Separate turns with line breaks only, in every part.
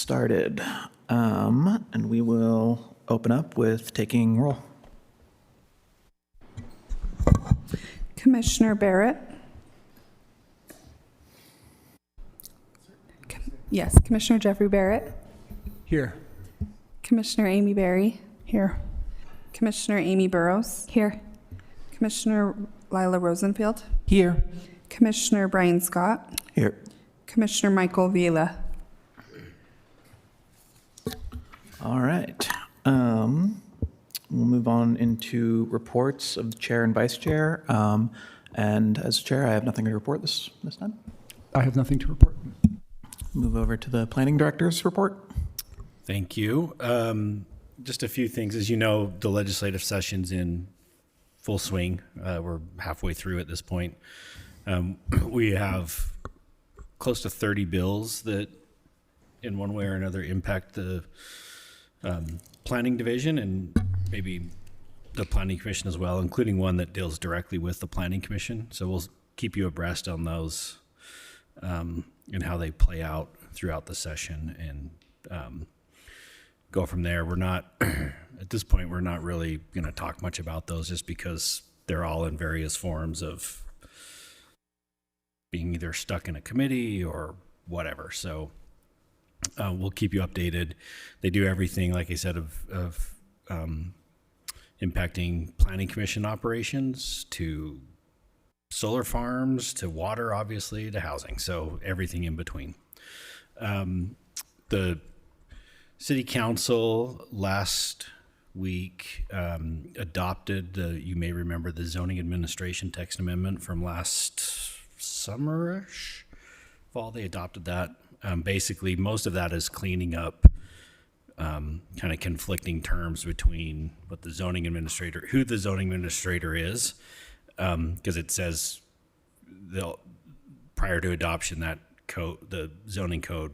started. And we will open up with taking roll.
Commissioner Barrett? Yes, Commissioner Jeffrey Barrett?
Here.
Commissioner Amy Berry?
Here.
Commissioner Amy Burrows?
Here.
Commissioner Lila Rosenfield?
Here.
Commissioner Brian Scott?
Here.
Commissioner Michael Vila?
All right. We'll move on into reports of the chair and vice chair. And as chair, I have nothing to report this time.
I have nothing to report.
Move over to the planning director's report.
Thank you. Just a few things. As you know, the legislative session's in full swing. We're halfway through at this point. We have close to 30 bills that in one way or another impact the planning division and maybe the planning commission as well, including one that deals directly with the planning commission. So we'll keep you abreast on those and how they play out throughout the session and go from there. We're not, at this point, we're not really going to talk much about those just because they're all in various forms of being either stuck in a committee or whatever. So we'll keep you updated. They do everything, like I said, of impacting planning commission operations to solar farms, to water, obviously, to housing. So everything in between. The city council last week adopted you may remember the zoning administration text amendment from last summerish fall. They adopted that. Basically, most of that is cleaning up kind of conflicting terms between what the zoning administrator, who the zoning administrator is, because it says prior to adoption that code, the zoning code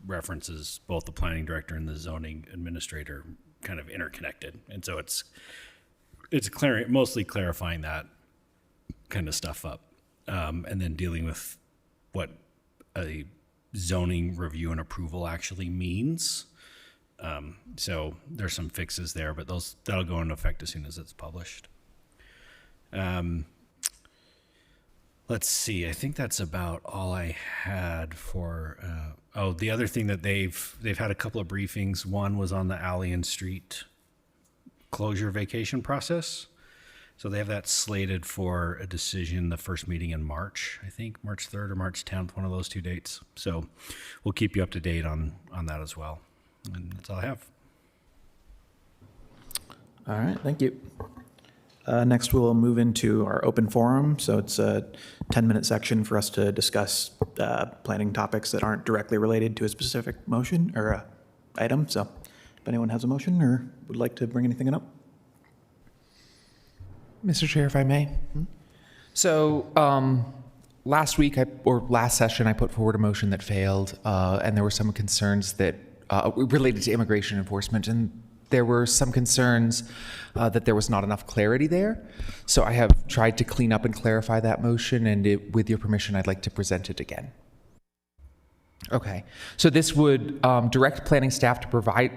references both the planning director and the zoning administrator kind of interconnected, and so it's mostly clarifying that kind of stuff up, and then dealing with what a zoning review and approval actually means. So there's some fixes there, but that'll go into effect as soon as it's published. Let's see. I think that's about all I had for. The other thing that they've had a couple of briefings. One was on the Allian Street closure vacation process. So they have that slated for a decision, the first meeting in March, I think, March 3rd or March 10th, one of those two dates. So we'll keep you up to date on that as well. And that's all I have.
All right, thank you. Next, we'll move into our open forum. So it's a 10-minute section for us to discuss planning topics that aren't directly related to a specific motion or item. So if anyone has a motion or would like to bring anything up.
Mr. Chair, if I may. So last session, I put forward a motion that failed, and there were some concerns that related to immigration enforcement, and there were some concerns that there was not enough clarity there. So I have tried to clean up and clarify that motion, and with your permission, I'd like to present it again. Okay. So this would direct planning staff to provide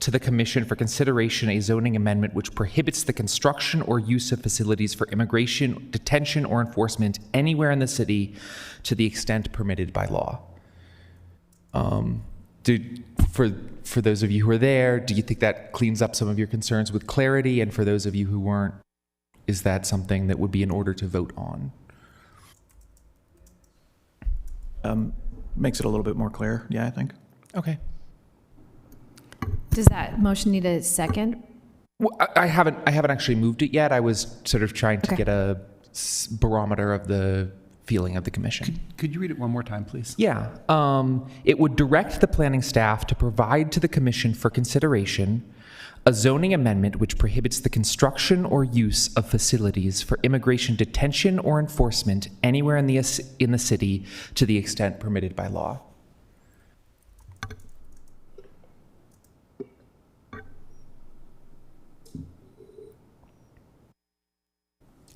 to the Commission for consideration a zoning amendment which prohibits the construction or use of facilities for immigration, detention, or enforcement anywhere in the city to the extent permitted by law. For those of you who are there, do you think that cleans up some of your concerns with clarity? And for those of you who weren't, is that something that would be in order to vote on?
Makes it a little bit more clear, yeah, I think.
Okay.
Does that motion need a second?
Well, I haven't actually moved it yet. I was sort of trying to get a barometer of the feeling of the commission.
Could you read it one more time, please?
Yeah. It would direct the planning staff to provide to the commission for consideration a zoning amendment which prohibits the construction or use of facilities for immigration detention or enforcement anywhere in the city to the extent permitted by law.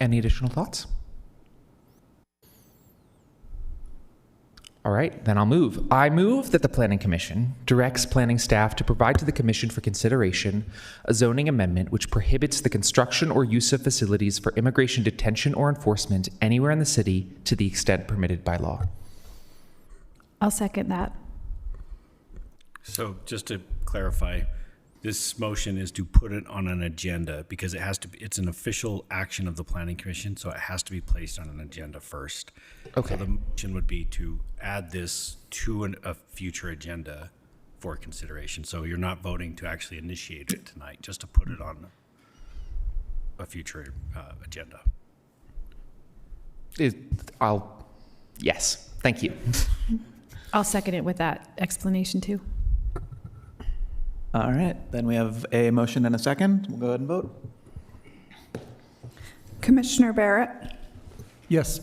Any additional thoughts? All right, then I'll move. I move that the Planning Commission directs planning staff to provide to the Commission for consideration a zoning amendment which prohibits the construction or use of facilities for immigration detention or enforcement anywhere in the city to the extent permitted by law.
I'll second that.
So just to clarify, this motion is to put it on an agenda because it has to be, it's an official action of the Planning Commission, so it has to be placed on an agenda first.
Okay.
So the motion would be to add this to a future agenda for consideration. So you're not voting to actually initiate it tonight, just to put it on a future agenda.
Yes, thank you.
I'll second it with that explanation too.
All right, then we have a motion and a second. We'll go ahead and vote.
Commissioner Barrett,
Yes.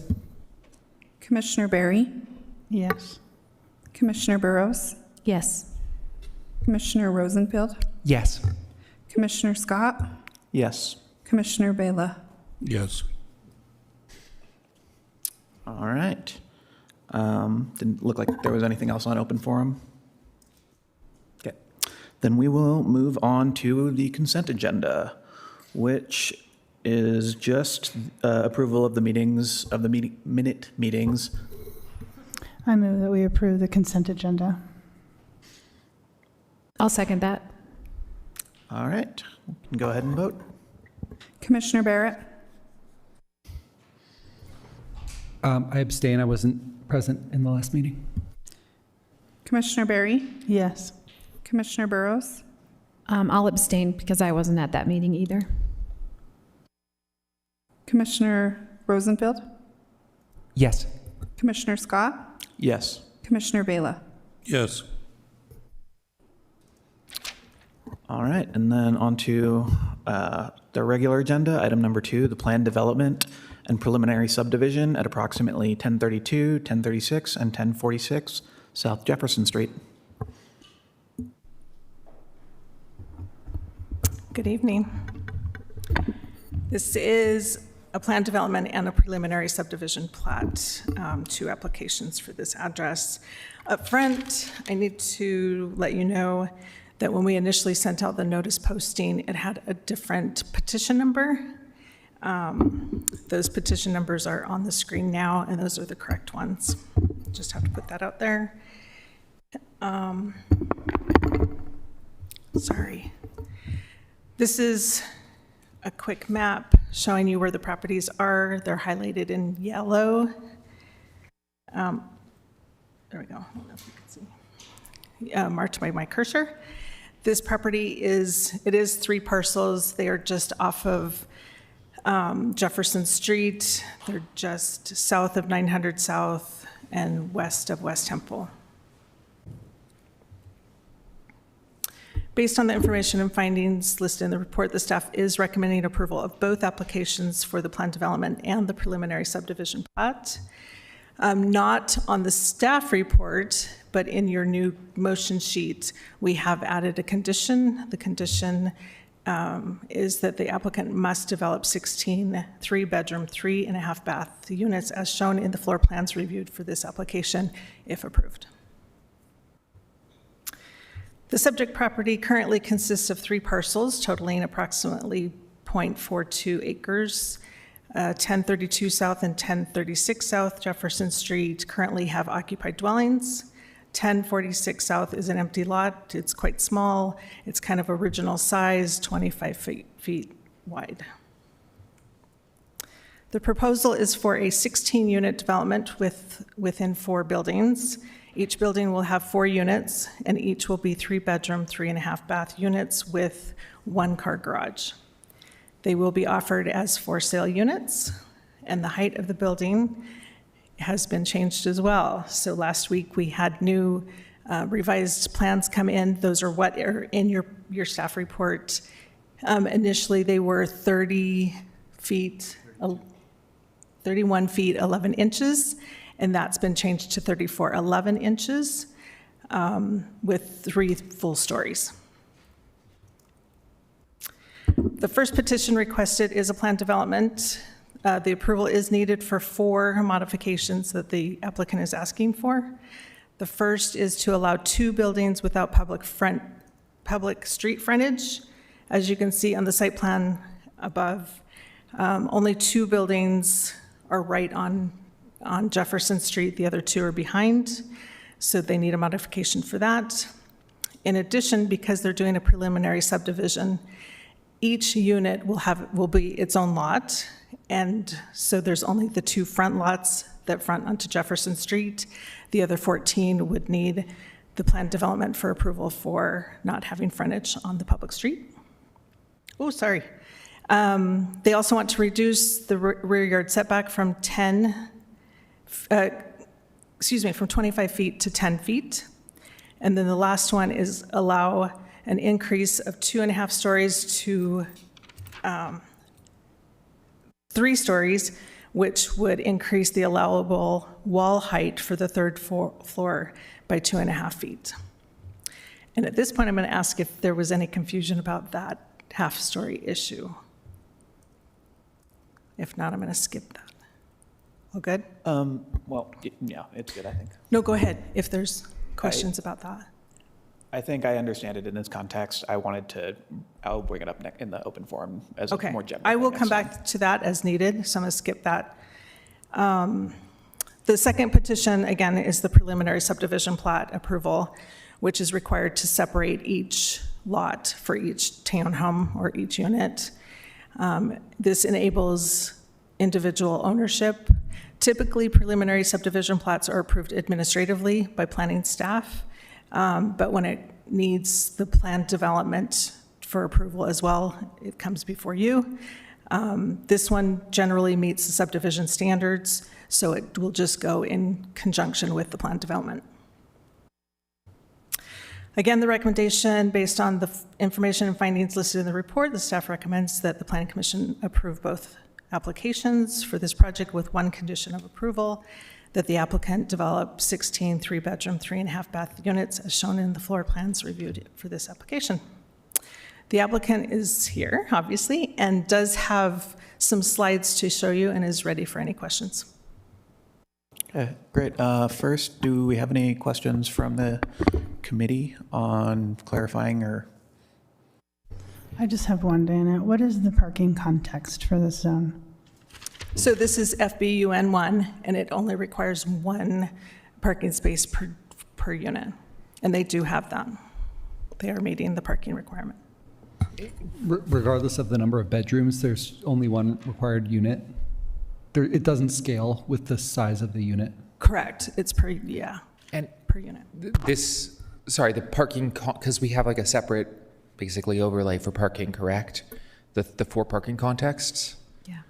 Commissioner Barry,
Yes.
Commissioner Burrows,
Yes.
Commissioner Rosenfield,
Yes.
Commissioner Scott,
Yes.
Commissioner Bela.
Yes.
All right. Didn't look like there was anything else on open forum. Okay. Then we will move on to the consent agenda, which is just approval of the meetings, of the minute meetings.
I move that we approve the consent agenda.
I'll second that.
All right, we can go ahead and vote.
Commissioner Barrett,
I abstain. I wasn't present in the last meeting.
Commissioner Barry,
Yes.
Commissioner Burrows,
I'll abstain because I wasn't at that meeting either.
Commissioner Rosenfield,
Yes.
Commissioner Scott,
Yes.
Commissioner Bela.
Yes.
All right, and then on to the regular agenda, item number 2, the planned development and preliminary subdivision at approximately 1032, 1036, and 1046 South Jefferson Street.
Good evening. This is a planned development and a preliminary subdivision plat, 2 applications for this address. Up front, I need to let you know that when we initially sent out the notice posting, it had a different petition number. Those petition numbers are on the screen now, and those are the correct ones. Just have to put that out there. Sorry. This is a quick map showing you where the properties are. They're highlighted in yellow. There we go. I don't know if you can see. Marked by my cursor. This property is 3 parcels. They are just off of Jefferson Street. They're just south of 900 South and west of West Temple. Based on the information and findings listed in the report, the staff is recommending approval of both applications for the planned development and the preliminary subdivision plat. Not on the staff report, but in your new motion sheet, we have added a condition. The condition is that the applicant must develop 16 3-bedroom, 3.5-bath units as shown in the floor plans reviewed for this application, if approved. The subject property currently consists of 3 parcels totaling approximately 0.42 acres. 1032 South and 1036 South Jefferson Street currently have occupied dwellings. 1046 South is an empty lot. It's quite small. It's kind of original size, 25 feet wide. The proposal is for a 16-unit development within 4 buildings. Each building will have 4 units, and each will be 3-bedroom, 3.5-bath units with 1-car garage. They will be offered as for-sale units, and the height of the building has been changed as well. So last week, we had new revised plans come in. Those are what are in your staff report. Initially, they were 31 feet, 11 inches, and that's been changed to 34, 11 inches with 3 full stories. The first petition requested is a planned development The approval is needed for 4 modifications that the applicant is asking for. The first is to allow 2 buildings without public street frontage. As you can see on the site plan above, only 2 buildings are right on Jefferson Street. The other 2 are behind, so they need a modification for that. In addition, because they're doing a preliminary subdivision, each unit will be its own lot, and so there's only the 2 front lots that front onto Jefferson Street. The other 14 would need the planned development for approval for not having frontage on the public street. Oh, sorry. They also want to reduce the rear yard setback from 25 feet to 10 feet. And then the last one is allow an increase of 2.5 stories to 3 stories, which would increase the allowable wall height for the 3rd floor by 2.5 feet. And at this point, I'm going to ask if there was any confusion about that half-story issue. If not, I'm going to skip that. All good?
Well, yeah, it's good, I think.
No, go ahead, if there's questions about that.
I think I understand it in this context. I'll bring it up in the open forum as a
Okay,
more general.
I will
thing
come
next time.
back to that as needed, so I'm going to skip that. The second petition, again, is the preliminary subdivision plat approval, which is required to separate each lot for each townhome or each unit. This enables individual ownership. Typically, preliminary subdivision plats are approved administratively by planning staff, but when it needs the planned development for approval as well, it comes before you. This one generally meets the subdivision standards, so it will just go in conjunction with the planned development. Again, the recommendation, based on the information and findings listed in the report, the staff recommends that the Planning Commission approve both applications for this project with one condition of approval, that the applicant develop 16 3-bedroom, 3.5-bath units as shown in the floor plans reviewed for this application. The applicant is here, obviously, and does have some slides to show you and is ready for any questions.
Okay, great. First, do we have any questions from the committee on clarifying or?
I just have one, Dana. What is the parking context for this zone?
So this is FBUN 1, and it only requires 1 parking space per unit, and they do have that. They are meeting the parking requirement.
Regardless of the number of bedrooms, there's only 1 required unit. It doesn't scale with the size of the unit.
Correct. It's per unit.
And
Per
the parking, because we have like a separate, basically overlay for parking, correct? The 4 parking contexts?
Yeah.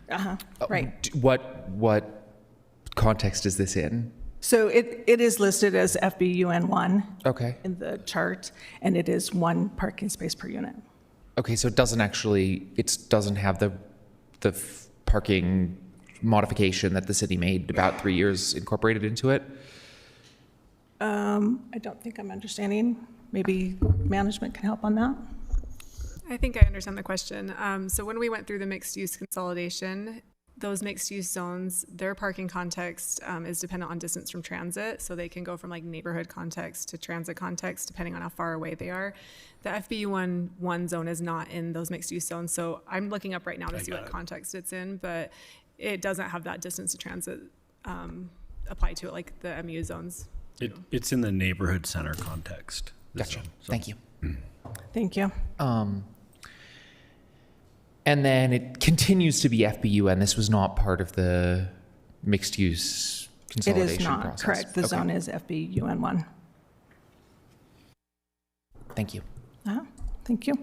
Right.
What context is this in?
So it is listed as FBUN 1
Okay.
in the chart, and it is 1 parking space per unit.
Okay, so it doesn't have the parking modification that the city made about 3 years incorporated into it?
I don't think I'm understanding. Maybe management can help on that.
I think I understand the question. So when we went through the mixed-use consolidation, those mixed-use zones, their parking context is dependent on distance from transit. So they can go from like neighborhood context to transit context, depending on how far away they are. The FBU1 zone is not in those mixed-use zones. So I'm looking up right now to see what context it's in, but it doesn't have that distance to transit apply to it like the MU zones.
It's in the neighborhood center context.
Gotcha. Thank you.
Thank you.
And then it continues to be FBU, and this was not part of the mixed-use
It
consolidation
is not,
process.
correct. The
Okay.
zone is FBUN 1.
Thank you.
Thank you.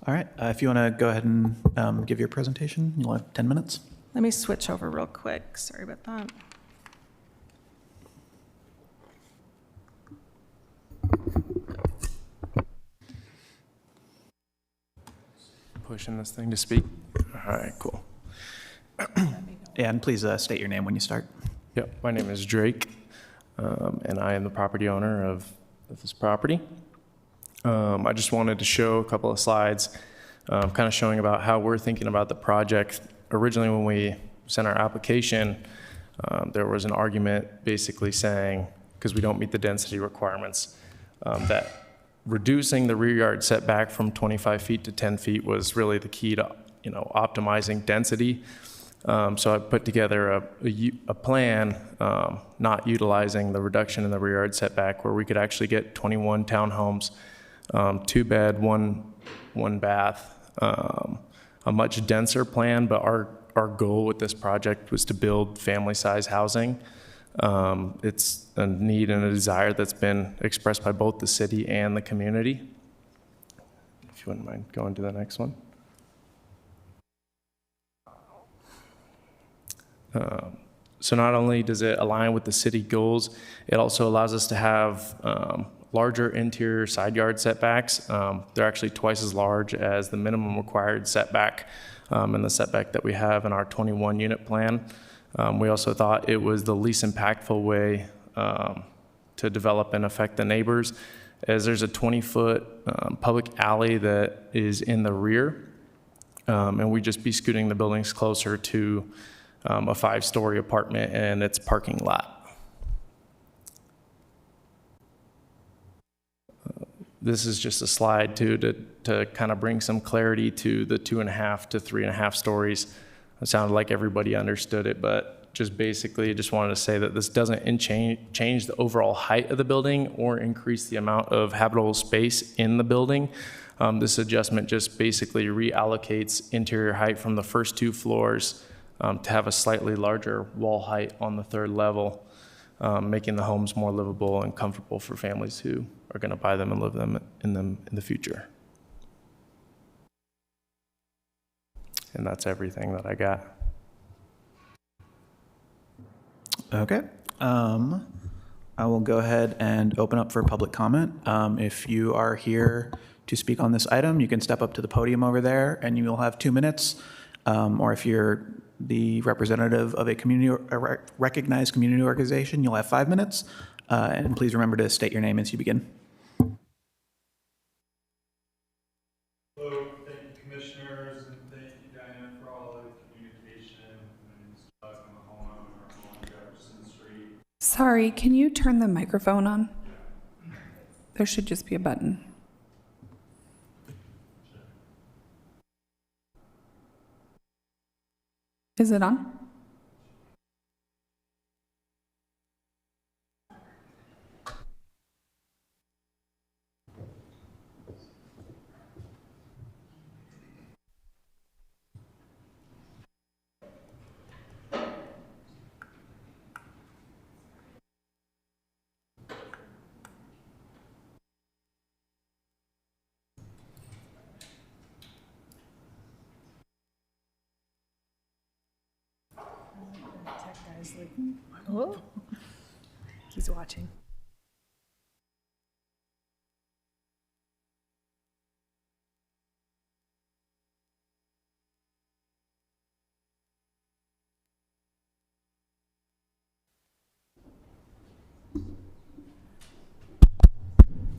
All right, if you want to go ahead and give your presentation, you'll have 10 minutes.
Let me switch over real quick. Sorry about that.
Pushing this thing to speak. All right, cool.
Yeah, and please state your name when you start.
Yep, my name is Drake, and I am the property owner of this property. I just wanted to show a couple of slides kind of showing about how we're thinking about the project. Originally, when we sent our application, there was an argument basically saying, because we don't meet the density requirements, that reducing the rear yard setback from 25 feet to 10 feet was really the key to, optimizing density. So I put together a plan, not utilizing the reduction in the rear yard setback, where we could actually get 21 townhomes, 2-bed, one bath, a much denser plan, but our goal with this project was to build family-size housing. It's a need and a desire that's been expressed by both the city and the community. If you wouldn't mind going to the next one. So not only does it align with the city goals, it also allows us to have larger interior side yard setbacks. They're actually twice as large as the minimum required setback and the setback that we have in our 21 unit plan. We also thought it was the least impactful way to develop and affect the neighbors, as there's a 20-foot public alley that is in the rear, and we'd just be scooting the buildings closer to a 5-story apartment and its parking lot. This is just a slide too to kind of bring some clarity to the 2.5 to 3.5 stories. It sounded like everybody understood it, but just basically just wanted to say that this doesn't change the overall height of the building or increase the amount of habitable space in the building. This adjustment just basically reallocates interior height from the first 2 floors to have a slightly larger wall height on the 3rd level, making the homes more livable and comfortable for families who are going to buy them and live them in the future. And that's everything that I got.
Okay. I will go ahead and open up for public comment. If you are here to speak on this item, you can step up to the podium over there and you will have 2 minutes. Or if you're the representative of a recognized community organization, you'll have 5 minutes. And please remember to state your name as you begin.
Hello, thank you, commissioners, and thank you, Diana, for all of the communication. My name is Doug. I'm a homeowner on Jefferson Street.
Sorry, can you turn the microphone on? There should just be a button. Is it on?
Oh, he's watching.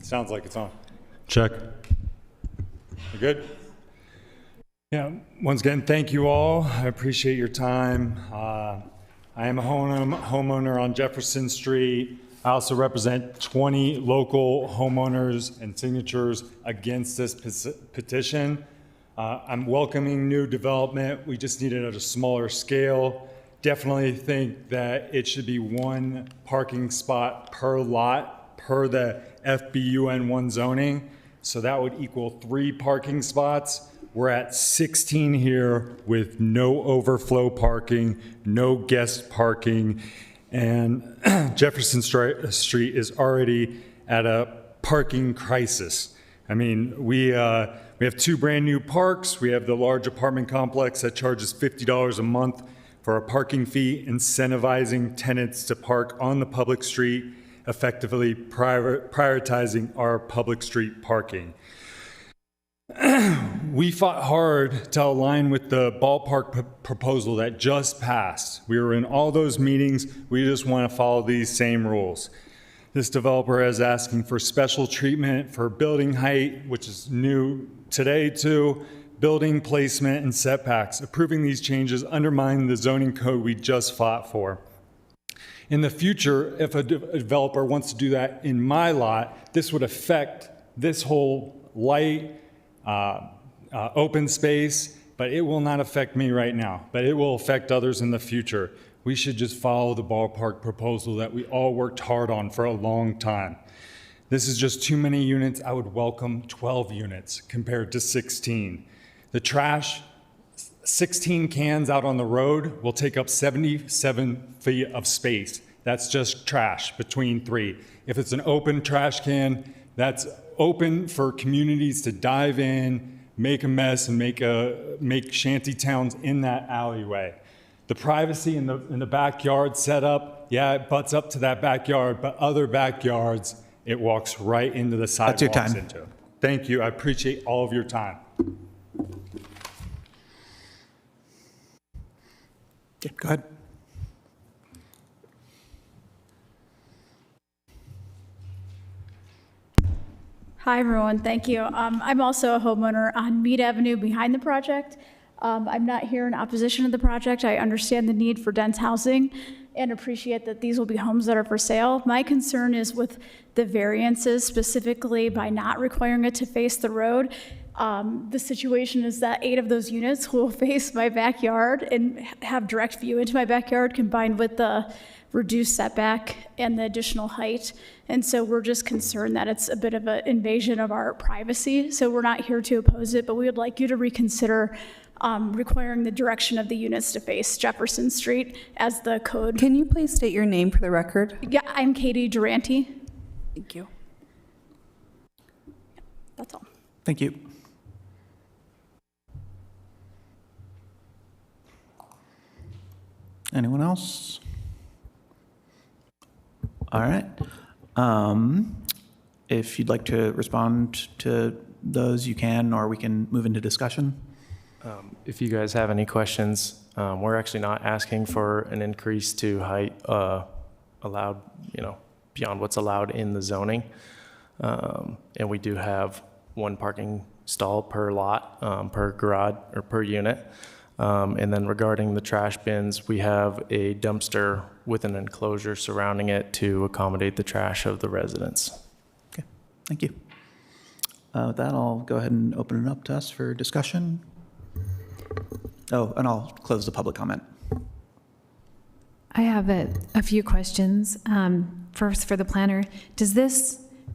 Sounds like it's on. Check. We're good? Yeah, once again, thank you all. I appreciate your time. I am a homeowner on Jefferson Street. I also represent 20 local homeowners and signatures against this petition. I'm welcoming new development. We just need it at a smaller scale. Definitely think that it should be 1 parking spot per lot per the FBUN1 zoning. So that would equal 3 parking spots. We're at 16 here with no overflow parking, no guest parking, and Jefferson Street is already at a parking crisis. I mean, we have 2 brand new parks. We have the large apartment complex that charges $50 a month for a parking fee, incentivizing tenants to park on the public street, effectively prioritizing our public street parking. We fought hard to align with the ballpark proposal that just passed. We were in all those meetings. We just want to follow these same rules. This developer is asking for special treatment for building height, which is new today too, building placement and setbacks. Approving these changes undermine the zoning code we just fought for. In the future, if a developer wants to do that in my lot, this would affect this whole light, open space, but it will not affect me right now, but it will affect others in the future. We should just follow the ballpark proposal that we all worked hard on for a long time. This is just too many units. I would welcome 12 units compared to 16. The trash, 16 cans out on the road will take up 77 feet of space. That's just trash between three. If it's an open trash can, that's open for communities to dive in, make a mess, and make shanty towns in that alleyway. The privacy in the backyard setup, yeah, it butts up to that backyard, but other backyards, it walks right into the sidewalks.
That's your time.
Into. Thank you. I appreciate all of your time.
Yeah, go ahead.
Hi, everyone. Thank you. I'm also a homeowner on Mead Avenue behind the project. I'm not here in opposition to the project. I understand the need for dense housing and appreciate that these will be homes that are for sale. My concern is with the variances, specifically by not requiring it to face the road. The situation is that 8 of those units will face my backyard and have direct view into my backyard, combined with the reduced setback and the additional height. And so we're just concerned that it's a bit of an invasion of our privacy. So we're not here to oppose it, but we would like you to reconsider requiring the direction of the units to face Jefferson Street as the code.
Can you please state your name for the record?
Yeah, I'm Katie Durante.
Thank you.
That's all.
Thank you. Anyone else? All right. If you'd like to respond to those, you can, or we can move into discussion.
If you guys have any questions, we're actually not asking for an increase to height allowed, beyond what's allowed in the zoning. And we do have 1 parking stall per lot, per garage, or per unit. And then regarding the trash bins, we have a dumpster with an enclosure surrounding it to accommodate the trash of the residents.
Okay, thank you. With that, I'll go ahead and open it up to us for discussion. Oh, and I'll close the public comment.
I have a few questions. First, for the planner, does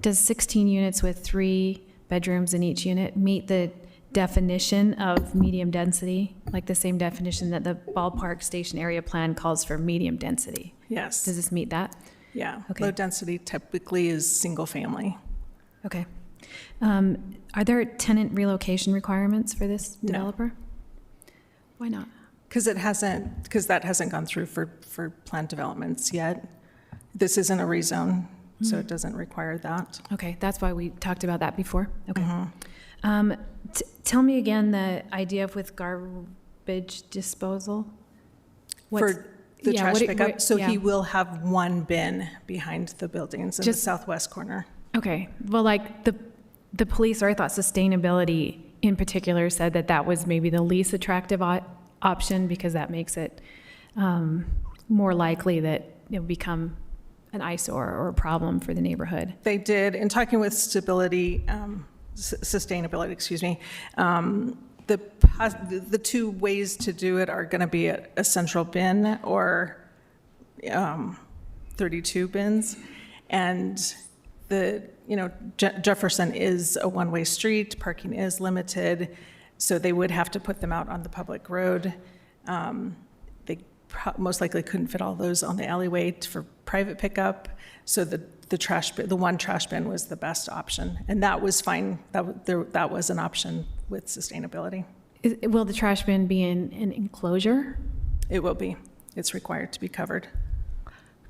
16 units with 3 bedrooms in each unit meet the definition of medium density, like the same definition that the ballpark station area plan calls for medium density?
Yes.
Does this meet that?
Yeah.
Okay.
Low density typically is single family.
Okay. Are there tenant relocation requirements for this developer? Why not?
Because that hasn't gone through for planned developments yet. This isn't a rezone, so it doesn't require that.
Okay, that's why we talked about that before. Okay. Tell me again the idea with garbage disposal.
For the trash pickup, so
yeah.
he will have 1 bin behind the buildings in the southwest corner.
Okay, well, like the police, or I thought sustainability in particular, said that was maybe the least attractive option because that makes it more likely that it will become an eyesore or a problem for the neighborhood.
They did, in talking with sustainability, the 2 ways to do it are going to be a central bin or 32 bins. And Jefferson is a one-way street, parking is limited, so they would have to put them out on the public road. They most likely couldn't fit all those on the alleyway for private pickup, so the 1 trash bin was the best option, and that was fine. That was an option with sustainability.
Will the trash bin be in an enclosure?
It will be. It's required to be covered.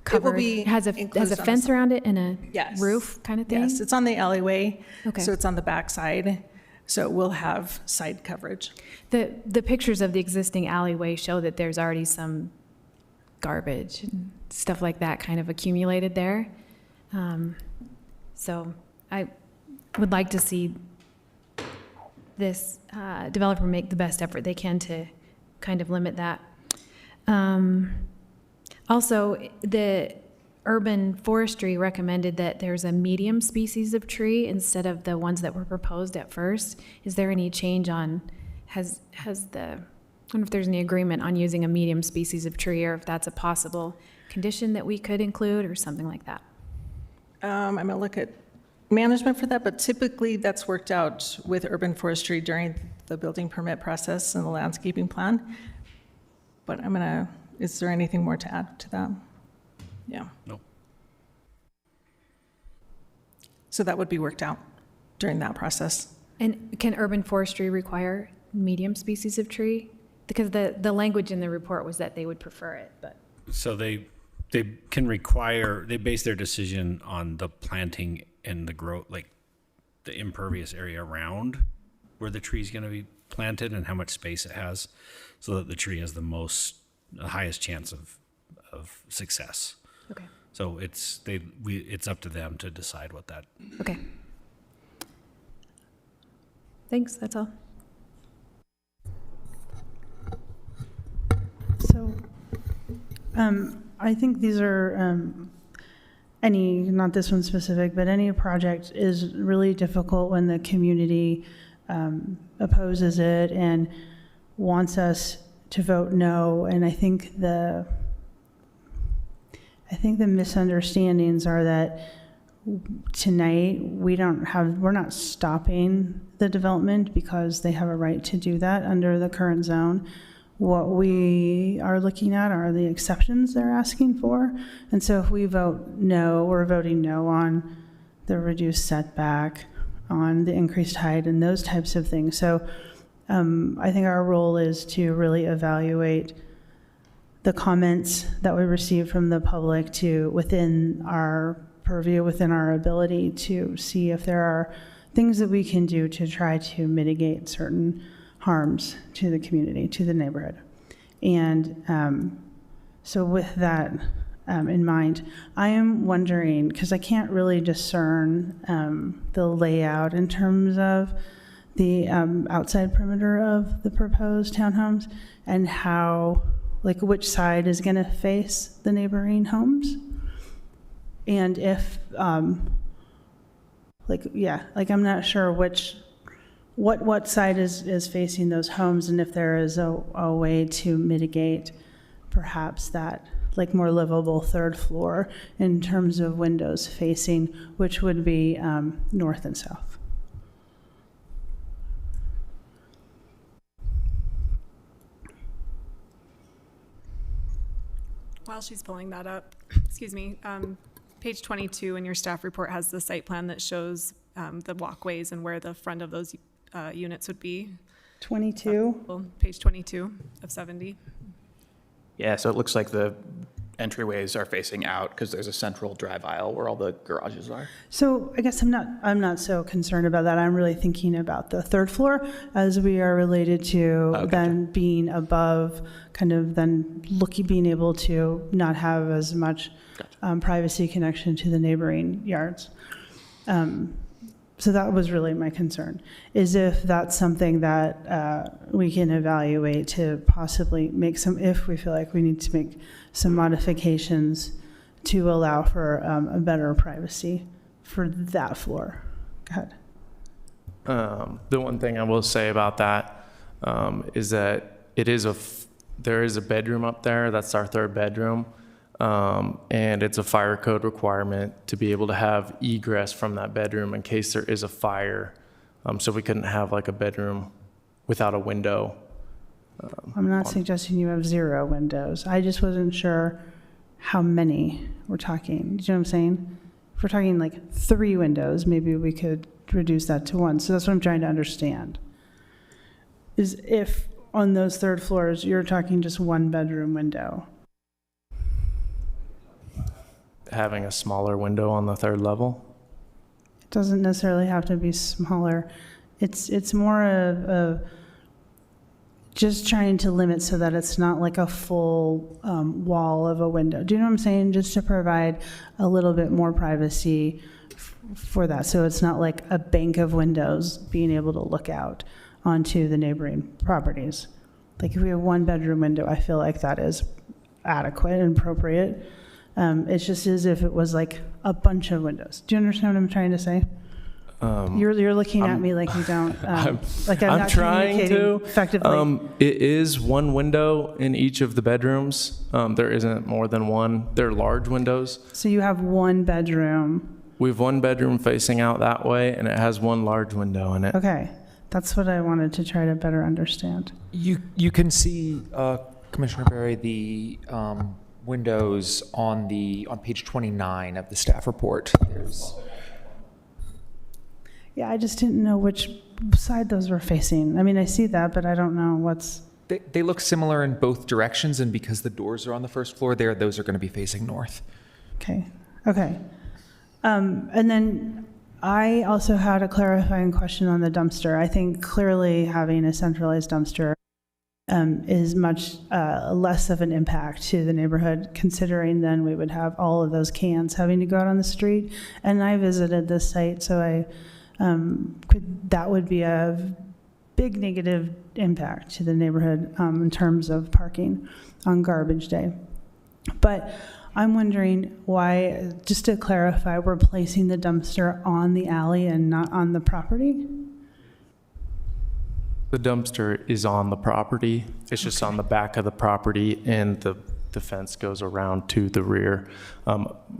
Covered.
It will be
has a fence around it and a roof kind of thing?
Yes, it's on the alleyway,
okay.
So it's on the back side, so it will have side coverage.
The pictures of the existing alleyway show that there's already some garbage and stuff like that kind of accumulated there. So I would like to see this developer make the best effort they can to kind of limit that. Also, the urban forestry recommended that there's a medium species of tree instead of the ones that were proposed at first. Is there any change on, I don't know if there's any agreement on using a medium species of tree, or if that's a possible condition that we could include or something like that?
I'm going to look at management for that, but typically that's worked out with urban forestry during the building permit process and the landscaping plan. But is there anything more to add to that? Yeah.
Nope.
So that would be worked out during that process.
And can urban forestry require medium species of tree? Because the language in the report was that they would prefer it, but.
So they can require, they base their decision on the planting and the growth, like the impervious area around where the tree's going to be planted and how much space it has, so that the tree has the highest chance of success.
Okay.
So it's up to them to decide what that.
Okay. Thanks, that's all.
So, I think these are, not this one specific, but any project is really difficult when the community opposes it and wants us to vote no. And I think the misunderstandings are that tonight we're not stopping the development because they have a right to do that under the current zone. What we are looking at are the exceptions they're asking for. And so if we vote no, we're voting no on the reduced setback, on the increased height and those types of things. So I think our role is to really evaluate the comments that we receive from the public to within our purview, within our ability to see if there are things that we can do to try to mitigate certain harms to the community, to the neighborhood. And so with that in mind, I am wondering, because I can't really discern the layout in terms of the outside perimeter of the proposed townhomes and how, like which side is going to face the neighboring homes. And if, I'm not sure what side is facing those homes, and if there is a way to mitigate perhaps that like more livable third floor in terms of windows facing, which would be north and south.
While she's pulling that up, excuse me, page 22 in your staff report has the site plan that shows the walkways and where the front of those units would be.
22?
Page 22 of 70.
Yeah, so it looks like the entryways are facing out because there's a central drive aisle where all the garages are.
So I guess I'm not so concerned about that. I'm really thinking about the third floor as we are related to then being above, kind of then being able to not have as much privacy connection to the neighboring yards. So that was really my concern, is if that's something that we can evaluate to possibly make if we feel like we need to make some modifications to allow for a better privacy for that floor. Go ahead.
The one thing I will say about that is that there is a bedroom up there. That's our third bedroom. And it's a fire code requirement to be able to have egress from that bedroom in case there is a fire. So we couldn't have like a bedroom without a window.
I'm not suggesting you have 0 windows. I just wasn't sure how many we're talking. Do you know what I'm saying? If we're talking like 3 windows, maybe we could reduce that to 1. So that's what I'm trying to understand. Is if on those third floors, you're talking just 1 bedroom window.
Having a smaller window on the third level?
It doesn't necessarily have to be smaller. It's more of just trying to limit so that it's not like a full wall of a window. Do you know what I'm saying? Just to provide a little bit more privacy for that. So it's not like a bank of windows being able to look out onto the neighboring properties. Like if we have one bedroom window, I feel like that is adequate and appropriate. It's just as if it was like a bunch of windows. Do you understand what I'm trying to say? You're looking at me like you don't, like I'm not
trying
communicating
to
effectively.
It is one window in each of the bedrooms. There isn't more than one. They're large windows.
So you have one bedroom.
We have one bedroom facing out that way, and it has one large window in it.
Okay, that's what I wanted to try to better understand.
You can see, Commissioner Berry, the windows on page 29 of the staff report.
Yeah, I just didn't know which side those were facing. I mean, I see that, but I don't know what's...
They look similar in both directions, and because the doors are on the first floor there, those are going to be facing north.
Okay, okay. And then I also had a clarifying question on the dumpster. I think clearly having a centralized dumpster is much less of an impact to the neighborhood, considering then we would have all of those cans having to go out on the street. And I visited this site, so that would be a big negative impact to the neighborhood in terms of parking on garbage day. But I'm wondering why, just to clarify, we're placing the dumpster on the alley and not on the property?
The dumpster is on the property. It's just on the back of the property, and the fence goes around to the rear,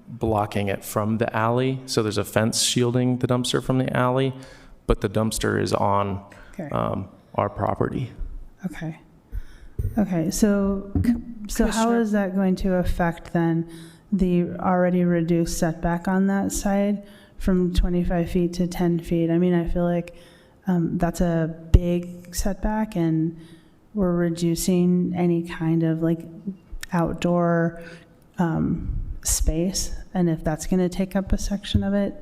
blocking it from the alley. So there's a fence shielding the dumpster from the alley, but the dumpster is on our property.
Okay. Okay, so how is that going to affect then the already reduced setback on that side from 25 feet to 10 feet? I mean, I feel like that's a big setback, and we're reducing any kind of like outdoor space, and if that's going to take up a section of it,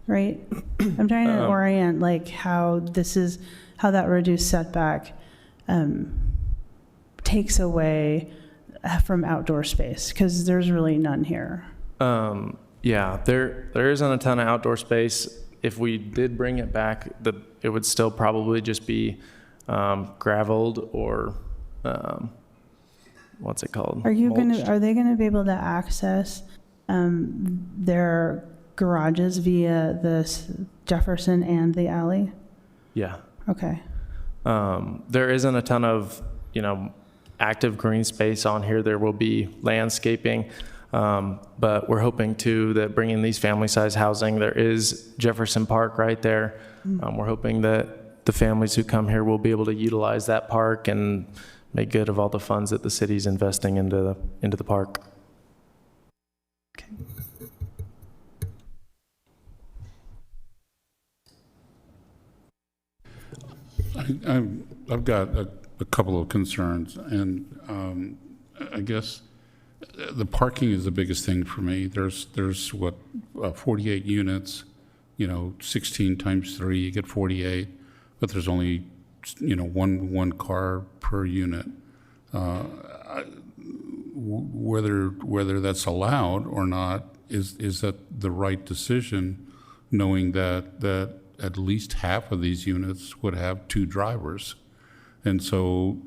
right? I'm trying to orient like how that reduced setback takes away from outdoor space, because there's really none here.
Yeah, there isn't a ton of outdoor space. If we did bring it back, it would still probably just be graveled or what's it called?
Are they gonna be able to access their garages via the Jefferson and the alley?
Yeah.
Okay.
There isn't a ton of, active green space on here. There will be landscaping, but we're hoping too that bringing these family-size housing, there is Jefferson Park right there. We're hoping that the families who come here will be able to utilize that park and make good of all the funds that the city's investing into the park.
Okay.
I've got a couple of concerns, and I guess the parking is the biggest thing for me. There's 48 units, 16 times 3, you get 48, but there's only, one car per unit. Whether that's allowed or not, is that the right decision, knowing that at least half of these units would have 2 drivers? And so,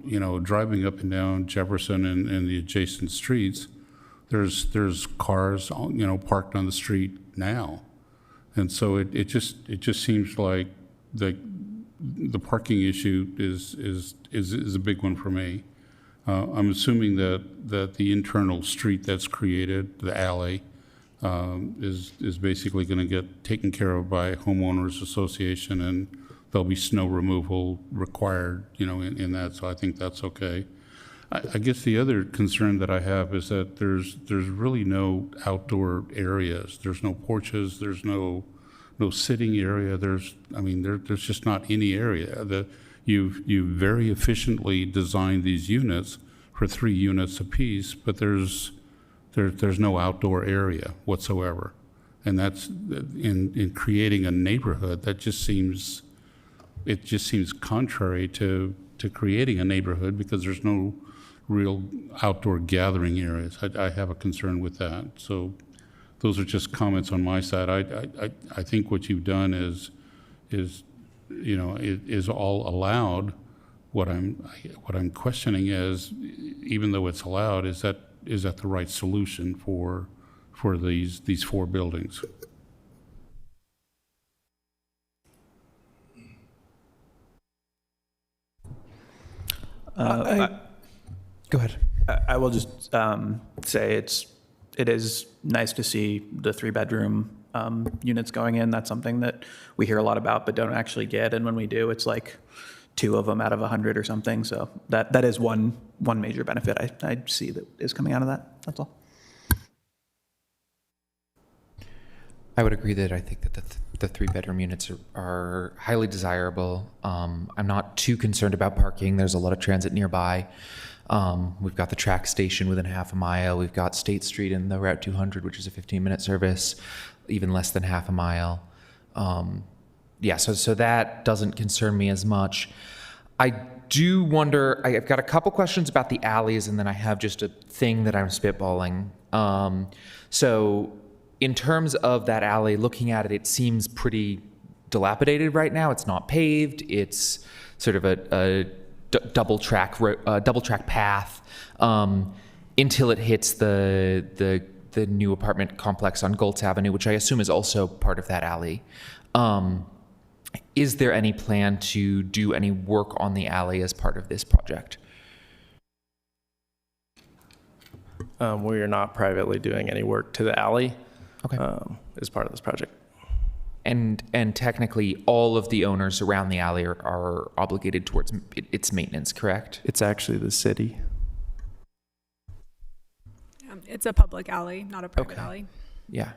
driving up and down Jefferson and the adjacent streets, there's cars, parked on the street now. And so it just seems like the parking issue is a big one for me. I'm assuming that the internal street that's created, the alley, is basically going to get taken care of by homeowners association, and there'll be snow removal required, in that. So I think that's okay. I guess the other concern that I have is that there's really no outdoor areas. There's no porches. There's no sitting area. There's just not any area. You've very efficiently designed these units for 3 units apiece, but there's no outdoor area whatsoever. And that's in creating a neighborhood that just seems contrary to creating a neighborhood, because there's no real outdoor gathering areas. I have a concern with that. So those are just comments on my side. I think what you've done is is all allowed. What I'm questioning is, even though it's allowed, is that the right solution for these 4 buildings?
Go ahead.
I will just say it is nice to see the 3-bedroom units going in. That's something that we hear a lot about but don't actually get. And when we do, it's like 2 of them out of 100 or something. So that is one major benefit I see that is coming out of that. That's all.
I would agree that I think that the 3-bedroom units are highly desirable. I'm not too concerned about parking. There's a lot of transit nearby. We've got the track station within half a mile. We've got State Street and the Route 200, which is a 15-minute service, even less than half a mile. So that doesn't concern me as much. I do wonder, I've got a couple questions about the alleys, and then I have just a thing that I'm spitballing. So in terms of that alley, looking at it, it seems pretty dilapidated right now. It's not paved. It's sort of a double track path until it hits the new apartment complex on Goltz Avenue, which I assume is also part of that alley. Is there any plan to do any work on the alley as part of this project?
We are not privately doing any work to the alley.
Okay.
As part of this project.
And technically, all of the owners around the alley are obligated towards its maintenance, correct?
It's actually the city.
It's a public alley, not a private alley.
Yeah.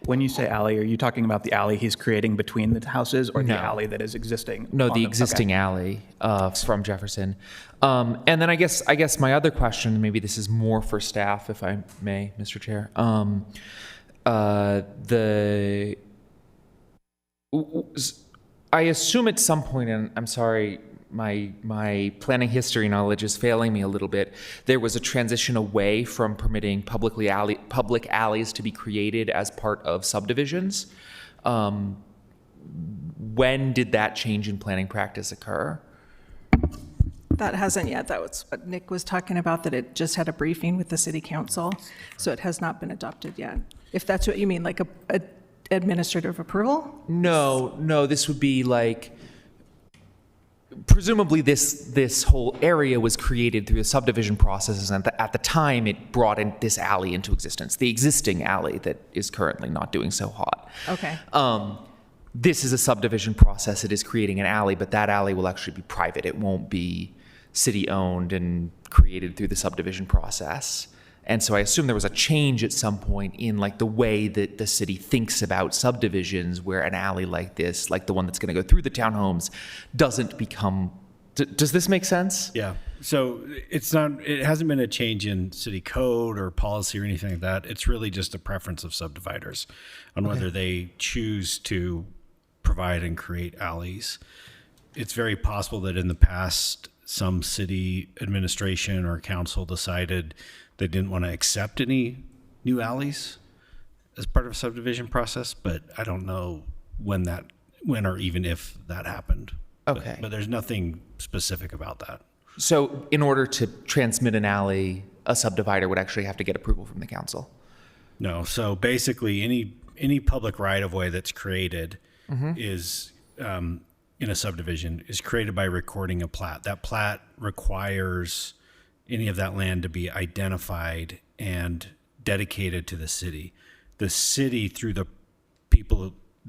When you say alley, are you talking about the alley he's creating between the houses, or the alley that is existing?
No, the existing alley from Jefferson. And then I guess my other question, maybe this is more for staff, if I may, Mr. Chair. I assume at some point, and I'm sorry, my planning history knowledge is failing me a little bit, there was a transition away from permitting public alleys to be created as part of subdivisions. When did that change in planning practice occur?
That hasn't yet. That was what Nick was talking about, that it just had a briefing with the city council, so it has not been adopted yet. If that's what you mean, like a administrative approval?
No, this would be like, presumably this whole area was created through the subdivision processes, and at the time it brought in this alley into existence, the existing alley that is currently not doing so hot.
Okay.
This is a subdivision process. It is creating an alley, but that alley will actually be private. It won't be city-owned and created through the subdivision process. And so I assume there was a change at some point in like the way that the city thinks about subdivisions, where an alley like this, like the one that's going to go through the townhomes, doesn't become. Does this make sense?
Yeah. So it hasn't been a change in city code or policy or anything like that. It's really just a preference of subdividers on whether they choose to provide and create alleys. It's very possible that in the past, some city administration or council decided they didn't want to accept any new alleys as part of a subdivision process, but I don't know when or even if that happened.
Okay.
But there's nothing specific about that.
So in order to transmit an alley, a subdivider would actually have to get approval from the council?
No. So basically, any public right-of-way that's created is in a subdivision is created by recording a plat. That plat requires any of that land to be identified and dedicated to the city. The city, through the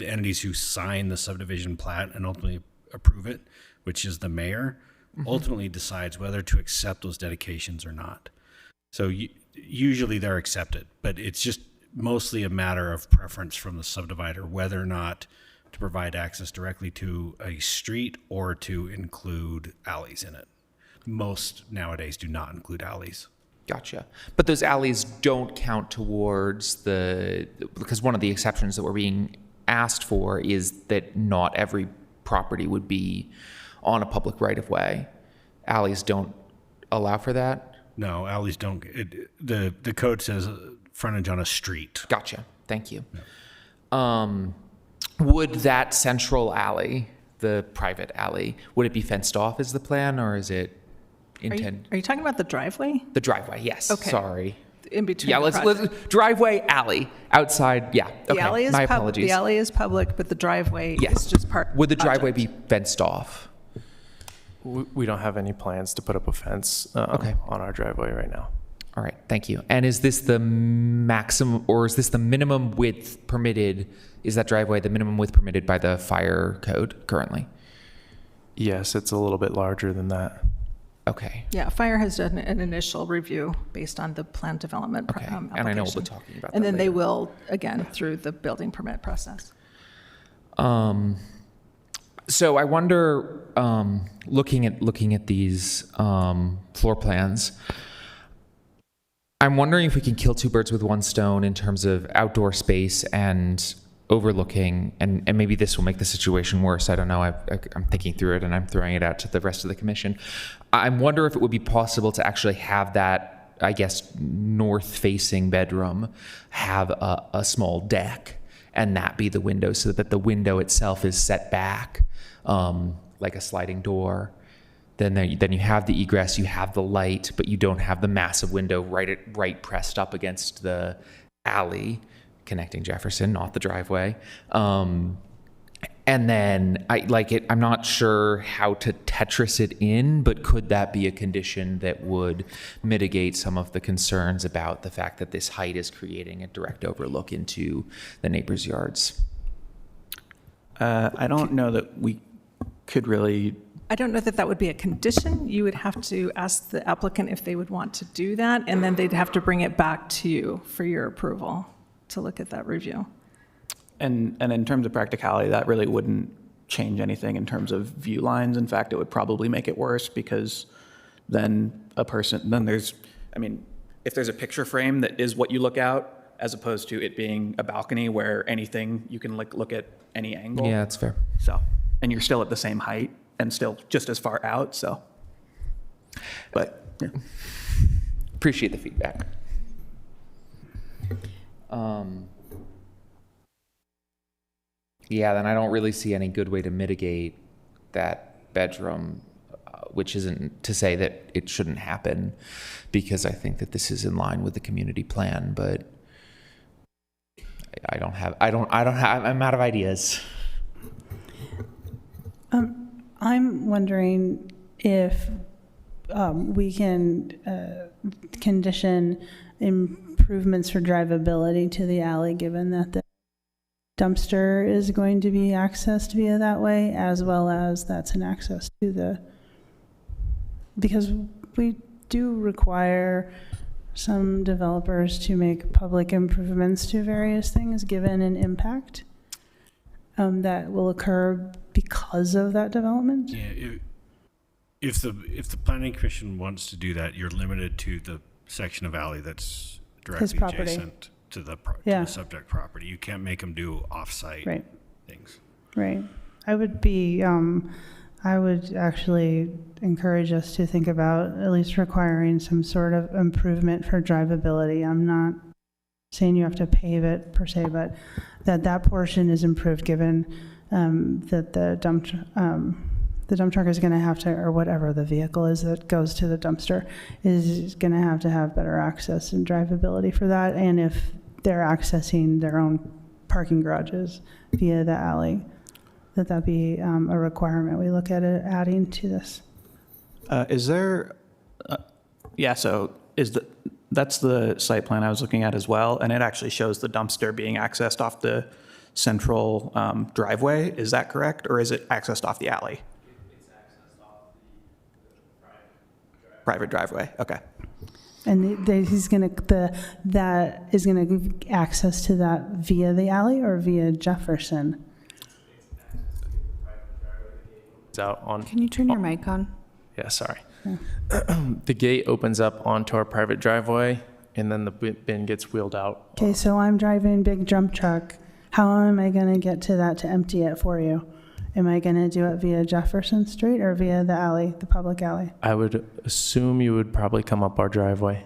entities who sign the subdivision plat and ultimately approve it, which is the mayor, ultimately decides whether to accept those dedications or not. So usually they're accepted, but it's just mostly a matter of preference from the subdivider whether or not to provide access directly to a street or to include alleys in it. Most nowadays do not include alleys.
Gotcha. But those alleys don't count towards because one of the exceptions that we're being asked for is that not every property would be on a public right-of-way. Alleys don't allow for that?
No, alleys don't. The code says frontage on a street.
Gotcha. Thank you. Yeah. would that central alley, the private alley, would it be fenced off as the plan, or is it intended?
Are you talking about the driveway?
The driveway, yes.
Okay.
Sorry.
In between
Yeah,
the
let's
project?
driveway, alley, outside, yeah.
The
Okay,
alley is
my
pub-
apologies.
The alley is public, but the driveway
Yes.
is just part.
Would the driveway
project.
be fenced off?
We don't have any plans to put up a fence
Okay.
on our driveway right now.
All right, thank you. And is this the maximum, or is this the minimum width permitted? Is that driveway the minimum width permitted by the fire code currently?
Yes, it's a little bit larger than that.
Okay.
Yeah, fire has done an initial review based on the plan development
Okay,
application.
and I know we'll be talking about
And
that
then they
later.
will, again, through the building permit process.
So I wonder, looking at these floor plans, I'm wondering if we can kill two birds with one stone in terms of outdoor space and overlooking, and maybe this will make the situation worse. I don't know. I'm thinking through it, and I'm throwing it out to the rest of the commission. I wonder if it would be possible to actually have that, I guess, north-facing bedroom have a small deck, and that be the window, so that the window itself is set back, like a sliding door. Then you have the egress, you have the light, but you don't have the massive window right pressed up against the alley connecting Jefferson, not the driveway. And then I'm not sure how to Tetris it in, but could that be a condition that would mitigate some of the concerns about the fact that this height is creating a direct overlook into the neighbors' yards?
I don't know that we could really.
I don't know that that would be a condition. You would have to ask the applicant if they would want to do that, and then they'd have to bring it back to you for your approval to look at that review.
And in terms of practicality, that really wouldn't change anything in terms of view lines. In fact, it would probably make it worse, because then there's, if there's a picture frame that is what you look out, as opposed to it being a balcony where anything, you can look at any angle.
Yeah, that's fair.
So, and you're still at the same height and still just as far out, so. But, yeah.
Appreciate the feedback. Yeah, then I don't really see any good way to mitigate that bedroom, which isn't to say that it shouldn't happen, because I think that this is in line with the community plan, but I'm out of ideas.
I'm wondering if we can condition improvements for drivability to the alley, given that the dumpster is going to be accessed via that way, as well as that's an access to because we do require some developers to make public improvements to various things, given an impact that will occur because of that development.
Yeah, if the planning commission wants to do that, you're limited to the section of alley that's directly
property.
adjacent to the subject property. You can't make them do off-site
Right.
things.
Right. I would actually encourage us to think about at least requiring some sort of improvement for drivability. I'm not saying you have to pave it per se, but that portion is improved, given that the dump truck is going to have to, or whatever the vehicle is that goes to the dumpster, is going to have better access and drivability for that. And if they're accessing their own parking garages via the alley, that be a requirement we look at it adding to this.
Is there, so that's the site plan I was looking at as well, and it actually shows the dumpster being accessed off the central driveway. Is that correct, or is it accessed off the alley? It's accessed off the private driveway. Okay.
And that is gonna give access to that via the alley or via Jefferson?
It's out on.
Can you turn your mic on?
Yeah, sorry. The gate opens up onto our private driveway, and then the bin gets wheeled out.
Okay, so I'm driving big dump truck. How am I gonna get to that to empty it for you? Am I gonna do it via Jefferson Street or via the alley, the public alley?
I would assume you would probably come up our driveway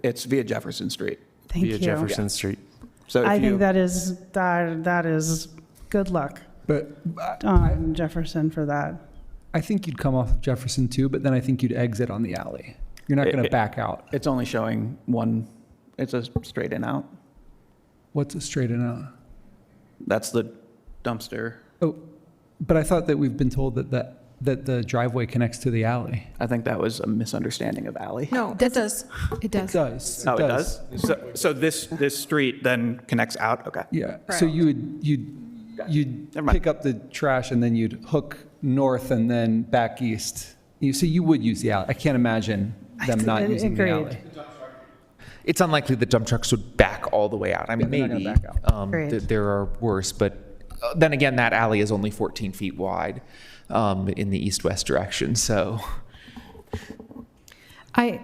It's via Jefferson Street.
Thank
via
you.
Jefferson Street.
So
I think that is good luck
But
on Jefferson for that.
I think you'd come off of Jefferson too, but then I think you'd exit on the alley. You're not going to back out.
It's only showing one, it's a straight in out.
What's a straight and out?
That's the dumpster.
Oh, but I thought that we've been told that the driveway connects to the alley.
I think that was a misunderstanding of alley.
No, it does.
It does.
It does.
Oh, it does? So this street then connects out? Okay.
Yeah. So you'd
Never mind.
pick up the trash and then you'd hook north and then back east. So you would use the alley. I can't imagine them not using the
Agreed.
alley.
It's unlikely the dump trucks would back all the way out. I mean,
they're not
maybe
gonna back out.
there are worse, but then again, that alley is only 14 feet wide in the east-west direction. So
I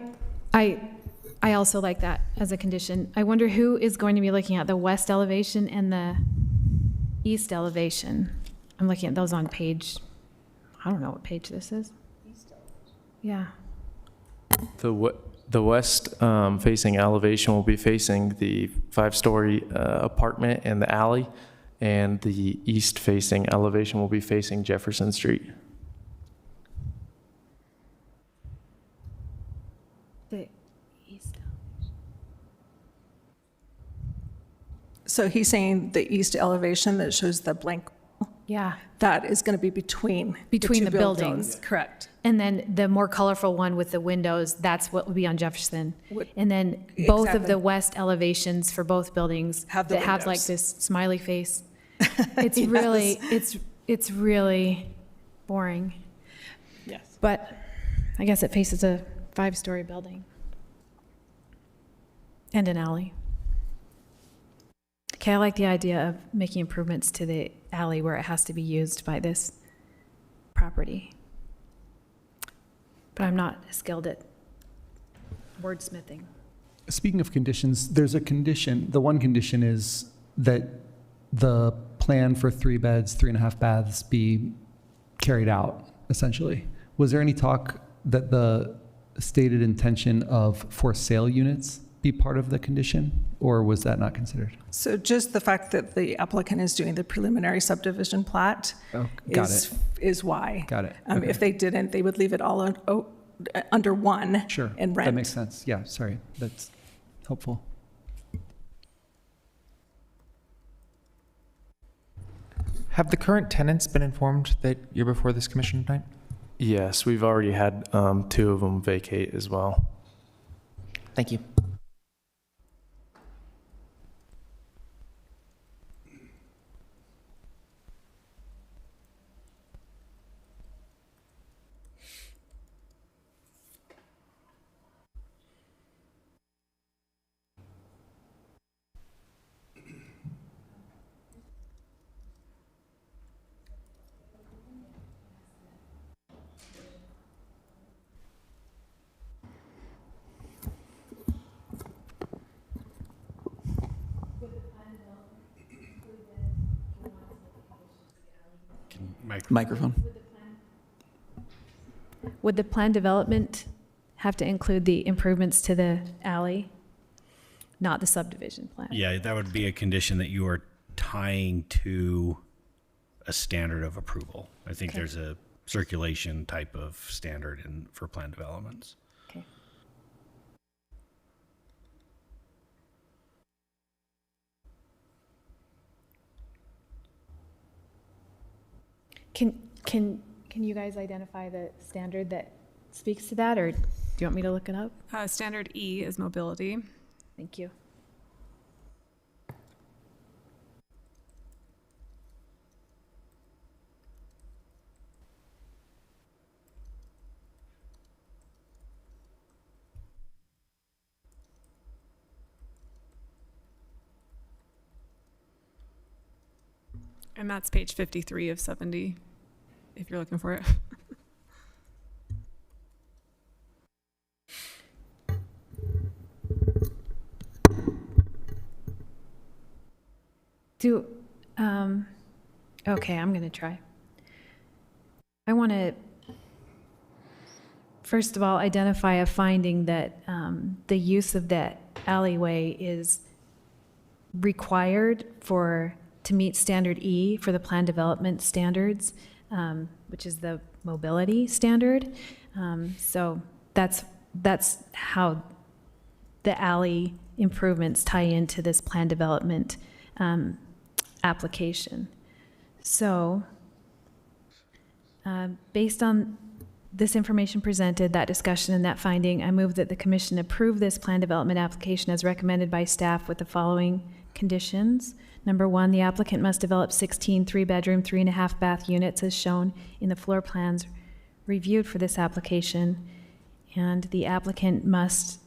also like that as a condition. I wonder who is going to be looking at the west elevation and the east elevation. I'm looking at those on page, I don't know what page this is. Yeah.
The west facing elevation will be facing the 5-story apartment and the alley, and the east facing elevation will be facing Jefferson Street.
The east.
So he's saying the east elevation that shows the blank,
Yeah.
that is going to be between
Between
two
the buildings.
Correct.
And then the more colorful one with the windows, that's what would be on Jefferson.
Would-
And then both of
Exactly.
the west elevations for both buildings
Have the
that have like
windows.
this smiley face. It's really, it's really boring.
Yes.
But I guess it faces a 5-story building and an alley. Okay, I like the idea of making improvements to the alley where it has to be used by this property. But I'm not skilled at wordsmithing.
Speaking of conditions, there's a condition. The one condition is that the plan for 3 beds, 3.5 baths be carried out, essentially. Was there any talk that the stated intention of for sale units be part of the condition, or was that not considered?
So just the fact that the applicant is doing the preliminary subdivision plat
Oh, got
is why.
Got it. Okay.
If they didn't, they would leave it all under one
Sure.
and rent.
That makes sense. Yeah, sorry. That's helpful.
have the current tenants been informed that you're before this commission tonight?
Yes, we've already had 2 of them vacate as well.
Thank you.
Microphone.
Would the plan development have to include the improvements to the alley, not the subdivision plan?
Yeah, that would be a condition that you are tying to a standard of approval. I think
Okay.
there's a circulation type of standard for plan developments.
Okay. Can you guys identify the standard that speaks to that, or do you want me to look it up?
Standard E is mobility.
Thank you.
And that's page 53 of 70, if you're looking for it.
Okay, I'm gonna try. I want to, first of all, identify a finding that the use of that alleyway is required for to meet standard E for the plan development standards, which is the mobility standard. So that's how the alley improvements tie into this plan development application. So based on this information presented, that discussion and that finding, I move that the commission approve this plan development application as recommended by staff with the following conditions. Number one, the applicant must develop 16 three-bedroom, 3.5-bath units as shown in the floor plans reviewed for this application. And the applicant must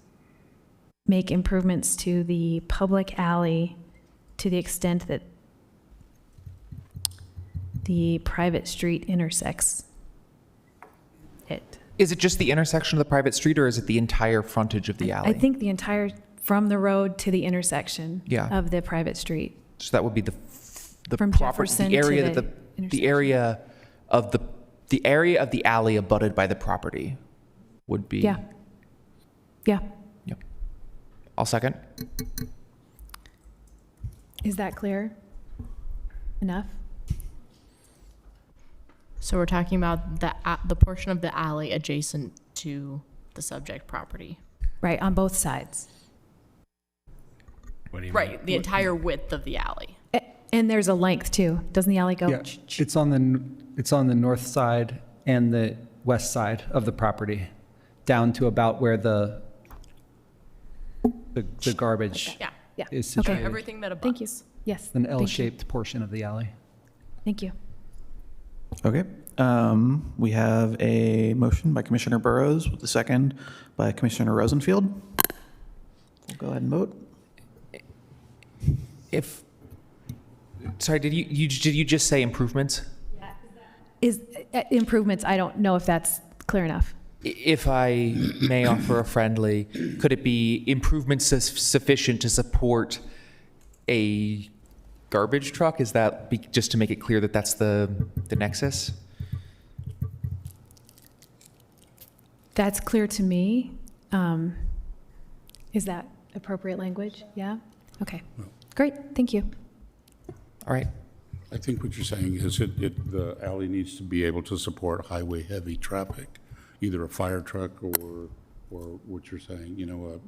make improvements to the public alley to the extent that the private street intersects it.
Is it just the intersection of the private street, or is it the entire frontage of the alley?
I think the entire, from the road to the intersection of the private street.
So that would be the
From
proper,
Jefferson
the area
to
that
the
the area of the alley abutted by the property would be.
Yeah. Yeah.
Yep. I'll second.
Is that clear enough?
So we're talking about the portion of the alley adjacent to the subject property.
Right, on both sides.
What do you
Right,
mean?
the entire width of the alley.
And there's a length too. Doesn't the alley go?
Yeah, it's on the north side and the west side of the property, down to about where the garbage
Yeah.
Yeah.
is
Okay.
situated.
Everything that abuts.
Thank you. Yes.
An
thank you.
L-shaped portion of the alley.
Thank you.
Okay. We have a motion by Commissioner Burrows with a second by Commissioner Rosenfield. We'll go ahead and vote.
Sorry, did you just say improvements?
Is improvements, I don't know if that's clear enough.
If I may offer a friendly, could it be improvements sufficient to support a garbage truck? Is that just to make it clear that that's the nexus?
That's clear to me. Is that appropriate language? Yeah? Okay. Great, thank you.
All right.
I think what you're saying is the alley needs to be able to support highway-heavy traffic, either a fire truck or what you're saying,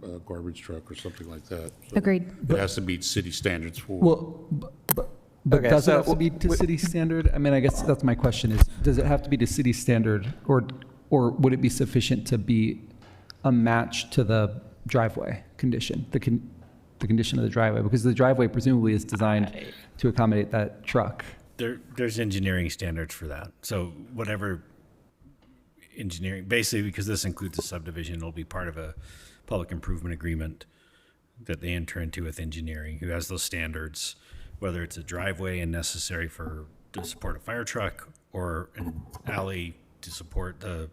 a garbage truck or something like that. So
Agreed.
It has to meet city standards for.
Well, but
Okay,
does it
so
have to be to city standard? I mean, I guess that's my question is, does it have to be to city standard, or would it be sufficient to be a match to the driveway condition, the condition of the driveway? Because the driveway presumably is designed to accommodate that truck.
There's engineering standards for that. So whatever engineering, basically, because this includes a subdivision, it'll be part of a public improvement agreement that they enter into with engineering, who has those standards, whether it's a driveway and necessary to support a fire truck, or an alley to support a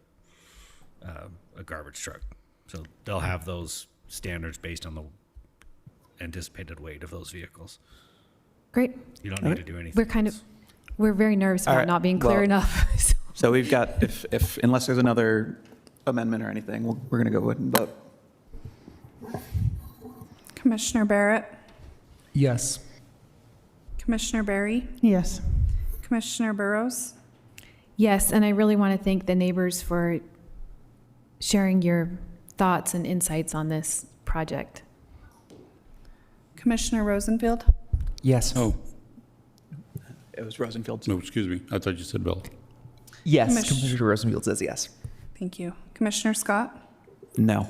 garbage truck. So they'll have those standards based on the anticipated weight of those vehicles.
Great.
You don't need to do anything.
We're very nervous about
All right,
not being clear
well,
enough.
So we've got, if unless there's another amendment or anything, we're going to go ahead and vote.
Commissioner Barrett,
Yes.
Commissioner Berry,
Yes.
Commissioner Burrows,
Yes, and I really want to thank the neighbors for sharing your thoughts and insights on this project.
Commissioner Rosenfield,
Yes.
Oh,
It was Rosenfield.
no, excuse me. I thought you said Bell.
Yes.
Commiss-
Commissioner Rosenfield says yes.
thank you. Commissioner Scott,
No.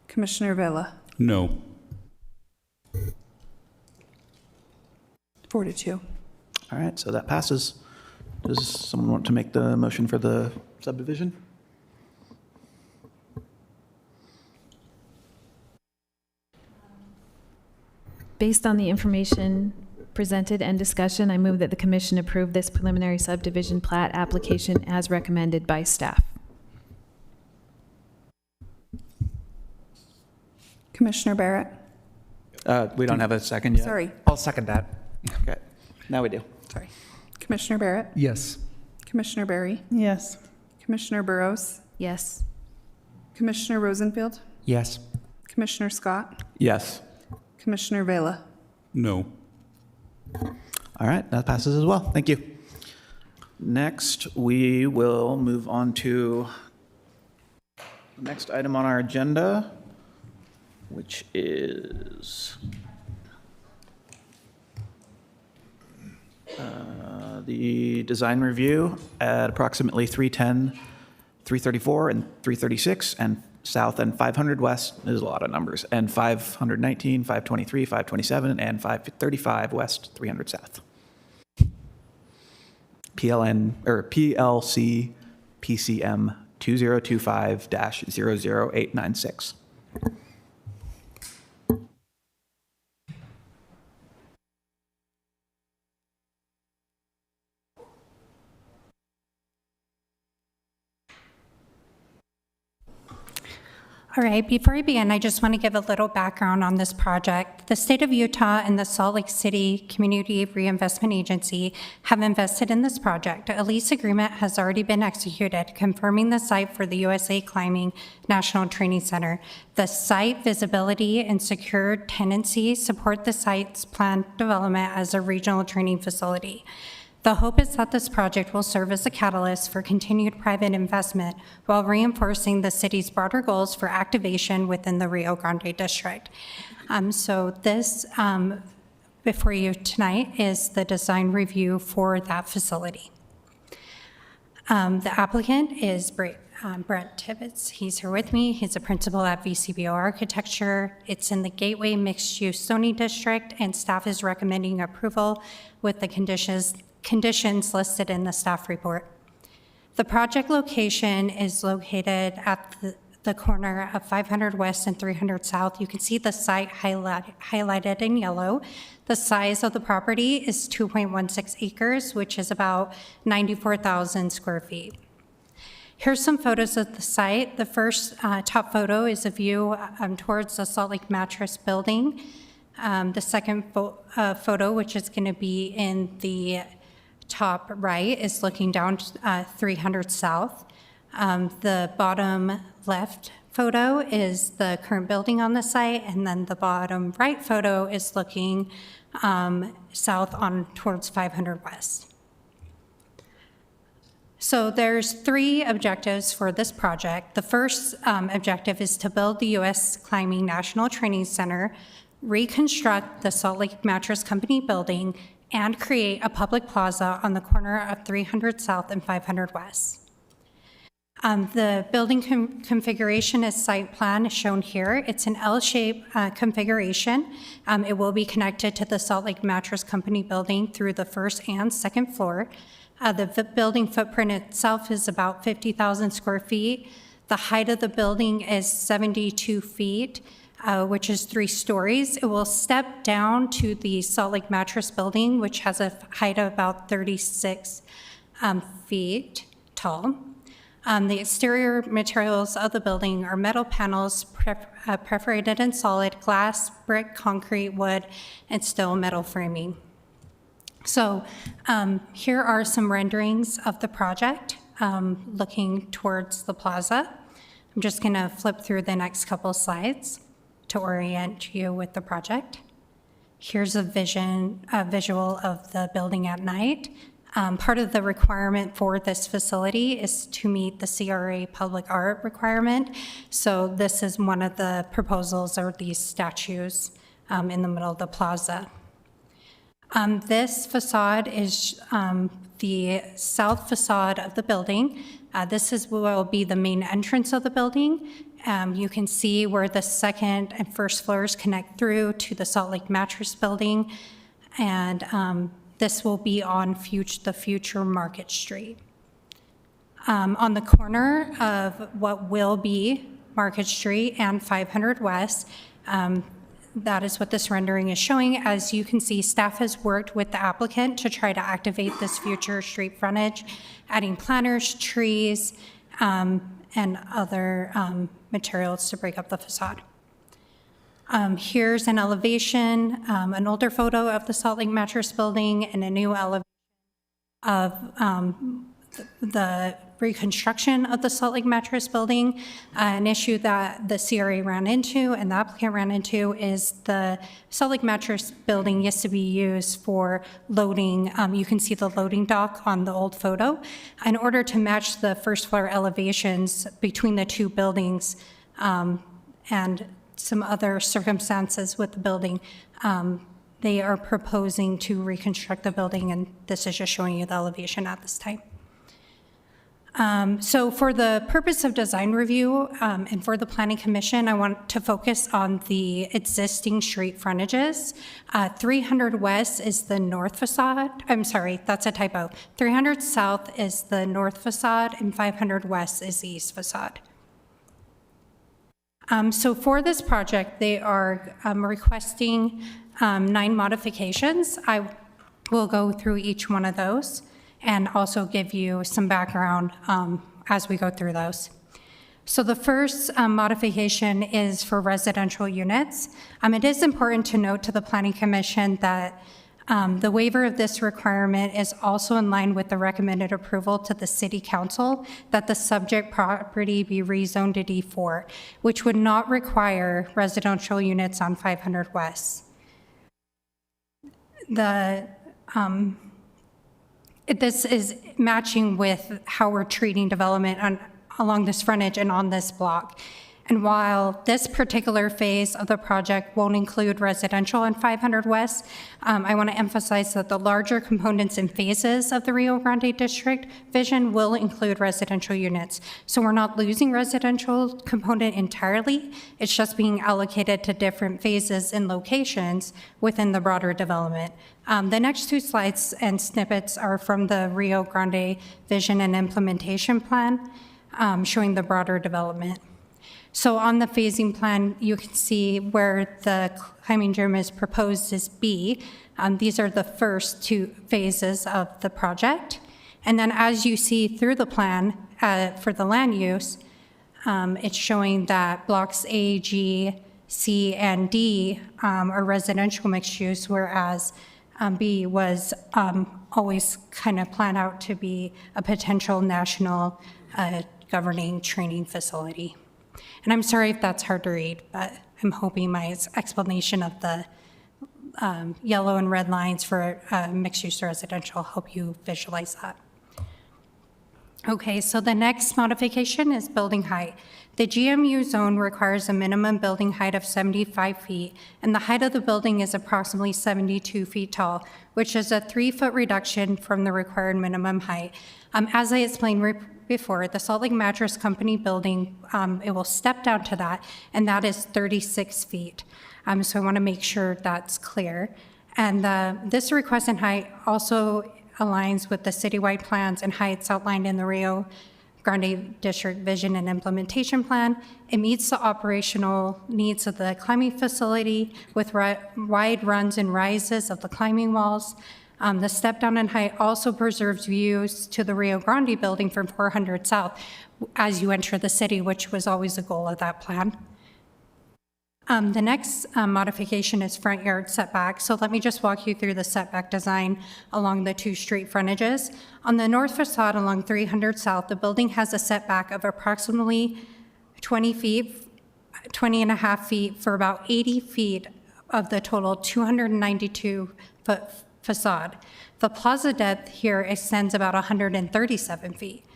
Commissioner Villa,
No.
4-2.
All right, so that passes. Does someone want to make the motion for the subdivision?
Based on the information presented and discussion, I move that the commission approve this preliminary subdivision plat application as recommended by staff.
Commissioner Barrett,
We don't have a second yet.
sorry,
I'll second that.
Okay, now we do.
sorry. Commissioner Barrett,
Yes.
Commissioner Berry,
Yes.
Commissioner Burrows,
Yes.
Commissioner Rosenfield,
Yes.
Commissioner Scott,
Yes.
Commissioner Villa.
No.
All right, that passes as well. Thank you. Next, we will move on to the next item on our agenda, which is the design review at approximately 310, 334, and 336, and South and 500 West. There's a lot of numbers. And 519, 523, 527, and 535 West, 300 South. PLC PCM 2025-00896.
All right, before I begin, I just want to give a little background on this project. The state of Utah and the Salt Lake City Community Reinvestment Agency have invested in this project. A lease agreement has already been executed, confirming the site for the USA Climbing National Training Center. The site visibility and secure tenancy support the site's planned development as a regional training facility. The hope is that this project will serve as a catalyst for continued private investment while reinforcing the city's broader goals for activation within the Rio Grande district. So this before you tonight is the design review for that facility. The applicant is Brent Tibbetts. He's here with me. He's a principal at VCBO Architecture. It's in the Gateway Mixed Use Zoning District, and staff is recommending approval with the conditions listed in the staff report. The project location is located at the corner of 500 West and 300 South. You can see the site highlighted in yellow. The size of the property is 2.16 acres, which is about 94,000 square feet. Here's some photos of the site. The first top photo is a view towards the Salt Lake Mattress building. The second photo, which is going to be in the top right, is looking down 300 South. The bottom left photo is the current building on the site, and then the bottom right photo is looking south on towards 500 West. So there's three objectives for this project. The first objective is to build the U.S. Climbing National Training Center, reconstruct the Salt Lake Mattress Company building, and create a public plaza on the corner of 300 South and 500 West. The building configuration is site plan is shown here. It's an L-shaped configuration. It will be connected to the Salt Lake Mattress Company building through the first and second floor. The building footprint itself is about 50,000 square feet. The height of the building is 72 feet. Which is 3 stories. It will step down to the Salt Lake Mattress building, which has a height of about 36 feet tall. The exterior materials of the building are metal panels perforated in solid glass, brick, concrete, wood, and steel metal framing. So here are some renderings of the project looking towards the plaza. I'm just going to flip through the next couple slides to orient you with the project. Here's a visual of the building at night. Part of the requirement for this facility is to meet the CRA public art requirement. So this is one of the proposals, or these statues in the middle of the plaza. This facade is the south facade of the building. This will be the main entrance of the building. You can see where the second and first floors connect through to the Salt Lake Mattress building, and this will be on the future Market Street. On the corner of what will be Market Street and 500 West, that is what this rendering is showing. As you can see, staff has worked with the applicant to try to activate this future street frontage, adding planters, trees, and other materials to break up the facade. Here's an elevation, an older photo of the Salt Lake Mattress building, and a new elevation of the reconstruction of the Salt Lake Mattress building. An issue that the CRA ran into and the applicant ran into is the Salt Lake Mattress building used to be used for loading. You can see the loading dock on the old photo. In order to match the first floor elevations between the two buildings and some other circumstances with the building, they are proposing to reconstruct the building, and this is just showing you the elevation at this time. So for the purpose of design review and for the Planning Commission, I want to focus on the existing street frontages. 300 West is the north facade. I'm sorry, that's a typo. 300 South is the north facade and 500 West is the east facade. So for this project, they are requesting 9 modifications. I will go through each one of those and also give you some background as we go through those. So the first modification is for residential units. It is important to note to the Planning Commission that the waiver of this requirement is also in line with the recommended approval to the City Council that the subject property be rezoned to D4, which would not require residential units on 500 West. This is matching with how we're treating development along this frontage and on this block. And while this particular phase of the project won't include residential in 500 West, I want to emphasize that the larger components and phases of the Rio Grande District vision will include residential units. So we're not losing residential component entirely. It's just being allocated to different phases and locations within the broader development. The next 2 slides and snippets are from the Rio Grande Vision and Implementation Plan, showing the broader development. So on the phasing plan, you can see where the climbing gym is proposed as B. These are the first 2 phases of the project. And then as you see through the plan for the land use, it's showing that blocks A, G, C, and D are residential mixed use, whereas B was always kind of planned out to be a potential national governing training facility. And I'm sorry if that's hard to read, but I'm hoping my explanation of the yellow and red lines for mixed-use residential help you visualize that. Okay, so the next modification is building height. The GMU zone requires a minimum building height of 75 feet, and the height of the building is approximately 72 feet tall, which is a 3-foot reduction from the required minimum height. As I explained before, the Salt Lake Mattress Company building, it will step down to that, and that is 36 feet. So I want to make sure that's clear. And this request in height also aligns with the citywide plans and heights outlined in the Rio Grande District Vision and Implementation Plan. It meets the operational needs of the climbing facility with wide runs and rises of the climbing walls. The step down in height also preserves views to the Rio Grande building from 400 South as you enter the city, which was always a goal of that plan. The next modification is front yard setback. So let me just walk you through the setback design along the 2 street frontages. On the north facade along 300 South, the building has a setback of approximately 20 and a half feet for about 80 feet of the total 292-foot facade. The plaza depth here extends about 137 feet.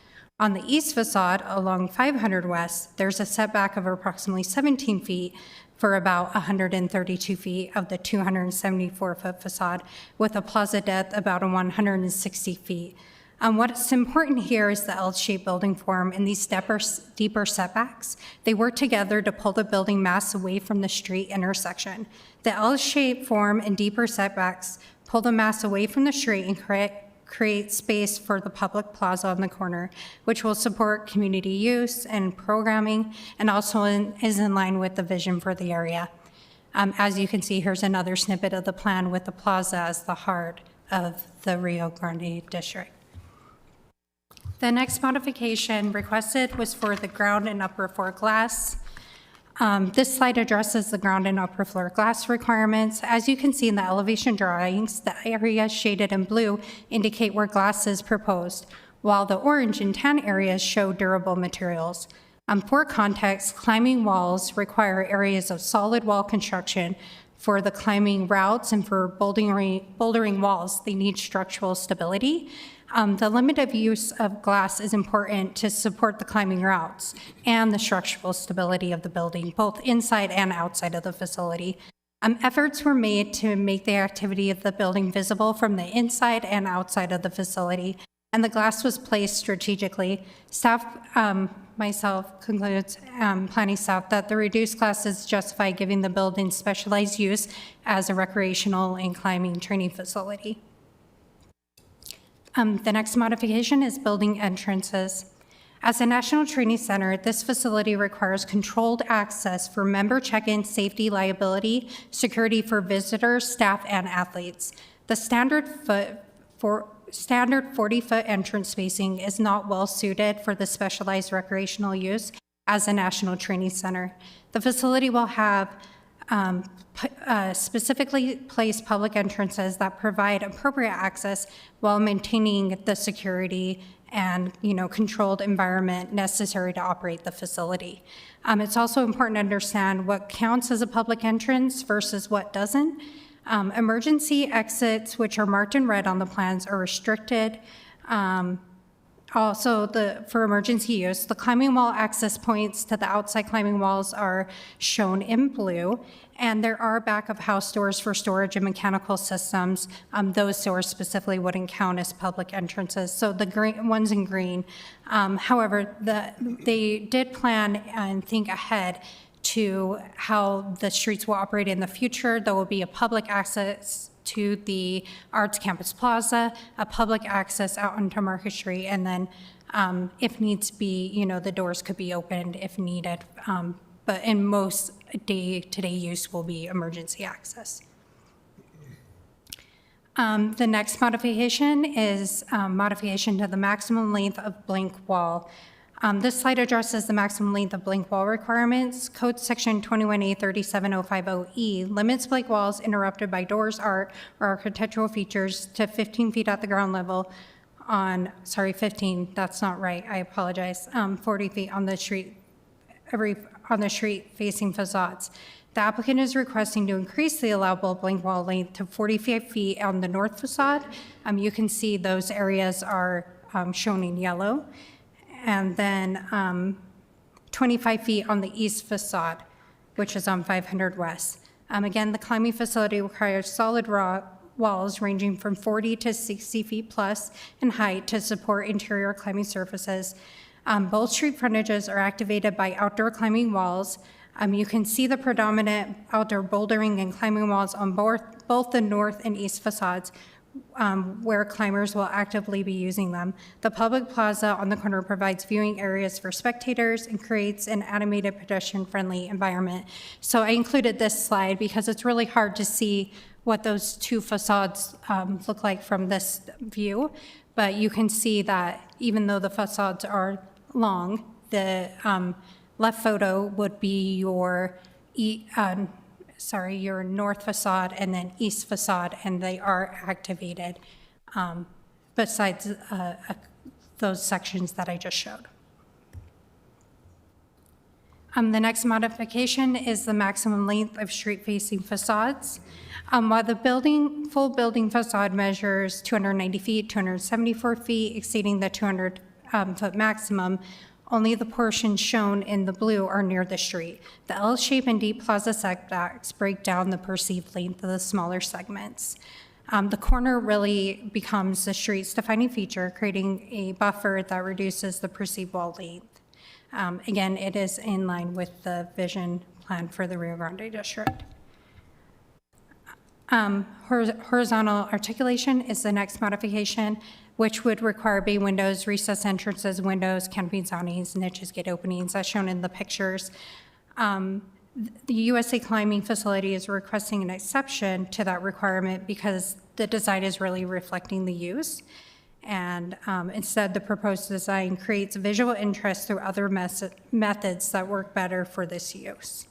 On the east facade along 500 West, there's a setback of approximately 17 feet for about 132 feet of the 274-foot facade, with a plaza depth about 160 feet. What's important here is the L-shaped building form and these deeper setbacks. They work together to pull the building mass away from the street intersection. The L-shaped form and deeper setbacks pull the mass away from the street and create space for the public plaza on the corner, which will support community use and programming, and also is in line with the vision for the area. As you can see, here's another snippet of the plan with the plaza as the heart of the Rio Grande District. The next modification requested was for the ground and upper floor glass. This slide addresses the ground and upper floor glass requirements. As you can see in the elevation drawings, the areas shaded in blue indicate where glass is proposed, while the orange and tan areas show durable materials. For context, climbing walls require areas of solid wall construction. For the climbing routes and for bouldering walls, they need structural stability. The limit of use of glass is important to support the climbing routes and the structural stability of the building, both inside and outside of the facility. Efforts were made to make the activity of the building visible from the inside and outside of the facility, and the glass was placed strategically. Staff, myself concludes, planning staff, that the reduced glass is justified giving the building specialized use as a recreational and climbing training facility. The next modification is building entrances. As a national training center, this facility requires controlled access for member check-in, safety, liability, security for visitors, staff, and athletes. The standard 40-foot entrance spacing is not well suited for the specialized recreational use as a national training center. The facility will have specifically placed public entrances that provide appropriate access while maintaining the security and controlled environment necessary to operate the facility. It's also important to understand what counts as a public entrance versus what doesn't. Emergency exits, which are marked in red on the plans, are restricted. Also, for emergency use, the climbing wall access points to the outside climbing walls are shown in blue, and there are back-of-house doors for storage and mechanical systems. Those doors specifically wouldn't count as public entrances, so the green ones in green. However, they did plan and think ahead to how the streets will operate in the future. There will be a public access to the Arts Campus Plaza, a public access out onto Market Street, and then if needs be, the doors could be opened if needed. But in most day-to-day use will be emergency access. The next modification is modification to the maximum length of blank wall. This slide addresses the maximum length of blank wall requirements. Code section 21A 37050E limits blank walls interrupted by doors, art, or architectural features to 15 feet at the ground level on, 15, that's not right, I apologize, 40 feet on the street, on the street facing facades. The applicant is requesting to increase the allowable blank wall length to 45 feet on the north facade. You can see those areas are shown in yellow. And then 25 feet on the east facade, which is on 500 West. Again, the climbing facility requires solid rock walls ranging from 40 to 60 feet plus in height to support interior climbing surfaces. Both street frontages are activated by outdoor climbing walls. You can see the predominant outdoor bouldering and climbing walls on both the north and east facades, where climbers will actively be using them. The public plaza on the corner provides viewing areas for spectators and creates an animated pedestrian-friendly environment. So I included this slide because it's really hard to see what those two facades look like from this view, but you can see that even though the facades are long, the left photo would be your your north facade and then east facade, and they are activated besides those sections that I just showed. The next modification is the maximum length of street-facing facades. While the full building facade measures 290 feet, 274 feet, exceeding the 200-foot maximum, only the portions shown in the blue are near the street. The L-shape and deep plaza setbacks break down the perceived length of the smaller segments. The corner really becomes the street's defining feature, creating a buffer that reduces the perceived wall length. Again, it is in line with the vision plan for the Rio Grande district. Horizontal articulation is the next modification, which would require bay windows, recessed entrances, windows, canopy awnings, niches, gate openings, as shown in the pictures. The USA Climbing Facility is requesting an exception to that requirement because the design is really reflecting the use. And instead, the proposed design creates visual interest through other methods that work better for this use.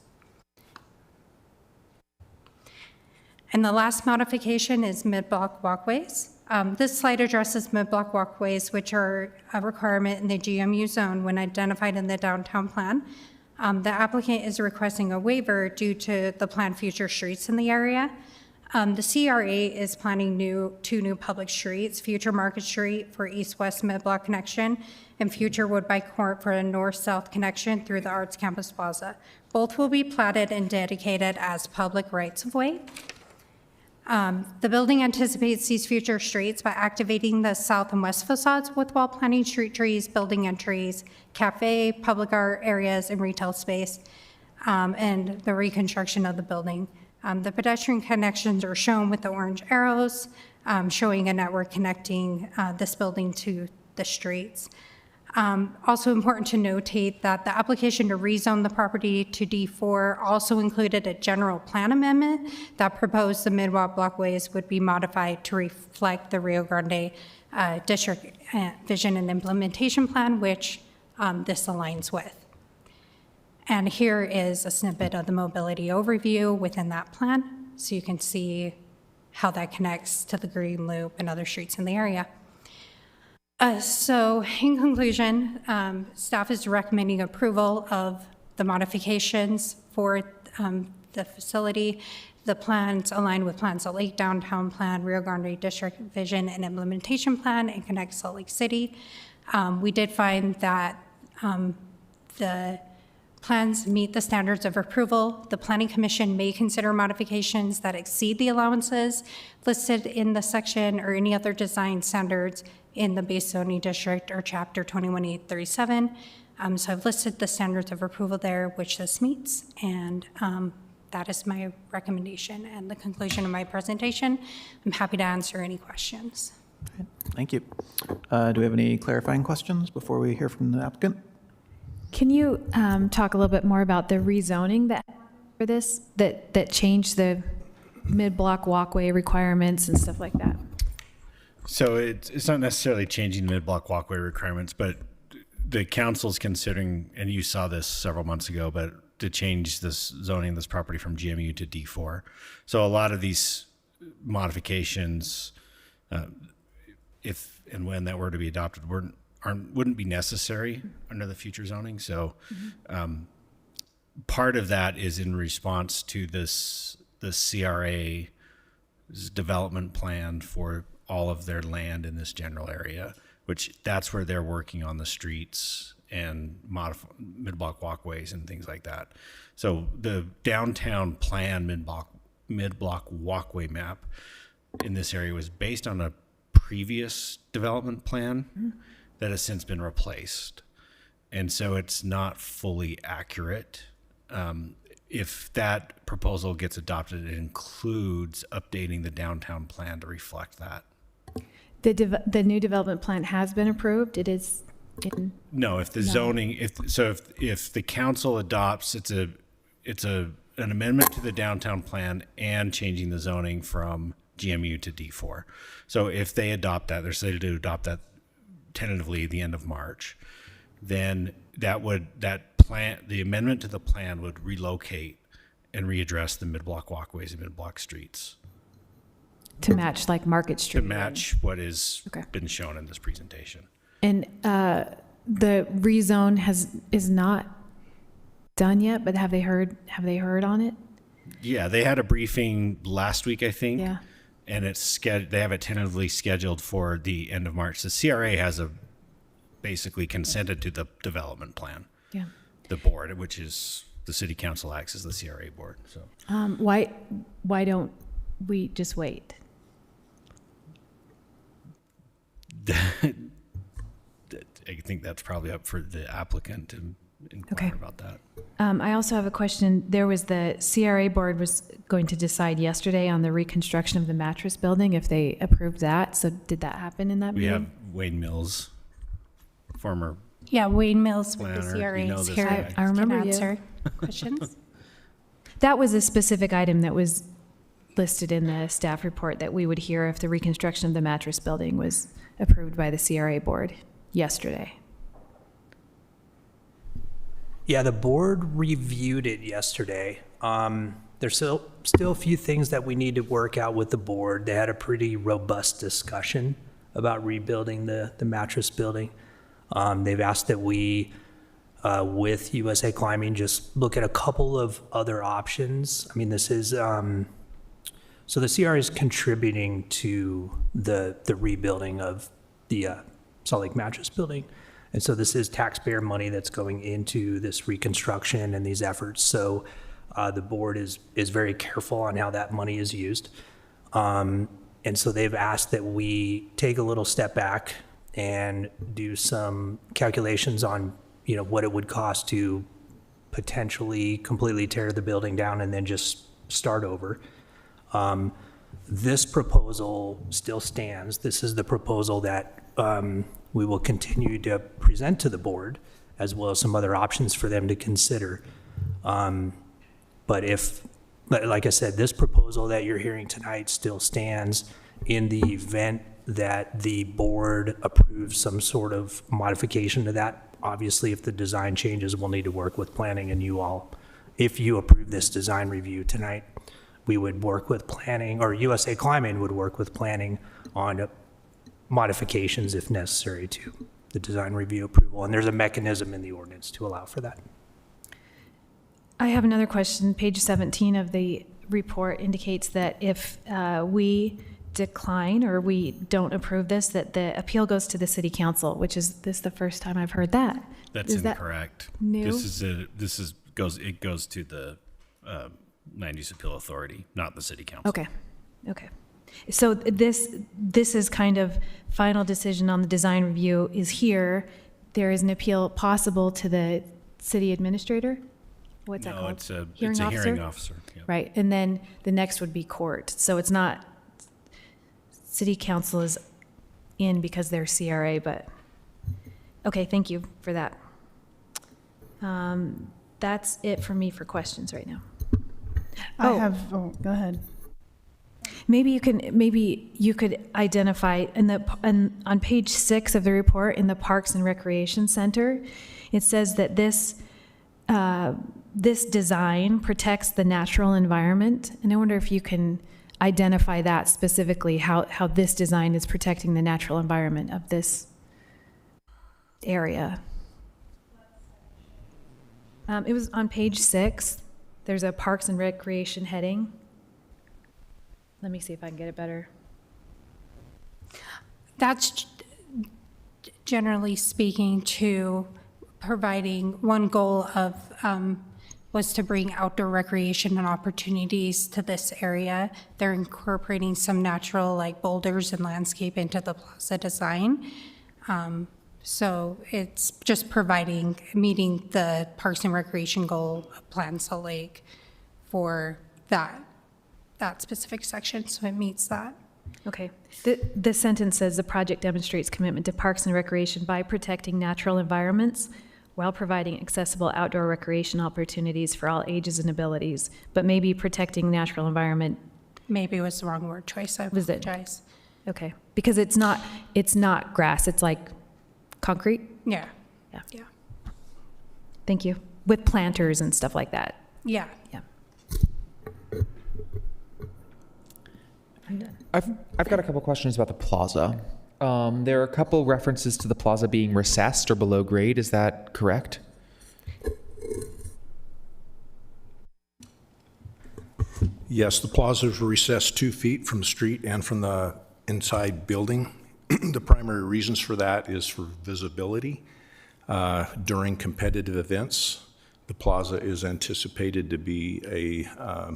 And the last modification is mid-block walkways. This slide addresses mid-block walkways, which are a requirement in the GMU zone when identified in the downtown plan. The applicant is requesting a waiver due to the planned future streets in the area. The CRA is planning two new public streets, future Market Street for east-west mid-block connection and future Woodbine Court for a north-south connection through the Arts Campus Plaza. Both will be platted and dedicated as public rights-of-way. The building anticipates these future streets by activating the south and west facades with while planting street trees, building entries, cafe, public art areas, and retail space, and the reconstruction of the building. The pedestrian connections are shown with the orange arrows, showing a network connecting this building to the streets. Also important to notate that the application to rezone the property to D4 also included a general plan amendment that proposed the mid-block walkways would be modified to reflect the Rio Grande District Vision and Implementation Plan, which this aligns with. And here is a snippet of the mobility overview within that plan, so you can see how that connects to the Green Loop and other streets in the area. So in conclusion, staff is recommending approval of the modifications for the facility. The plans align with Plan Salt Lake Downtown Plan, Rio Grande District Vision and Implementation Plan, and Connect Salt Lake City. We did find that the plans meet the standards of approval. The Planning Commission may consider modifications that exceed the allowances listed in the section or any other design standards in the base zoning district or chapter 21837. So I've listed the standards of approval there, which this meets, and that is my recommendation and the conclusion of my presentation. I'm happy to answer any questions.
Thank you. Do we have any clarifying questions before we hear from the applicant?
Can you talk a little bit more about the rezoning that for this that changed the mid-block walkway requirements and stuff like that?
So it's not necessarily changing mid-block walkway requirements, but the council's considering, and you saw this several months ago, but to change this zoning, this property from GMU to D4. So a lot of these modifications, if and when that were to be adopted, wouldn't be necessary under the future zoning. So part of that is in response to the CRA's development plan for all of their land in this general area, which that's where they're working on the streets and mid-block walkways and things like that. So the downtown plan mid-block walkway map in this area was based on a previous development plan that has since been replaced. And so it's not fully accurate. If that proposal gets adopted, it includes updating the downtown plan to reflect that.
The new development plan has been approved. It is in.
No, if the zoning, if the council adopts, it's an amendment to the downtown plan and changing the zoning from GMU to D4. So if they adopt that, they're slated to adopt that tentatively the end of March, then the amendment to the plan would relocate and readdress the mid-block walkways and mid-block streets.
To match like Market Street.
To match what has been shown in this presentation.
And the rezone is not done yet, but have they heard on it?
Yeah, they had a briefing last week, I think.
Yeah.
And they have it tentatively scheduled for the end of March. The CRA has basically consented to the development plan.
Yeah.
The board, which is the city council acts as the CRA board. So
why don't we just wait?
I think that's probably up for the applicant to inquire about that.
I also have a question. There was the CRA board was going to decide yesterday on the reconstruction of the mattress building if they approved that. So did that happen in that
We
meeting?
have Wayne Mills, former
Yeah, Wayne Mills with the
planner.
CRA
You know
is
this
here.
guy.
I remember
Can
you.
answer questions.
That was a specific item that was listed in the staff report that we would hear if the reconstruction of the mattress building was approved by the CRA board yesterday.
Yeah, the board reviewed it yesterday. There's still a few things that we need to work out with the board. They had a pretty robust discussion about rebuilding the mattress building. They've asked that we, with USA Climbing, just look at a couple of other options. I mean, this is, so the CRA is contributing to the rebuilding of the Salt Lake Mattress Building. And so this is taxpayer money that's going into this reconstruction and these efforts. So the board is very careful on how that money is used. And so they've asked that we take a little step back and do some calculations on, you know, what it would cost to potentially completely tear the building down and then just start over. This proposal still stands. This is the proposal that we will continue to present to the board, as well as some other options for them to consider. But if, like I said, this proposal that you're hearing tonight still stands. In the event that the board approves some sort of modification to that, obviously if the design changes, we'll need to work with planning and you all. If you approve this design review tonight, we would work with planning, or USA Climbing would work with planning on modifications if necessary to the design review approval. And there's a mechanism in the ordinance to allow for that.
I have another question. Page 17 of the report indicates that if we decline or we don't approve this, that the appeal goes to the city council, which is this the first time I've heard that.
That's
Is that
incorrect.
new?
It goes to the Land Use Appeal Authority, not the city council.
Okay. So this is kind of final decision on the design review is here. There is an appeal possible to the city administrator? What's that
No,
called?
it's a hearing officer. Yeah.
Right, and then the next would be court. So it's not, city council is in because they're CRA, but, okay, thank you for that. That's it for me for questions right now.
Go ahead.
Maybe you could identify on page 6 of the report in the Parks and Recreation Center, it says that this design protects the natural environment, and I wonder if you can identify that specifically, how this design is protecting the natural environment of this area. It was on page 6. There's a Parks and Recreation heading. Let me see if I can get it better.
That's generally speaking to providing, one goal of was to bring outdoor recreation and opportunities to this area. They're incorporating some natural like boulders and landscape into the plaza design. So it's just meeting the Parks and Recreation goal of Plan Salt Lake for that specific section, so it meets that.
Okay. The sentence says the project demonstrates commitment to parks and recreation by protecting natural environments while providing accessible outdoor recreation opportunities for all ages and abilities, but maybe protecting natural environment.
Maybe it was the wrong word choice, I apologize.
Okay, because it's not grass, it's like concrete?
Yeah.
Thank you. With planters and stuff like that.
Yeah.
I'm done.
I've got a couple questions about the plaza. There are a couple references to the plaza being recessed or below grade. Is that correct?
Yes, the plaza is recessed 2 feet from the street and from the inside building. The primary reasons for that is for visibility. During competitive events, the plaza is anticipated to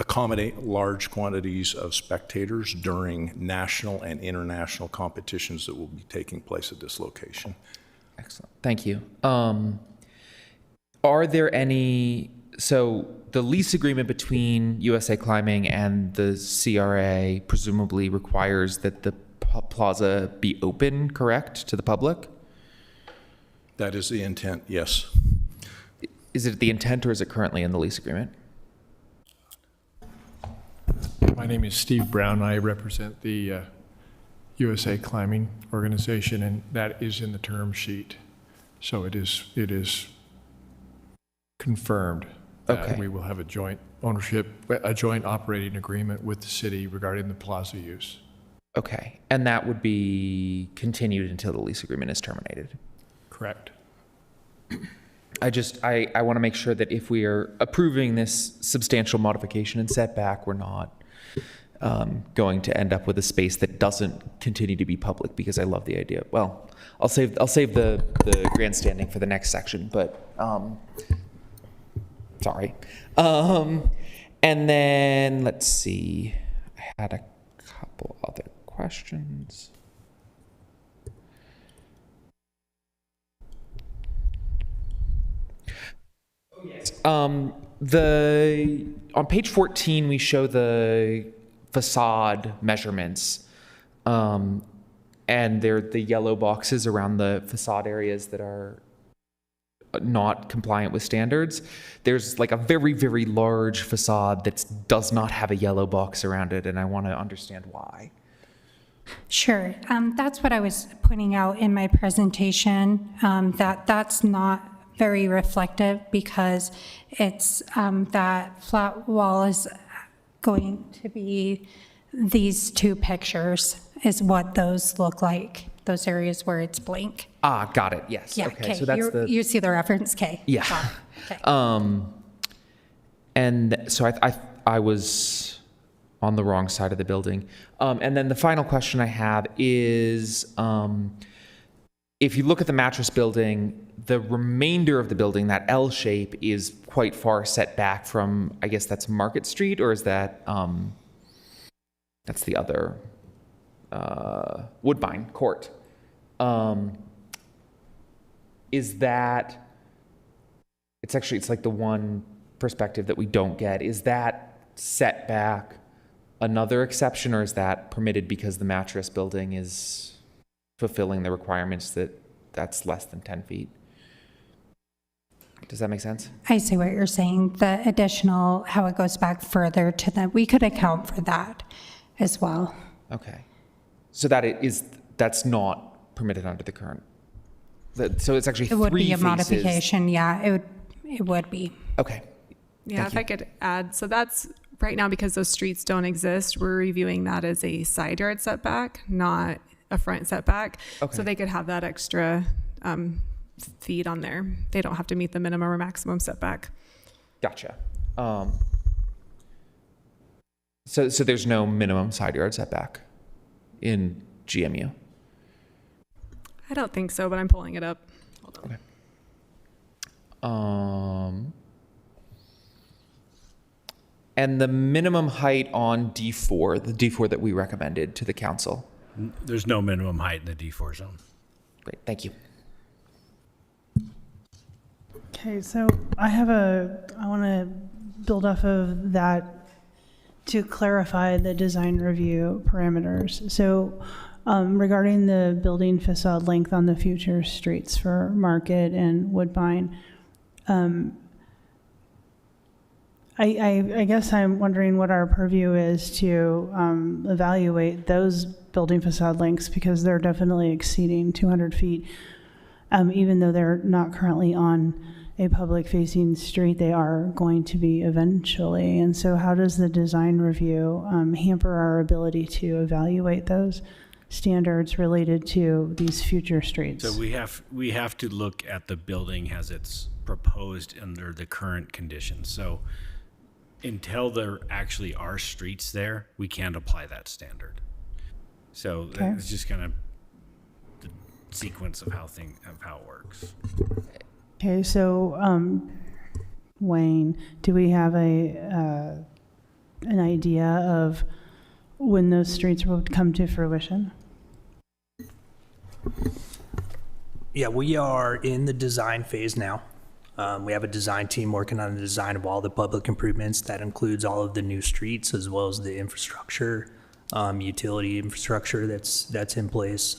accommodate large quantities of spectators during national and international competitions that will be taking place at this location.
Excellent. Thank you. Are there any, so the lease agreement between USA Climbing and the CRA presumably requires that the plaza be open, correct, to the public?
That is the intent, yes.
Is it the intent or is it currently in the lease agreement?
My name is Steve Brown. I represent the USA Climbing organization, and that is in the term sheet. So it is confirmed that
Okay.
we will have a joint ownership, a joint operating agreement with the city regarding the plaza use.
Okay, and that would be continued until the lease agreement is terminated.
Correct.
I want to make sure that if we are approving this substantial modification and setback, we're not going to end up with a space that doesn't continue to be public, because I love the idea. Well, I'll save the grandstanding for the next section, but sorry. And then let's see, I had a couple other questions. On page 14, we show the facade measurements, and they're the yellow boxes around the facade areas that are not compliant with standards. There's like a very, very large facade that does not have a yellow box around it, and I want to understand why.
Sure. That's what I was pointing out in my presentation, that's not very reflective, because it's that flat wall is going to be these two pictures is what those look like, those areas where it's blank.
Ah, got it. Yes.
Yeah,
Okay. So that's
you see the reference, K.
Yeah.
Okay.
And so I was on the wrong side of the building. And then the final question I have is, if you look at the mattress building, the remainder of the building, that L shape, is quite far set back from, I guess that's Market Street, or is that, that's the other, Woodbine Court. Is that, it's like the one perspective that we don't get. Is that setback another exception, or is that permitted because the mattress building is fulfilling the requirements that's less than 10 feet? Does that make sense?
I see what you're saying. The additional, how it goes back further to that, we could account for that as well.
Okay. So that's not permitted under the current. So it's actually 3
It would be a
faces.
modification, yeah, it would be.
Okay.
Yeah, if I could add, so that's right now, because those streets don't exist, we're reviewing that as a side yard setback, not a front setback.
Okay. So
they could have that extra feet on there. They don't have to meet the minimum or maximum setback.
Gotcha. So there's no minimum side yard setback in GMU?
I don't think so, but I'm pulling it up. Hold on.
Okay. And the minimum height on D4, the D4 that we recommended to the council?
There's no minimum height in the D4 zone.
Great, thank you.
Okay, so I want to build off of that to clarify the design review parameters. So regarding the building facade length on the future streets for Market and Woodbine, I guess I'm wondering what our purview is to evaluate those building facade lengths, because they're definitely exceeding 200 feet. Even though they're not currently on a public-facing street, they are going to be eventually. And so how does the design review hamper our ability to evaluate those standards related to these future streets?
So we have to look at the building as it's proposed under the current conditions. So until there actually are streets there, we can't apply that standard. So
Okay.
it's just kind of the sequence of how it works.
Okay, so Wayne, do we have an idea of when those streets will come to fruition?
Yeah, we are in the design phase now. We have a design team working on the design of all the public improvements. That includes all of the new streets as well as the infrastructure, utility infrastructure that's in place.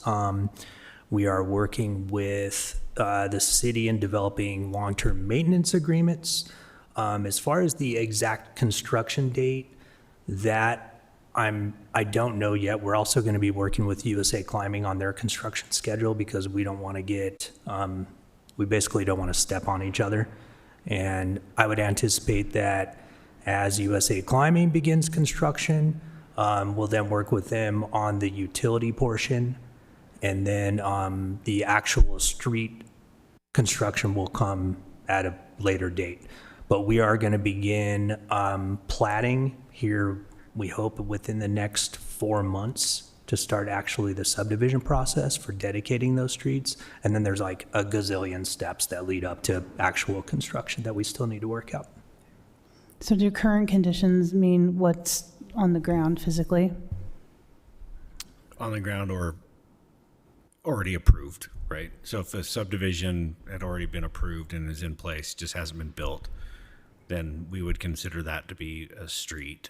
We are working with the city in developing long-term maintenance agreements. As far as the exact construction date, that I don't know yet. We're also going to be working with USA Climbing on their construction schedule, because we don't want to we basically don't want to step on each other. And I would anticipate that as USA Climbing begins construction, we'll then work with them on the utility portion. And then the actual street construction will come at a later date. But we are going to begin platting here, we hope, within the next 4 months to start actually the subdivision process for dedicating those streets. And then there's like a gazillion steps that lead up to actual construction that we still need to work out.
So do current conditions mean what's on the ground physically?
On the ground or already approved, right? So if the subdivision had already been approved and is in place, just hasn't been built, then we would consider that to be a street.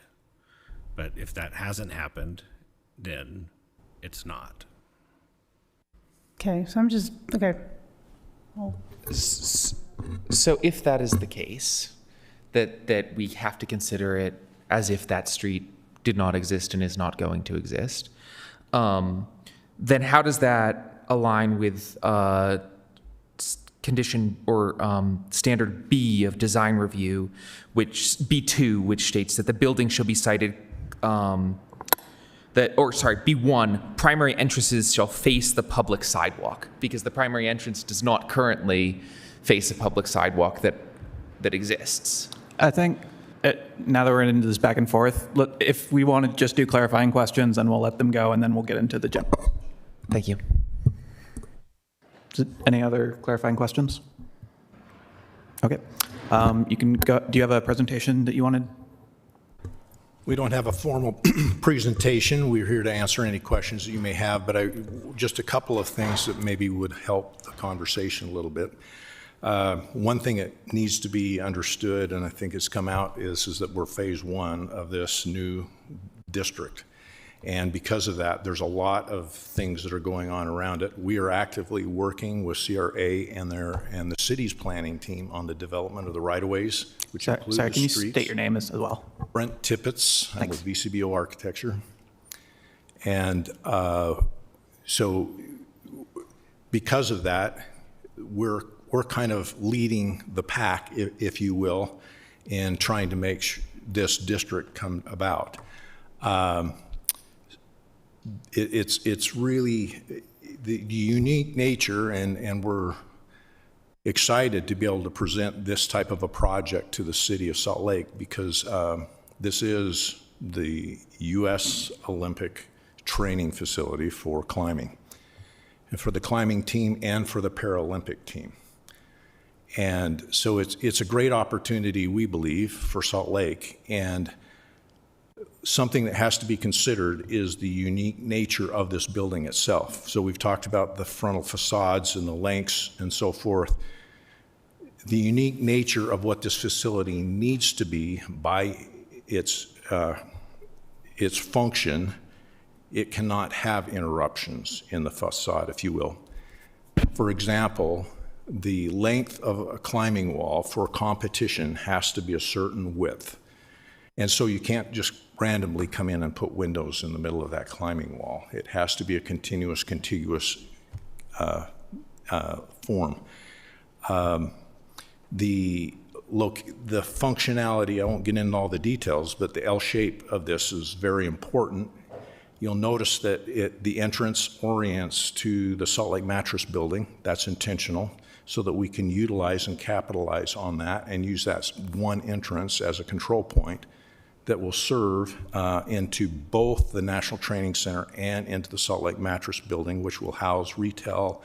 But if that hasn't happened, then it's not.
Okay, so I'm just, okay. Well,
So if that is the case, that we have to consider it as if that street did not exist and is not going to exist, then how does that align with condition or standard B of design review, which B2, which states that the building shall be sited B1, primary entrances shall face the public sidewalk, because the primary entrance does not currently face a public sidewalk that exists.
I think now that we're into this back and forth, look, if we want to just do clarifying questions, then we'll let them go, and then we'll get into the general.
Thank you.
Any other clarifying questions? Okay. You can go. Do you have a presentation that you wanted?
We don't have a formal presentation. We're here to answer any questions that you may have, but just a couple of things that maybe would help the conversation a little bit. One thing that needs to be understood, and I think it's come out, is that we're phase one of this new district. And because of that, there's a lot of things that are going on around it. We are actively working with CRA and the city's planning team on the development of the right-of-ways, which include
Sorry,
the
can you
streets.
state your name as well?
Brent Tippett. I'm with VCBO Architecture. And so because of that, we're kind of leading the pack, if you will, in trying to make this district come about. It's really the unique nature, and we're excited to be able to present this type of a project to the city of Salt Lake, because this is the U.S. Olympic training facility for climbing, and for the climbing team and for the Paralympic team. And so it's a great opportunity, we believe, for Salt Lake. And something that has to be considered is the unique nature of this building itself. So we've talked about the frontal facades and the lengths and so forth. The unique nature of what this facility needs to be by its function, it cannot have interruptions in the facade, if you will. For example, the length of a climbing wall for competition has to be a certain width. And so you can't just randomly come in and put windows in the middle of that climbing wall. It has to be a contiguous form. The functionality, I won't get into all the details, but the L shape of this is very important. You'll notice that the entrance orients to the Salt Lake Mattress Building. That's intentional, so that we can utilize and capitalize on that and use that one entrance as a control point that will serve into both the National Training Center and into the Salt Lake Mattress Building, which will house retail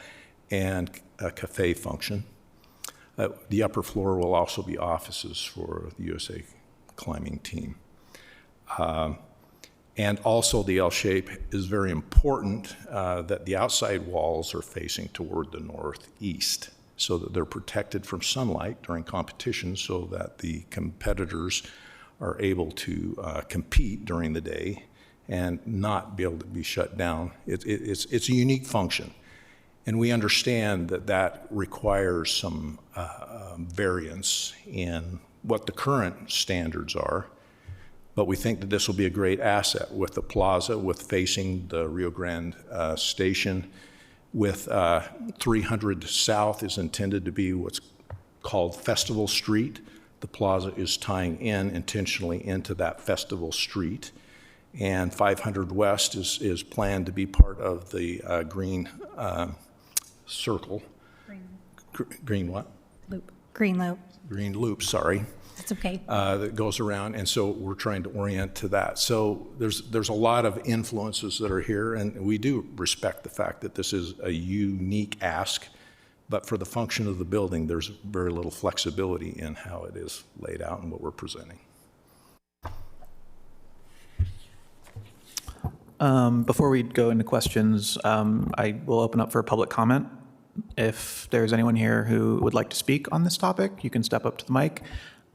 and a cafe function. The upper floor will also be offices for the USA Climbing team. And also the L shape is very important, that the outside walls are facing toward the northeast, so that they're protected from sunlight during competition, so that the competitors are able to compete during the day and not be able to be shut down. It's a unique function. And we understand that that requires some variance in what the current standards are. But we think that this will be a great asset with the plaza, with facing the Rio Grande station, with 300 South is intended to be what's called Festival Street. The plaza is tying in intentionally into that Festival Street. And 500 West is planned to be part of the green circle. Green what?
Loop. Green loop.
Green loop, sorry.
That's okay.
That goes around, and so we're trying to orient to that. So there's a lot of influences that are here, and we do respect the fact that this is a unique ask, but for the function of the building, there's very little flexibility in how it is laid out and what we're presenting.
Before we go into questions, I will open up for public comment. If there's anyone here who would like to speak on this topic, you can step up to the mic.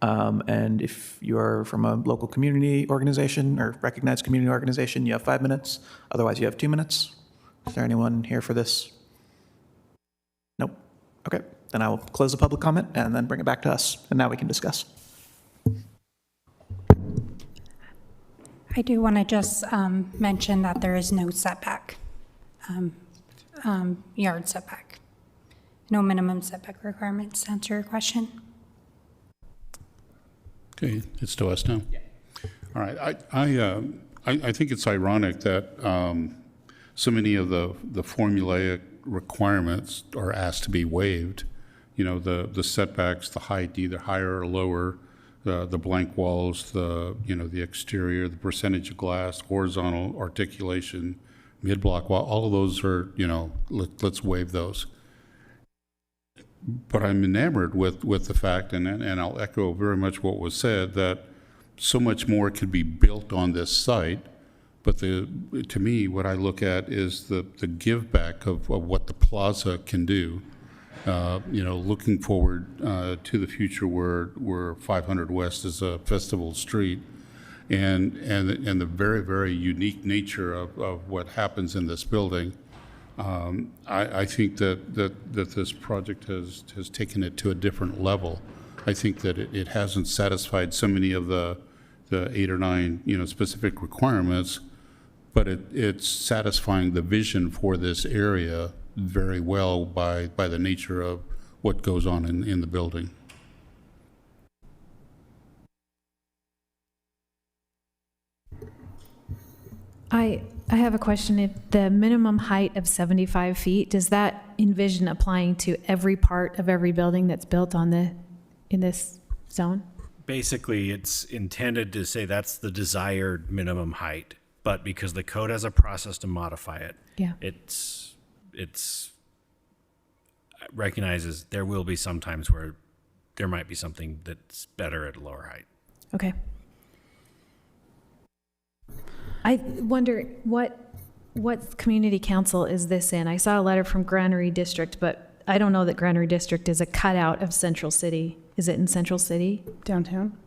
And if you're from a local community organization or recognized community organization, you have 5 minutes. Otherwise, you have 2 minutes. Is there anyone here for this? Nope. Okay. Then I will close the public comment and then bring it back to us. And now we can discuss.
I do want to just mention that there is no setback, yard setback. No minimum setback requirements, to answer your question.
Okay, it's to us now. Yeah. All right. I think it's ironic that so many of the formulaic requirements are asked to be waived. You know, the setbacks, the height, either higher or lower, the blank walls, the exterior, the percentage of glass, horizontal articulation, mid-block wall. All of those are, let's waive those. But I'm enamored with the fact, and I'll echo very much what was said, that so much more could be built on this site. But to me, what I look at is the give back of what the plaza can do. Looking forward to the future where 500 West is a festival street, and the very, very unique nature of what happens in this building. I think that this project has taken it to a different level. I think that it hasn't satisfied so many of the 8 or 9 specific requirements, but it's satisfying the vision for this area very well by the nature of what goes on in the building.
I have a question. If the minimum height of 75 feet, does that envision applying to every part of every building that's built in this zone?
Basically, it's intended to say that's the desired minimum height, but because the code has a process to modify it,
yeah,
it's recognizes there will be some times where there might be something that's better at a lower height.
Okay. I wonder what community council is this in? I saw a letter from Granary District, but I don't know that Granary District is a cutout of Central City. Is it in Central City?
Downtown?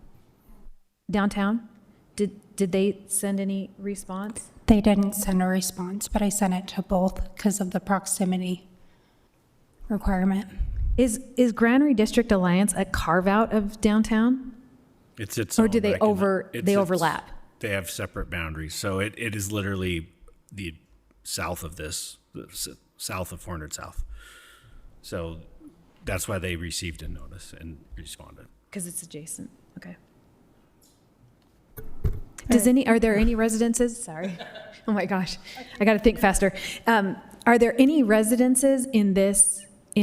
Downtown? Did they send any response?
They didn't send a response, but I sent it to both because of the proximity requirement.
Is Granary District Alliance a carve out of downtown?
It's its
or
own
do they overlap?
They have separate boundaries. So it is literally the south of this, south of 400 South. So that's why they received a notice and responded.
Because it's adjacent. Okay. Are there any residences? Sorry. Oh my gosh. I got to think faster. Are there any residences in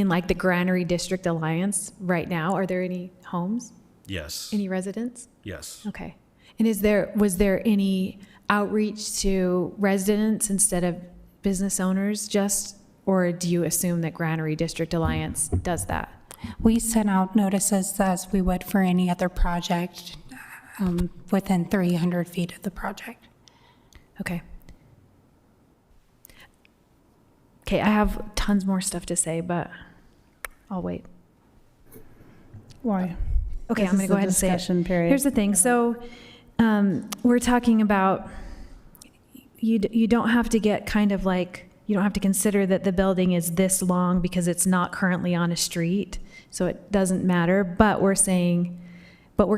like the Granary District Alliance right now? Are there any homes?
Yes.
Any residents?
Yes.
Okay. And was there any outreach to residents instead of business owners or do you assume that Granary District Alliance does that?
We sent out notices as we would for any other project within 300 feet of the project.
Okay. Okay, I have tons more stuff to say, but I'll wait.
Why?
Okay, I'm going to go ahead and say it.
Period.
Here's the thing. So we're talking about you don't have to get kind of like, you don't have to consider that the building is this long because it's not currently on a street, so it doesn't matter. But we're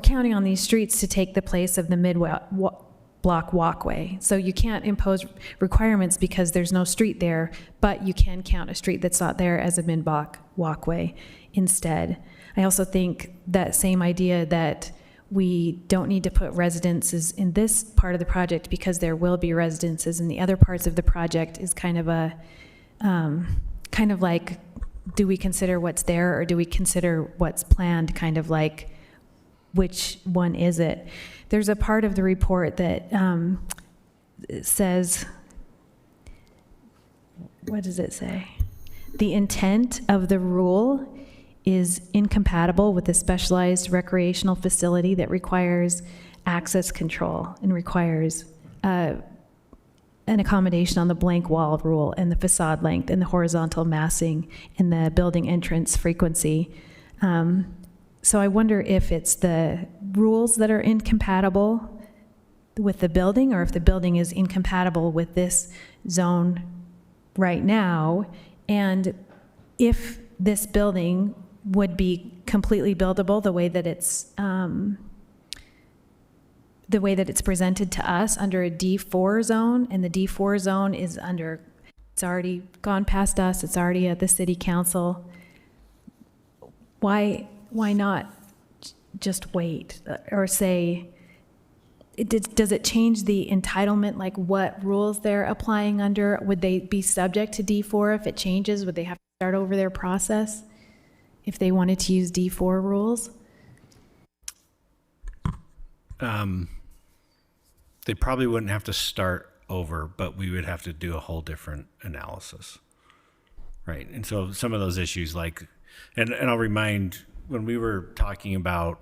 counting on these streets to take the place of the mid-block walkway. So you can't impose requirements because there's no street there, but you can count a street that's not there as a mid-block walkway instead. I also think that same idea that we don't need to put residences in this part of the project because there will be residences in the other parts of the project is kind of a, kind of like, do we consider what's there or do we consider what's planned? Kind of like, which one is it? There's a part of the report that says, what does it say? The intent of the rule is incompatible with a specialized recreational facility that requires access control and requires an accommodation on the blank wall rule and the facade length and the horizontal massing and the building entrance frequency. So I wonder if it's the rules that are incompatible with the building or if the building is incompatible with this zone right now, and if this building would be completely buildable the way that it's presented to us under a D4 zone, and the D4 zone is under, it's already gone past us, it's already at the city council. Why not just wait or say, does it change the entitlement, like what rules they're applying under? Would they be subject to D4 if it changes? Would they have to start over their process if they wanted to use D4 rules?
They probably wouldn't have to start over, but we would have to do a whole different analysis. Right. And so some of those issues like, and I'll remind, when we were talking about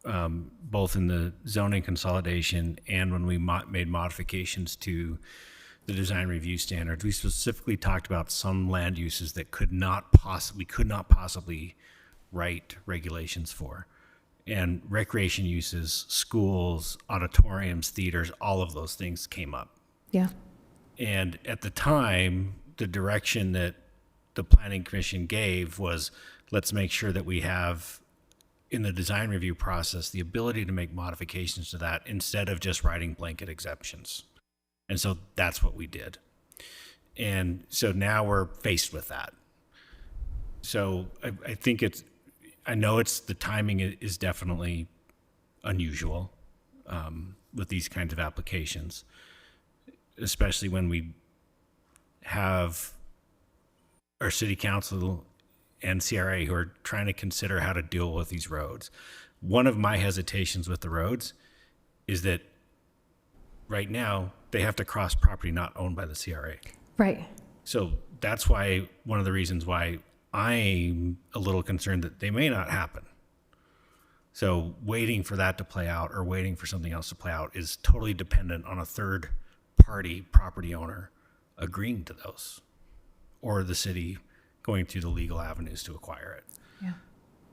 both in the zoning consolidation and when we made modifications to the design review standards, we specifically talked about some land uses that could not possibly write regulations for. And recreation uses, schools, auditoriums, theaters, all of those things came up.
Yeah.
And at the time, the direction that the Planning Commission gave was, let's make sure that we have in the design review process the ability to make modifications to that instead of just writing blanket exemptions. And so that's what we did. And so now we're faced with that. So I think I know the timing is definitely unusual with these kinds of applications, especially when we have our city council and CRA who are trying to consider how to deal with these roads. One of my hesitations with the roads is that right now they have to cross property not owned by the CRA.
Right.
So that's why, one of the reasons why I'm a little concerned that they may not happen. So waiting for that to play out or waiting for something else to play out is totally dependent on a third party property owner agreeing to those, or the city going through the legal avenues to acquire it.
Yeah.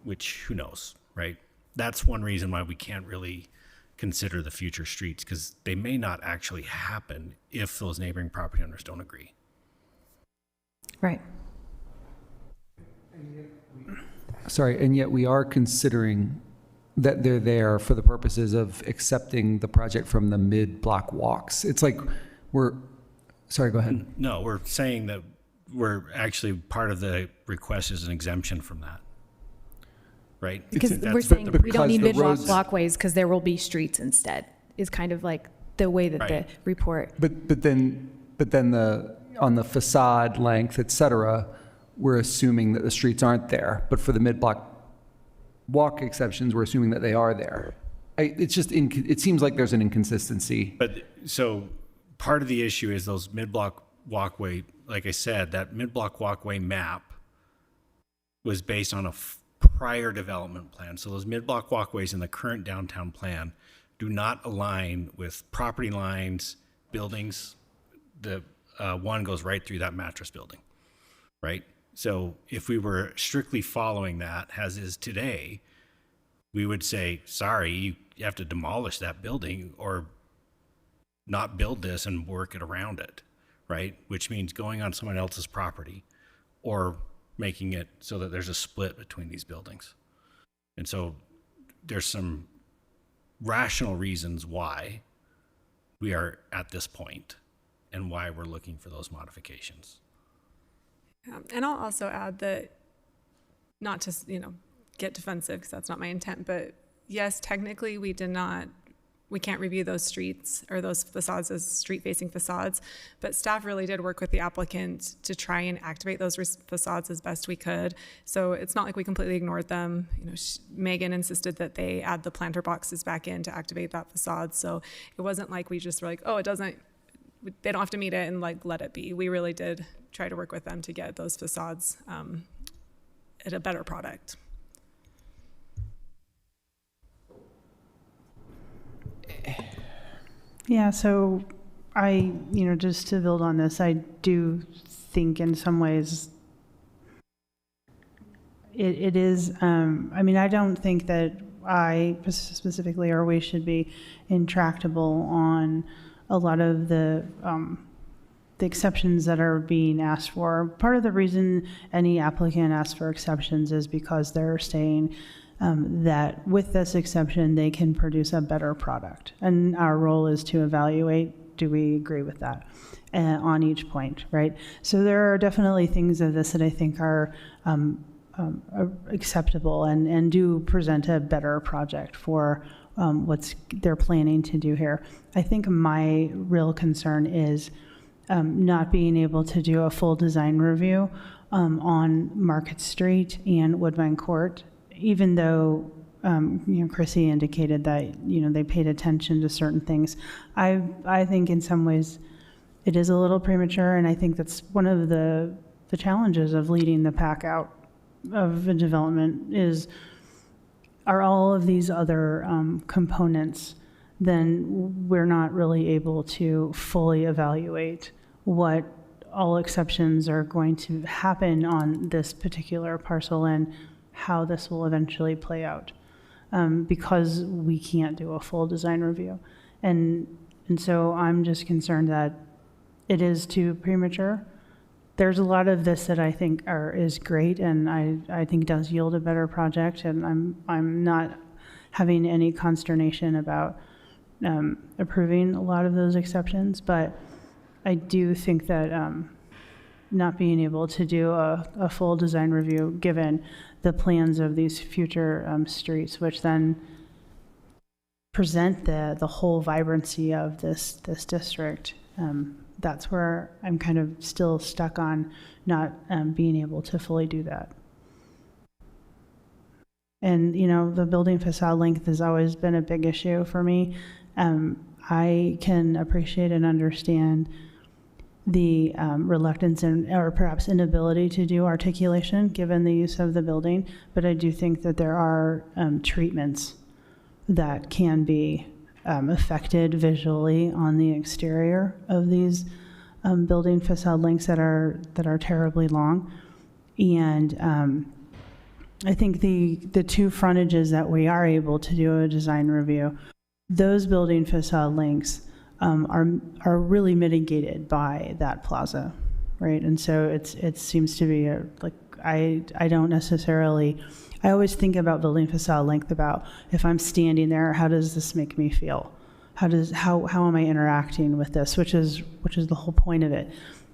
Which, who knows, right? That's one reason why we can't really consider the future streets, because they may not actually happen if those neighboring property owners don't agree.
Right.
Sorry, and yet we are considering that they're there for the purposes of accepting the project from the mid-block walks. It's like sorry, go ahead.
No, we're saying that we're actually, part of the request is an exemption from that. Right?
Because we're saying we don't need mid-block walkways because there will be streets instead, is kind of like the way that the report.
But then on the facade length, et cetera, we're assuming that the streets aren't there. But for the mid-block walk exceptions, we're assuming that they are there. It's just, it seems like there's an inconsistency.
But so part of the issue is those mid-block walkway, like I said, that mid-block walkway map was based on a prior development plan. So those mid-block walkways in the current downtown plan do not align with property lines, buildings. The one goes right through that mattress building, right? So if we were strictly following that, as is today, we would say, sorry, you have to demolish that building or not build this and work it around it, right? Which means going on someone else's property or making it so that there's a split between these buildings. And so there's some rational reasons why we are at this point and why we're looking for those modifications.
And I'll also add that, not to, get defensive because that's not my intent, but yes, technically we can't review those streets or those facades as street-facing facades, but staff really did work with the applicant to try and activate those facades as best we could. So it's not like we completely ignored them. You know, Megan insisted that they add the planter boxes back in to activate that facade. So it wasn't like we just were like, oh, they don't have to meet it and like let it be. We really did try to work with them to get those facades at a better product.
Yeah, so just to build on this, I do think in some ways it is, I don't think that I specifically or we should be intractable on a lot of the exceptions that are being asked for. Part of the reason any applicant asks for exceptions is because they're saying that with this exception, they can produce a better product. And our role is to evaluate, do we agree with that on each point, right? So there are definitely things of this that I think are acceptable and do present a better project for what they're planning to do here. I think my real concern is not being able to do a full design review on Market Street and Woodbine Court, even though Chrissy indicated that they paid attention to certain things. I think in some ways it is a little premature, and I think that's one of the challenges of leading the pack out of a development are all of these other components, then we're not really able to fully evaluate what all exceptions are going to happen on this particular parcel and how this will eventually play out, because we can't do a full design review. And so I'm just concerned that it is too premature. There's a lot of this that I think is great, and I think does yield a better project, and I'm not having any consternation about approving a lot of those exceptions, but I do think that not being able to do a full design review, given the plans of these future streets, which then present the whole vibrancy of this district, that's where I'm kind of still stuck on not being able to fully do that. And, the building facade length has always been a big issue for me. I can appreciate and understand the reluctance or perhaps inability to do articulation given the use of the building, but I do think that there are treatments that can be affected visually on the exterior of these building facade lengths that are terribly long. And I think the two frontages that we are able to do a design review, those building facade lengths are really mitigated by that plaza, right? And so it seems to be I don't necessarily, I always think about building facade length about if I'm standing there, how does this make me feel? How am I interacting with this, which is the whole point of it.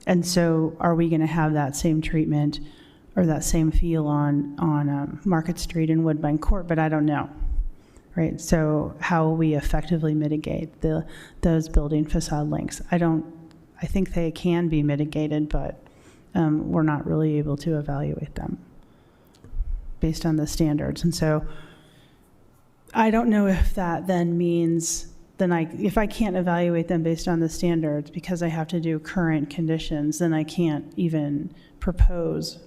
And so are we going to have that same treatment or that same feel on Market Street and Woodbine Court? But I don't know. Right, so how we effectively mitigate those building facade lengths. I think they can be mitigated, but we're not really able to evaluate them based on the standards. And so I don't know if that then means, if I can't evaluate them based on the standards because I have to do current conditions, then I can't even propose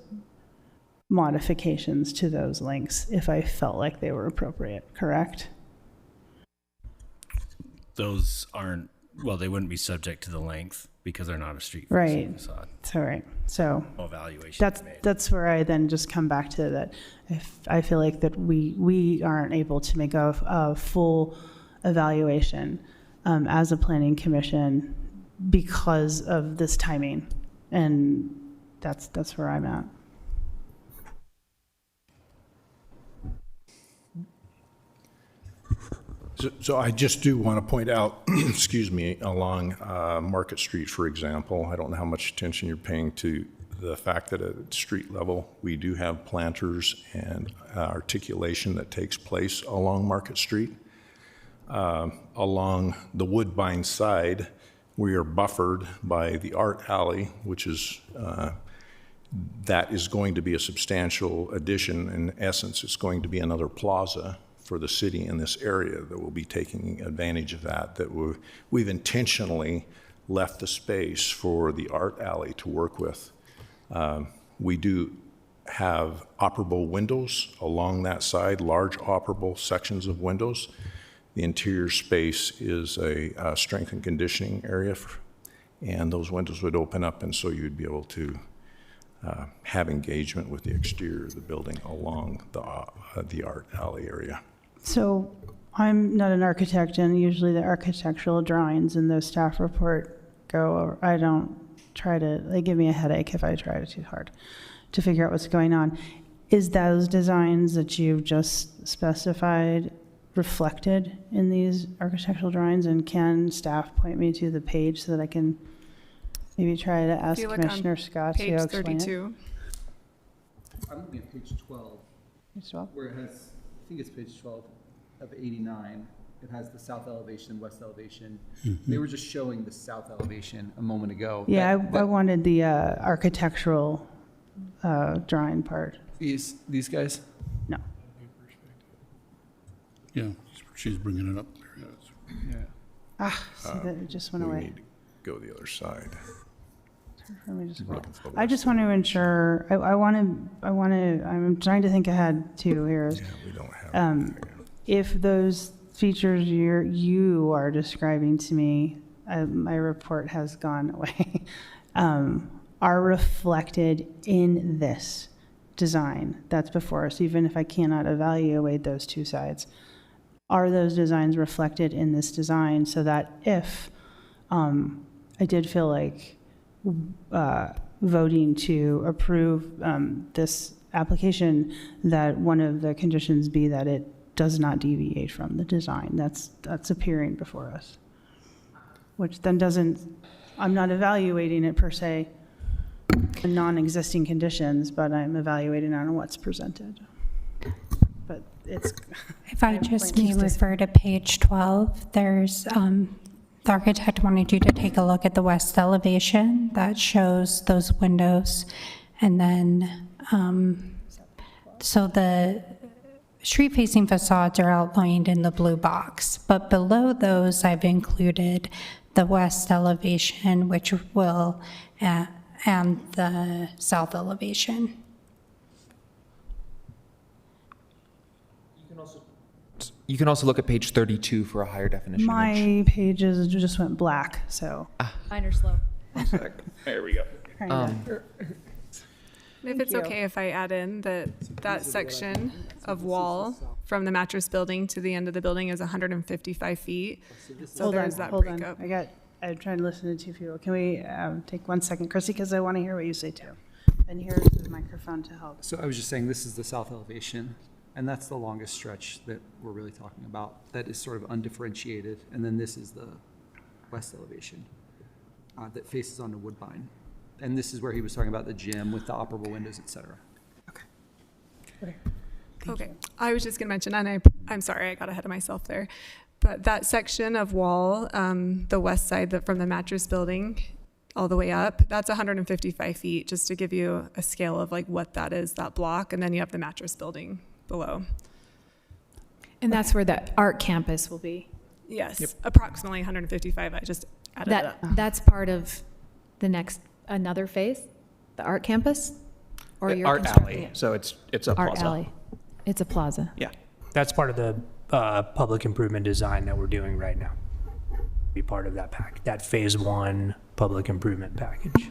modifications to those links if I felt like they were appropriate, correct?
Those aren't, they wouldn't be subject to the length because they're not a street
Right.
facade.
So, right. So
No evaluation is made.
that's where I then just come back to that. If I feel like that we aren't able to make a full evaluation as a planning commission because of this timing, and that's where I'm at.
So I just do want to point out, excuse me, along Market Street, for example, I don't know how much attention you're paying to the fact that at street level, we do have planters and articulation that takes place along Market Street. Along the Woodbine side, we are buffered by the art alley, which is, that is going to be a substantial addition. In essence, it's going to be another plaza for the city in this area that will be taking advantage of that we've intentionally left the space for the art alley to work with. We do have operable windows along that side, large operable sections of windows. The interior space is a strength and conditioning area, and those windows would open up, and so you'd be able to have engagement with the exterior of the building along the art alley area.
So I'm not an architect, and usually the architectural drawings in the staff report go, I don't try to, they give me a headache if I try too hard to figure out what's going on. Is those designs that you've just specified reflected in these architectural drawings, and can staff point me to the page so that I can maybe try to ask Commissioner Scott to
Page
explain
32.
I'm looking at page 12.
Page 12?
Where it has, I think it's page 12 of 89. It has the south elevation and west elevation. They were just showing the south elevation a moment ago.
Yeah, I wanted the architectural drawing part.
These guys?
No.
Yeah, she's bringing it up there. Yes.
See, that just went
We
away.
need to go the other side.
Let me just
Looking for the
I just want to ensure, I'm trying to think ahead too here.
Yeah, we don't have
If those features you are describing to me, my report has gone away, are reflected in this design that's before us, even if I cannot evaluate those two sides. Are those designs reflected in this design so that if I did feel like voting to approve this application, that one of the conditions be that it does not deviate from the design that's appearing before us, which then doesn't, I'm not evaluating it per se in non-existing conditions, but I'm evaluating on what's presented. But it's.
If I just may refer to page 12, there's, the architect wanted you to take a look at the west elevation that shows those windows. And then, so the street-facing facades are outlined in the blue box, but below those I've included the west elevation, which will, and the south elevation.
You can also look at page 32 for a higher definition image.
My pages just went black, so.
Mine are slow.
There we go.
If it's okay if I add in that section of wall from the mattress building to the end of the building is 155 feet. So there's that breakup.
I'm trying to listen to two people. Can we take 1 second, Chrissy, because I want to hear what you say too. And here's the microphone to help.
So I was just saying, this is the south elevation, and that's the longest stretch that we're really talking about. That is sort of undifferentiated, and then this is the west elevation that faces onto Woodbine. And this is where he was talking about the gym with the operable windows, et cetera.
Okay, I was just gonna mention, and I'm sorry, I got ahead of myself there. But that section of wall, the west side from the mattress building all the way up, that's 155 feet, just to give you a scale of like what that is, that block. And then you have the mattress building below.
And that's where the art campus will be.
Yes, approximately 155. I just added it up.
That's part of the next, another phase, the art campus? Or
The
you're
art
constructing
alley,
it?
so it's a
Art
plaza.
alley. It's a plaza.
Yeah.
That's part of the public improvement design that we're doing right now. Be part of that pack, that phase 1 public improvement package.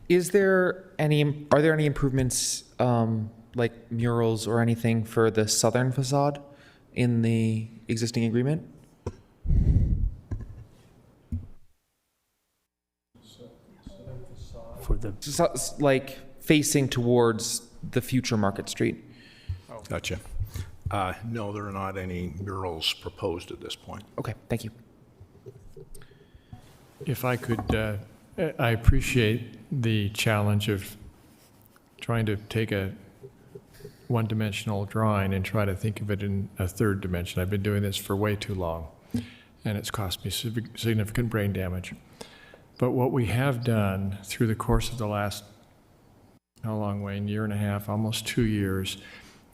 Are there any improvements like murals or anything for the southern facade in the existing agreement?
For the
like facing towards the future Market Street.
Gotcha. No, there are not any murals proposed at this point.
Okay, thank you.
If I could I appreciate the challenge of trying to take a one-dimensional drawing and try to think of it in a third dimension. I've been doing this for way too long, and it's cost me significant brain damage. But what we have done through the course of the last, how long, Wayne, year and a half, almost 2 years,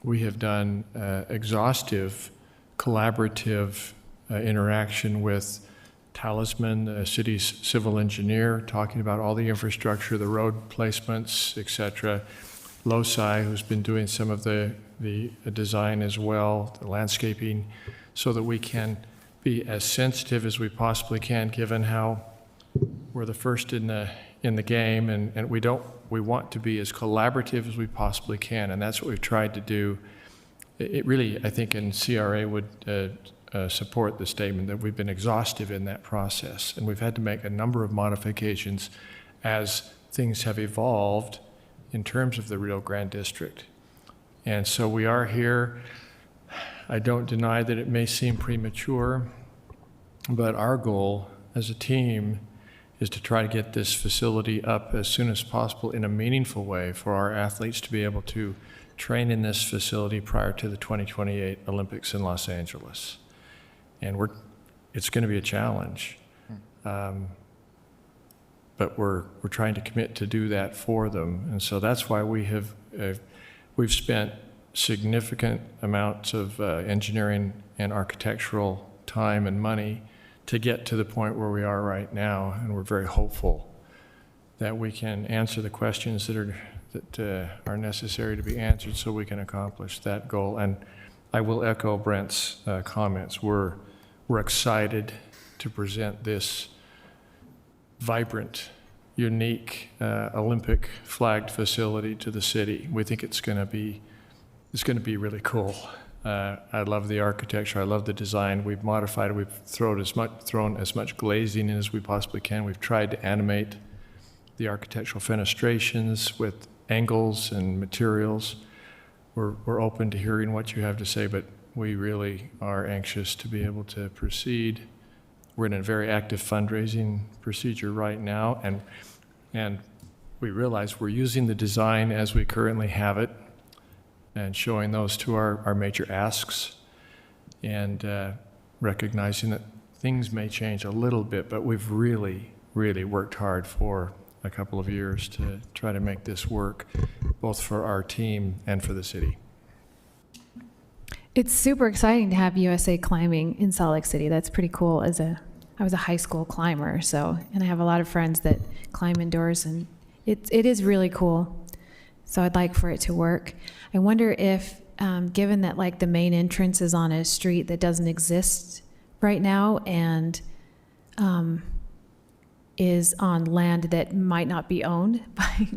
we have done exhaustive, collaborative interaction with Talisman, the city's civil engineer, talking about all the infrastructure, the road placements, et cetera. Loci, who's been doing some of the design as well, the landscaping, so that we can be as sensitive as we possibly can, given how we're the first in the game, and we want to be as collaborative as we possibly can, and that's what we've tried to do. It really, I think, in CRA would support the statement that we've been exhaustive in that process, and we've had to make a number of modifications as things have evolved in terms of the Rio Grande District. And so we are here. I don't deny that it may seem premature, but our goal as a team is to try to get this facility up as soon as possible in a meaningful way for our athletes to be able to train in this facility prior to the 2028 Olympics in Los Angeles. And it's going to be a challenge. But we're trying to commit to do that for them. And so that's why we've spent significant amounts of engineering and architectural time and money to get to the point where we are right now. And we're very hopeful that we can answer the questions that are necessary to be answered so we can accomplish that goal. And I will echo Brent's comments. We're excited to present this vibrant, unique Olympic flagged facility to the city. We think it's going to be really cool. I love the architecture. I love the design. We've modified it. We've thrown as much glazing in as we possibly can. We've tried to animate the architectural fenestrations with angles and materials. We're open to hearing what you have to say, but we really are anxious to be able to proceed. We're in a very active fundraising procedure right now, and we realize we're using the design as we currently have it and showing those to our major asks, and recognizing that things may change a little bit, but we've really, really worked hard for a couple of years to try to make this work, both for our team and for the city.
It's super exciting to have USA Climbing in Salt Lake City. That's pretty cool. I was a high school climber, and I have a lot of friends that climb indoors, and it is really cool. So I'd like for it to work. I wonder if, given that like the main entrance is on a street that doesn't exist right now and is on land that might not be owned by,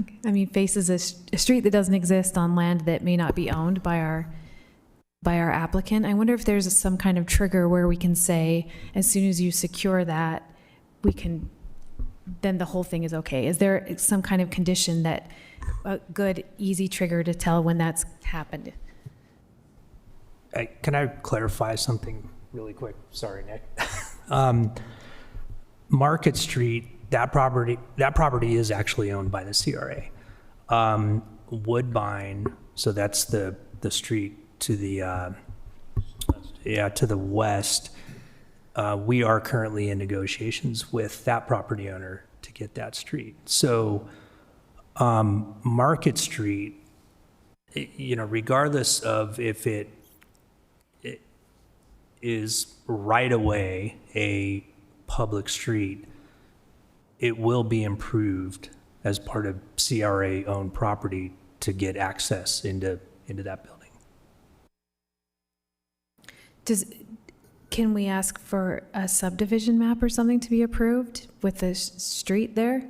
faces a street that doesn't exist on land that may not be owned by our applicant. I wonder if there's some kind of trigger where we can say, as soon as you secure that, then the whole thing is okay. Is there some kind of condition that a good, easy trigger to tell when that's happened?
Can I clarify something really quick? Sorry, Nick. Market Street, that property is actually owned by the CRA. Woodbine, so that's the street to the west. We are currently in negotiations with that property owner to get that street. So Market Street, regardless of if it is right away a public street, it will be improved as part of CRA-owned property to get access into that building.
Can we ask for a subdivision map or something to be approved with the street there?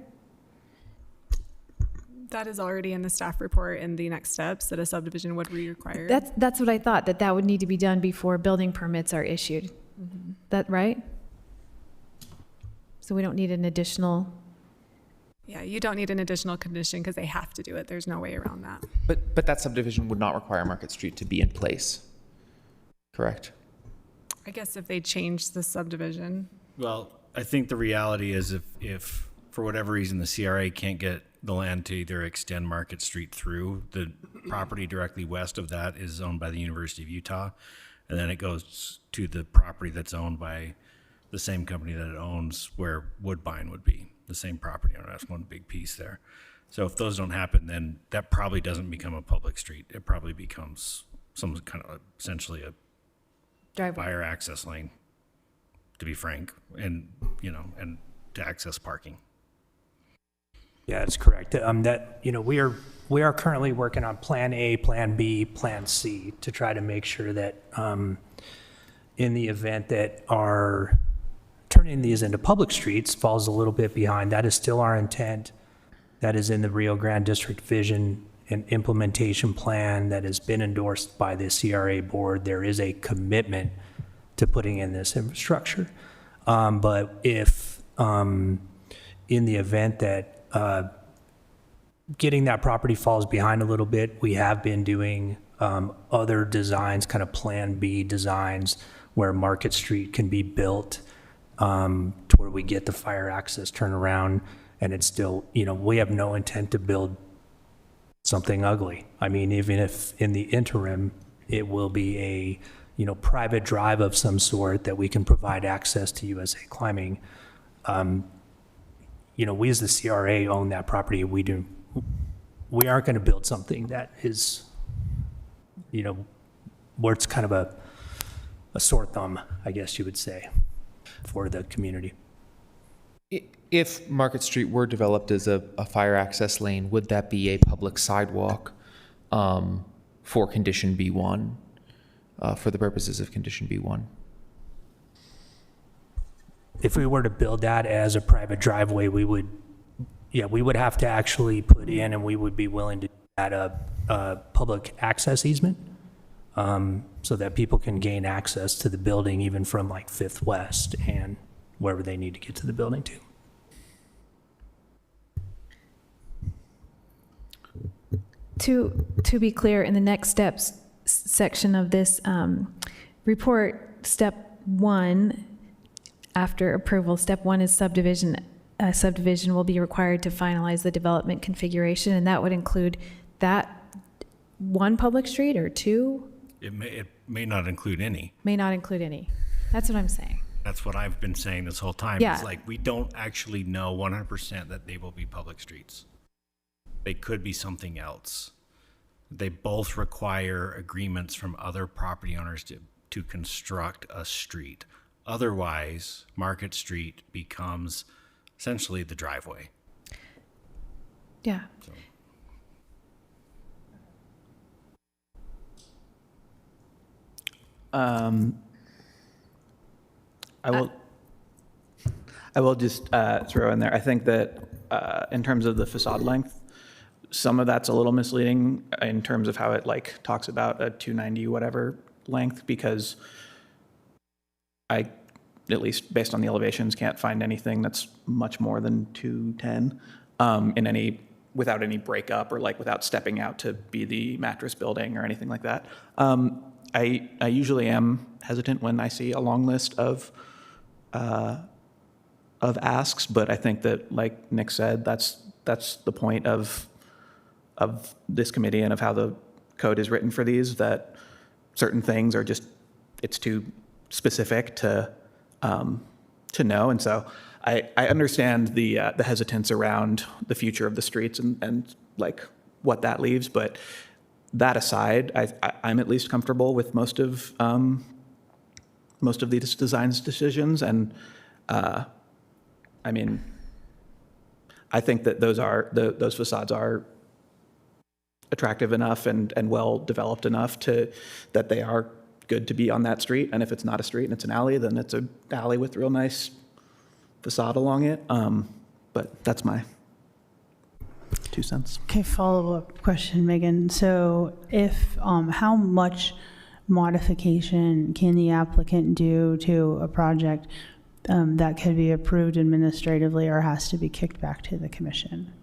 That is already in the staff report in the next steps, that a subdivision would be required.
That's what I thought, that would need to be done before building permits are issued. Mm-hmm. That right? So we don't need an additional...
Yeah, you don't need an additional condition because they have to do it. There's no way around that.
But that subdivision would not require Market Street to be in place, correct?
I guess if they change the subdivision.
Well, I think the reality is if for whatever reason, the CRA can't get the land to either extend Market Street through, the property directly west of that is owned by the University of Utah. And then it goes to the property that's owned by the same company that it owns where Woodbine would be, the same property owner. That's one big piece there. So if those don't happen, then that probably doesn't become a public street. It probably becomes some kind of essentially a
Driveway.
fire access lane, to be frank, and, and to access parking.
Yeah, that's correct. We are currently working on Plan A, Plan B, Plan C to try to make sure that in the event that our turning these into public streets falls a little bit behind, that is still our intent. That is in the Rio Grande District Vision and Implementation Plan that has been endorsed by the CRA board. There is a commitment to putting in this infrastructure. But if in the event that getting that property falls behind a little bit, we have been doing other designs, kind of Plan B designs, where Market Street can be built to where we get the fire access turnaround, and it's still, we have no intent to build something ugly. I mean, even if in the interim, it will be a, private drive of some sort that we can provide access to USA Climbing. We as the CRA own that property. We aren't going to build something that is, where it's kind of a sore thumb, I guess you would say, for the community.
If Market Street were developed as a fire access lane, would that be a public sidewalk for condition B1, for the purposes of condition B1?
If we were to build that as a private driveway, we would have to actually put in, and we would be willing to add a public access easement so that people can gain access to the building even from like Fifth West and wherever they need to get to the building to.
To be clear, in the next steps section of this report, step 1, after approval, step 1 is subdivision. Subdivision will be required to finalize the development configuration, and that would include that one public street or two?
It may not include any.
May not include any. That's what I'm saying.
That's what I've been saying this whole time.
Yeah.
It's like, we don't actually know 100% that they will be public streets. They could be something else. They both require agreements from other property owners to construct a street. Otherwise, Market Street becomes essentially the driveway.
Yeah.
So.
I will just throw in there, I think that in terms of the facade length, some of that's a little misleading in terms of how it talks about a 290 whatever length, because I, at least based on the elevations, can't find anything that's much more than 210 without any breakup or without stepping out to be the mattress building or anything like that. I usually am hesitant when I see a long list of asks, but I think that, like Nick said, that's the point of this committee and of how the code is written for these, that certain things are just, it's too specific to know. And so I understand the hesitance around the future of the streets and what that leaves, but that aside, I'm at least comfortable with most of these designs decisions. And I think that those facades are attractive enough and well developed enough that they are good to be on that street. And if it's not a street and it's an alley, then it's an alley with real nice facade along it. But that's my 2 cents.
Okay, follow-up question, Megan. So if, how much modification can the applicant do to a project that could be approved administratively or has to be kicked back to the commission?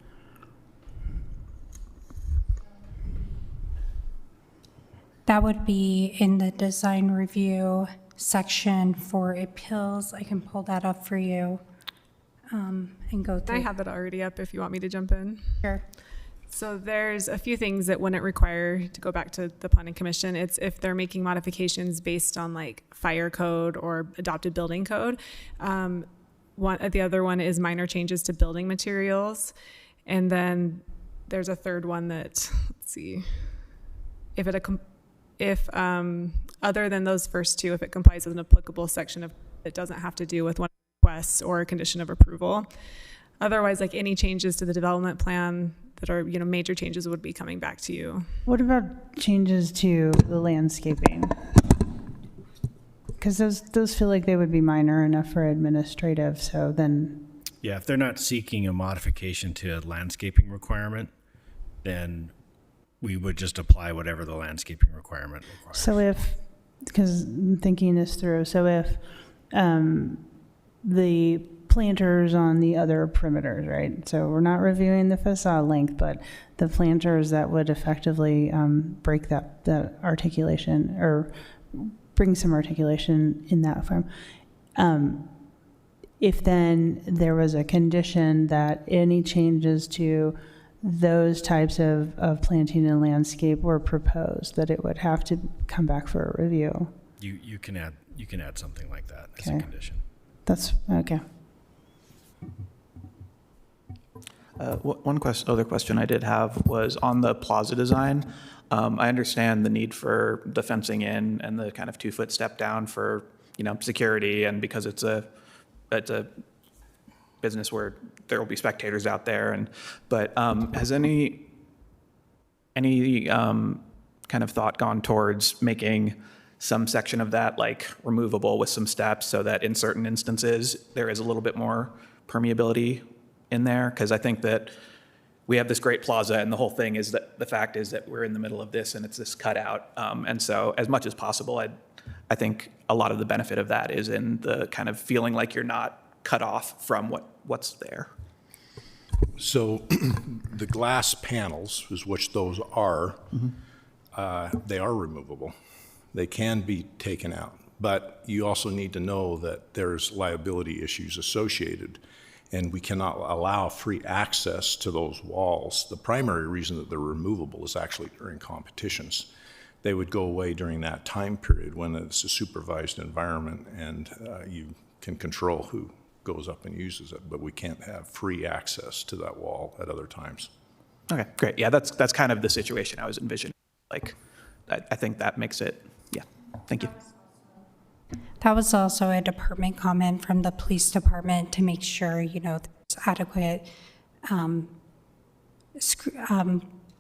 That would be in the design review section for appeals. I can pull that up for you. and go
I
through.
have it already up if you want me to jump in.
Sure.
So there's a few things that wouldn't require to go back to the planning commission. It's if they're making modifications based on like fire code or adopted building code. The other one is minor changes to building materials. And then there's a third one that, let's see, if other than those first two, if it complies with an applicable section of, it doesn't have to do with one request or a condition of approval. Otherwise, like any changes to the development plan that are, major changes would be coming back to you.
What about changes to the landscaping? Because those feel like they would be minor enough for administrative, so then.
Yeah, if they're not seeking a modification to a landscaping requirement, then we would just apply whatever the landscaping requirement requires.
So because I'm thinking this through, so if the planters on the other perimeters, right? So we're not reviewing the facade length, but the planters that would effectively break that articulation or bring some articulation in that form. If then there was a condition that any changes to those types of planting and landscape were proposed, that it would have to come back for a review.
You can add something like that as a
Okay.
condition.
That's okay.
One other question I did have was on the plaza design. I understand the need for the fencing in and the kind of 2-foot step down for, security, and because it's a business where there will be spectators out there. But has any kind of thought gone towards making some section of that like removable with some steps so that in certain instances there is a little bit more permeability in there? Because I think that we have this great plaza, and the whole thing is that the fact is that we're in the middle of this and it's this cutout. And so as much as possible, I think a lot of the benefit of that is in the kind of feeling like you're not cut off from what's there.
So the glass panels, is which those are, they are removable. They can be taken out, but you also need to know that there's liability issues associated, and we cannot allow free access to those walls. The primary reason that they're removable is actually during competitions. They would go away during that time period when it's a supervised environment and you can control who goes up and uses it, but we can't have free access to that wall at other times.
Okay, great. Yeah, that's kind of the situation I was envisioning. Like, I think that makes it, yeah, thank you.
That was also a department comment from the police department to make sure, there's adequate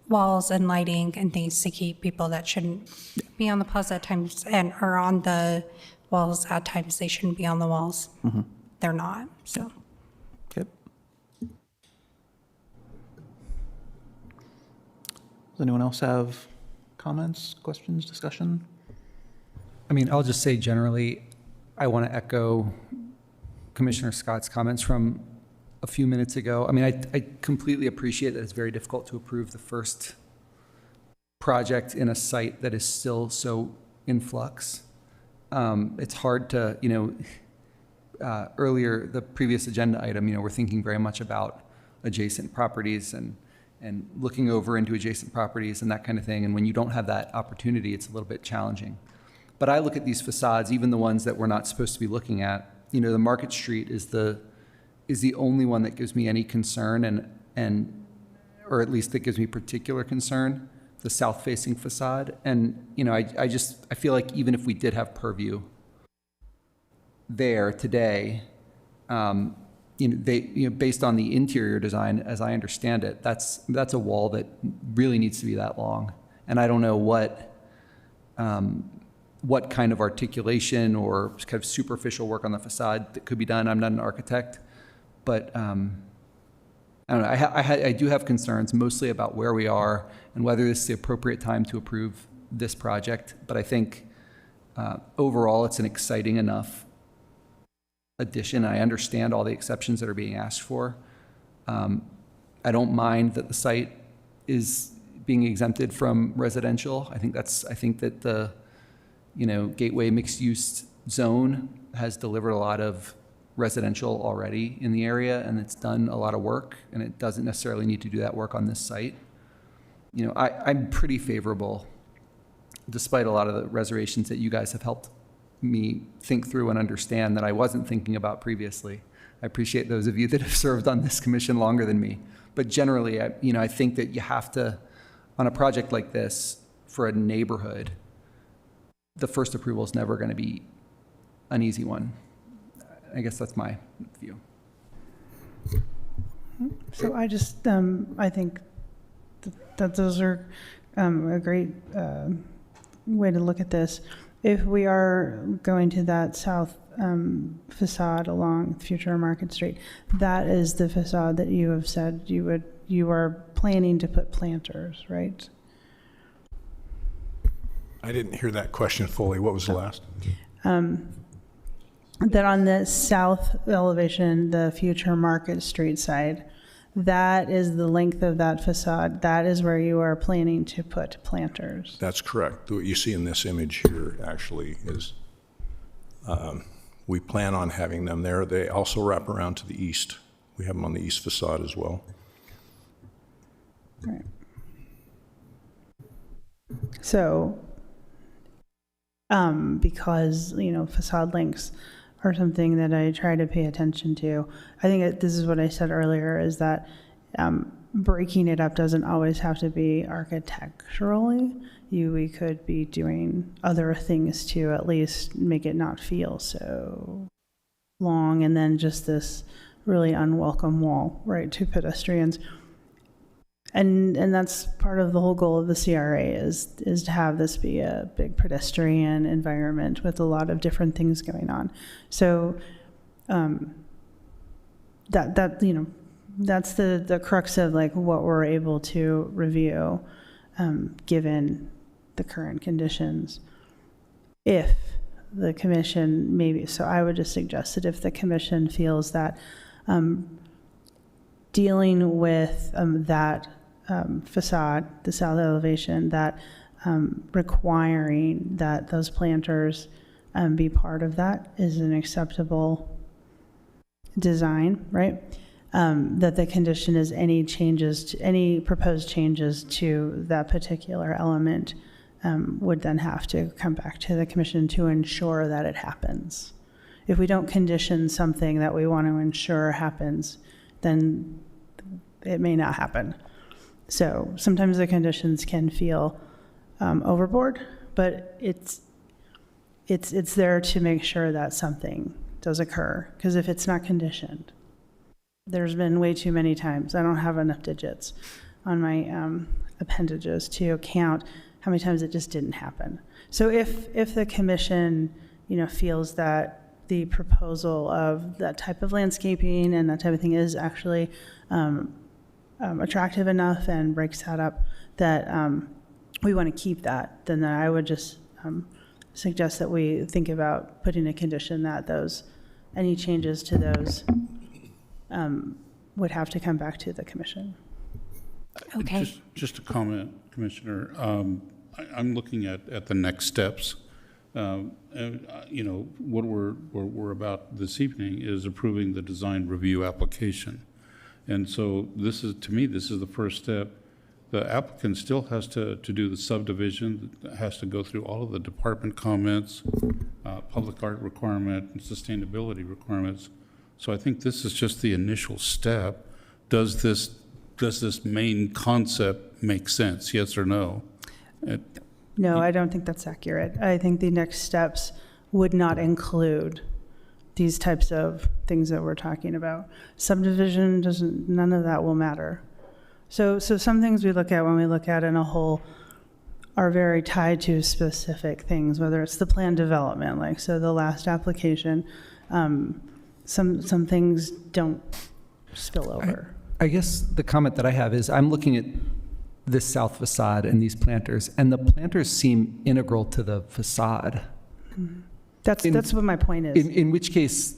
walls and lighting and things to keep people that shouldn't be on the plaza at times or on the walls at times. They shouldn't be on the walls.
Mm-hmm.
They're not, so.
Good. Does anyone else have comments, questions, discussion?
I mean, I'll just say generally, I want to echo Commissioner Scott's comments from a few minutes ago. I mean, I completely appreciate that it's very difficult to approve the first project in a site that is still so in flux. It's hard to, earlier, the previous agenda item, we're thinking very much about adjacent properties and looking over into adjacent properties and that kind of thing. And when you don't have that opportunity, it's a little bit challenging. But I look at these facades, even the ones that we're not supposed to be looking at. The Market Street is the only one that gives me any concern, or at least that gives me particular concern, the south-facing facade. And I feel like even if we did have purview there today, based on the interior design, as I understand it, that's a wall that really needs to be that long. And I don't know what kind of articulation or kind of superficial work on the facade that could be done. I'm not an architect, but I don't know. I do have concerns mostly about where we are and whether this is the appropriate time to approve this project. But I think overall it's an exciting enough addition. I understand all the exceptions that are being asked for. I don't mind that the site is being exempted from residential. I think that the Gateway mixed-use zone has delivered a lot of residential already in the area, and it's done a lot of work, and it doesn't necessarily need to do that work on this site. You know, I'm pretty favorable, despite a lot of the reservations that you guys have helped me think through and understand that I wasn't thinking about previously. I appreciate those of you that have served on this commission longer than me. But generally, I think that you have to, on a project like this, for a neighborhood, the first approval is never going to be an easy one. I guess that's my view.
So I just, I think that those are a great way to look at this. If we are going to that south facade along Future Market Street, that is the facade that you have said you are planning to put planters, right?
I didn't hear that question fully. What was the last?
That on the south elevation, the Future Market Street side, that is the length of that facade. That is where you are planning to put planters.
That's correct. What you see in this image here actually is, we plan on having them there. They also wrap around to the east. We have them on the east facade as well.
Right. So, because, facade lengths are something that I try to pay attention to. I think this is what I said earlier, is that breaking it up doesn't always have to be architecturally. We could be doing other things to at least make it not feel so long, and then just this really unwelcome wall, right, to pedestrians. And that's part of the whole goal of the CRA is to have this be a big pedestrian environment with a lot of different things going on. So that's the crux of like what we're able to review given the current conditions. If the commission so I would just suggest that if the commission feels that dealing with that facade, the south elevation, that requiring that those planters be part of that is an acceptable design, right? That the condition is any proposed changes to that particular element would then have to come back to the commission to ensure that it happens. If we don't condition something that we want to ensure happens, then it may not happen. So sometimes the conditions can feel overboard, but it's there to make sure that something does occur. Because if it's not conditioned, there's been way too many times. I don't have enough digits on my appendages to count how many times it just didn't happen. So if the commission, feels that the proposal of that type of landscaping and that type of thing is actually attractive enough and breaks that up, that we want to keep that, then I would just suggest that we think about putting a condition that any changes to those would have to come back to the commission.
Okay.
Just a comment, Commissioner. I'm looking at the next steps. What we're about this evening is approving the design review application. And so this is the first step. The applicant still has to do the subdivision, has to go through all of the department comments, public art requirement, and sustainability requirements. So I think this is just the initial step. Does this main concept make sense, yes or no?
No, I don't think that's accurate. I think the next steps would not include these types of things that we're talking about. Subdivision none of that will matter. So some things we look at when we look at in a whole are very tied to specific things, whether it's the plan development, like so the last application, some things don't spill over.
I guess the comment that I have is I'm looking at this south facade and these planters, and the planters seem integral to the facade.
Mm-hmm. That's what my point is.
In which case,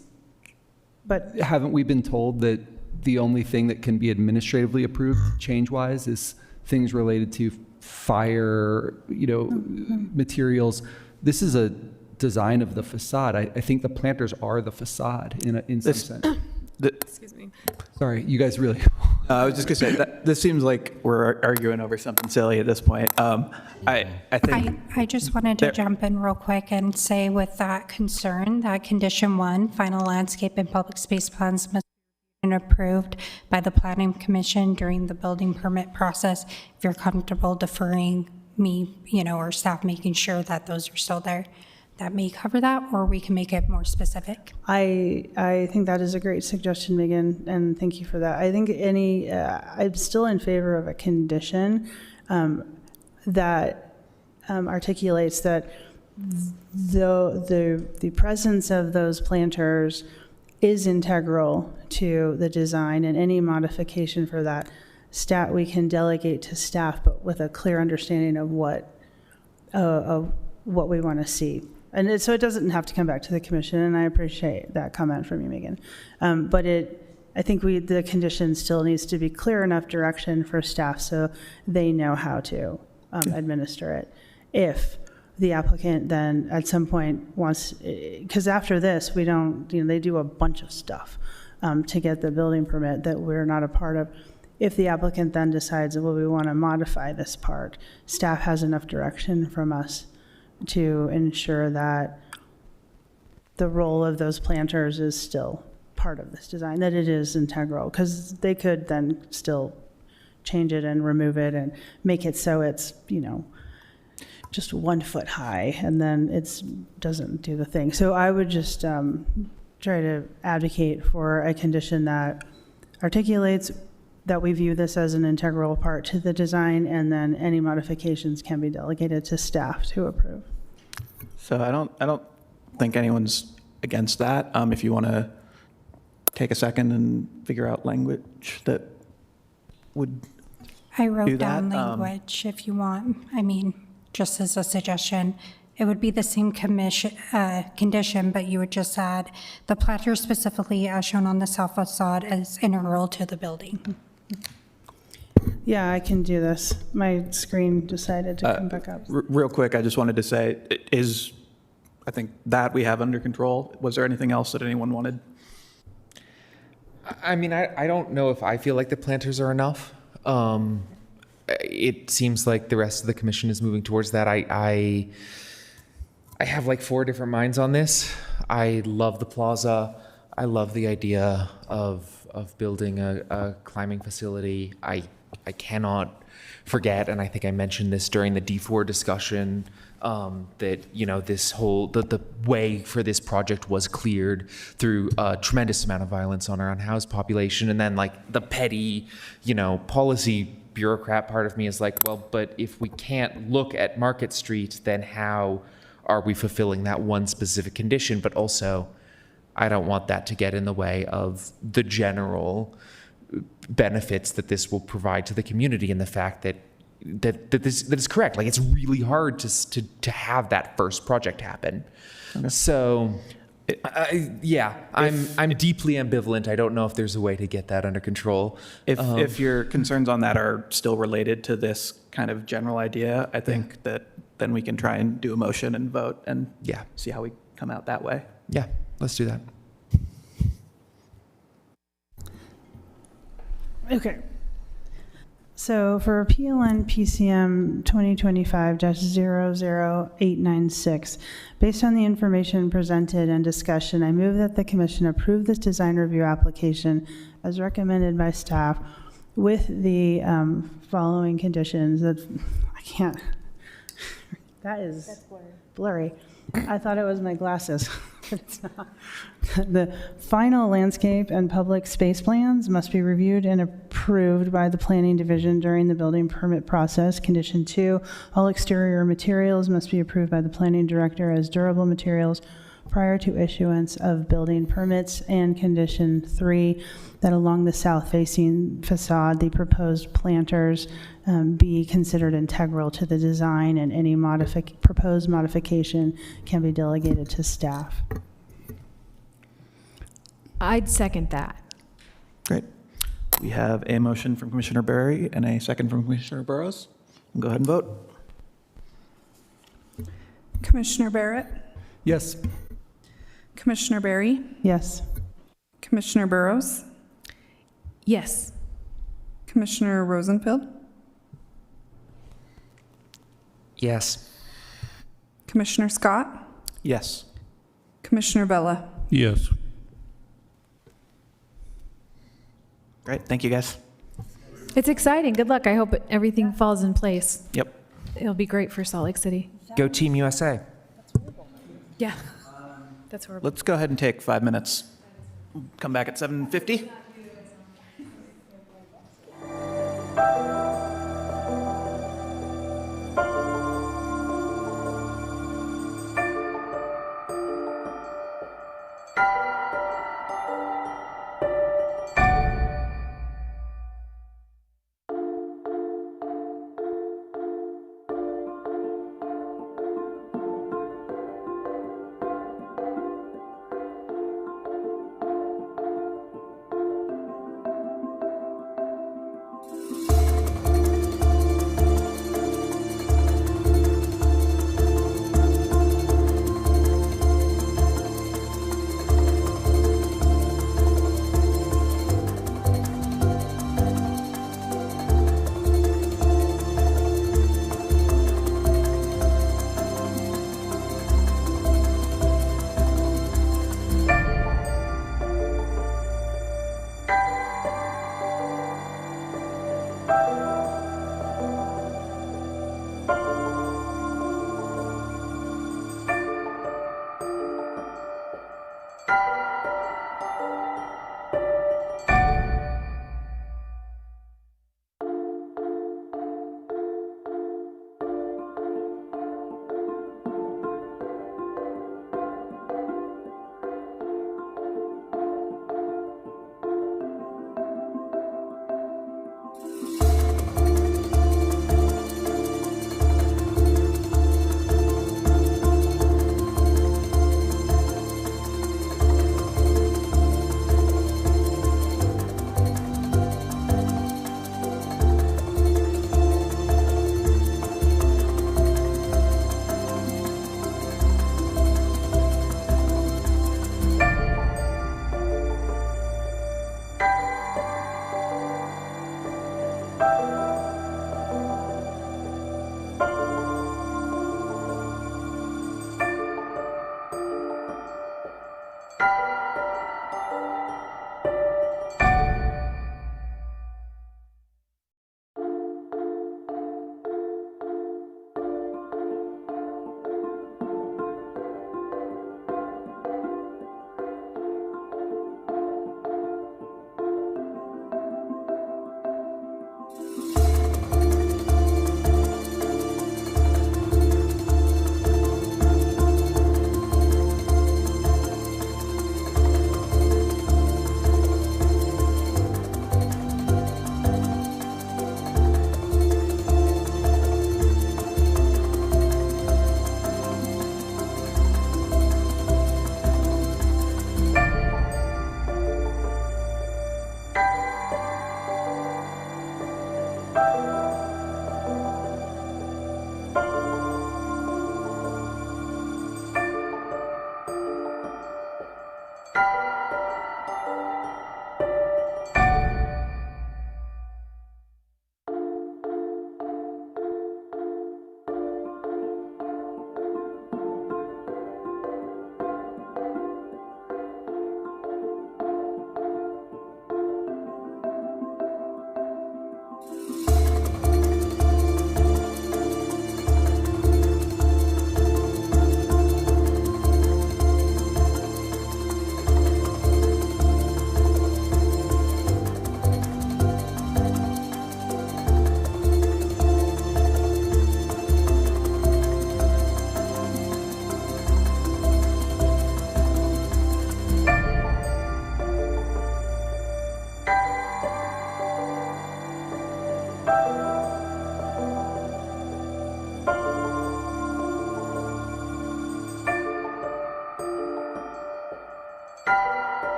but haven't we been told that the only thing that can be administratively approved change-wise is things related to fire, materials? This is a design of the facade. I think the planters are the facade in some sense.
Excuse me.
Sorry, you guys really.
I was just gonna say that this seems like we're arguing over something silly at this point. I think
I just wanted to jump in real quick and say with that concern, that condition 1, final landscape and public space plans must be approved by the Planning Commission during the building permit process. If you're comfortable deferring me, or staff making sure that those are still there, that may cover that, or we can make it more specific.
I think that is a great suggestion, Megan, and thank you for that. I think I'm still in favor of a condition that articulates that the presence of those planters is integral to the design, and any modification for that we can delegate to staff, but with a clear understanding of what we want to see. And so it doesn't have to come back to the commission, and I appreciate that comment from you, Megan. But I think the condition still needs to be clear enough direction for staff so they know how to administer it. If the applicant then at some point wants, because after this, they do a bunch of stuff to get the building permit that we're not a part of. If the applicant then decides, well, we want to modify this part, staff has enough direction from us to ensure that the role of those planters is still part of this design, that it is integral, because they could then still change it and remove it and make it so it's, just 1 foot high, and then it doesn't do the thing. So I would just try to advocate for a condition that articulates that we view this as an integral part to the design, and then any modifications can be delegated to staff to approve.
so. I don't think anyone's against that. If you want to take a second and figure out language that would
I
do
wrote
that.
down language if you want. Just as a suggestion, it would be the same condition, but you would just add the planters specifically as shown on the south facade as integral to the building.
Yeah, I can do this. My screen decided to come back up.
Real quick, I just wanted to say, I think that we have under control. Was there anything else that anyone wanted?
I don't know if I feel like the planters are enough. It seems like the rest of the commission is moving towards that. I have like 4 different minds on this. I love the plaza. I love the idea of building a climbing facility. I cannot forget, and I think I mentioned this during the D4 discussion, that this whole the way for this project was cleared through a tremendous amount of violence on our unhoused population, and then like the petty policy bureaucrat part of me is like, well, but if we can't look at Market Street, then how are we fulfilling that one specific condition? But also, I don't want that to get in the way of the general benefits that this will provide to the community, and the fact that is correct. Like, it's really hard to have that first project happen. Okay. So, I'm deeply ambivalent. I don't know if there's a way to get that under control.
If your concerns on that are still related to this kind of general idea, I think that then we can try and do a motion and vote and see how we come out that way.
Yeah, let's do that.
Okay. So for PLN PCM 2025-00896, based on the information presented and discussion, I move that the commission approve this design review application as recommended by staff with the following conditions. That is blurry. I thought it was my glasses, but it's not. The final landscape and public space plans must be reviewed and approved by the planning division during the building permit process. Condition 2, all exterior materials must be approved by the planning director as durable materials prior to issuance of building permits. And condition 3, that along the south-facing facade, the proposed planters be considered integral to the design, and any proposed modification can be delegated to staff.
I'd second that.
Great. We have a motion from Commissioner Berry and a second from Commissioner Burrows. Go ahead and vote.
Commissioner Barrett,
Yes.
Commissioner Barry,
Yes.
Commissioner Burrows,
Yes.
Commissioner Rosenfield,
Yes.
Commissioner Scott,
Yes.
Commissioner Vella.
Yes.
Great, thank you, guys.
It's exciting. Good luck. I hope everything falls in place.
Yep.
It'll be great for Salt Lake City.
Go Team USA.
Yeah. That's horrible.
Let's go ahead and take 5 minutes. Come back at 7:50.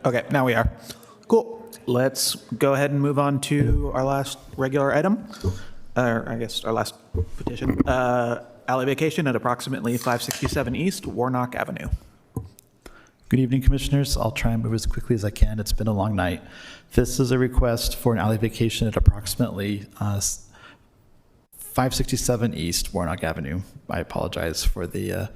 Okay, now we are. Cool. Let's go ahead and move on to our last regular item, or I guess our last petition. Alley vacation at approximately 567 East Warnock Avenue.
Good evening, Commissioners. I'll try and move as quickly as I can. It's been a long night. This is a request for an alley vacation at approximately 567 East Warnock Avenue. I apologize for the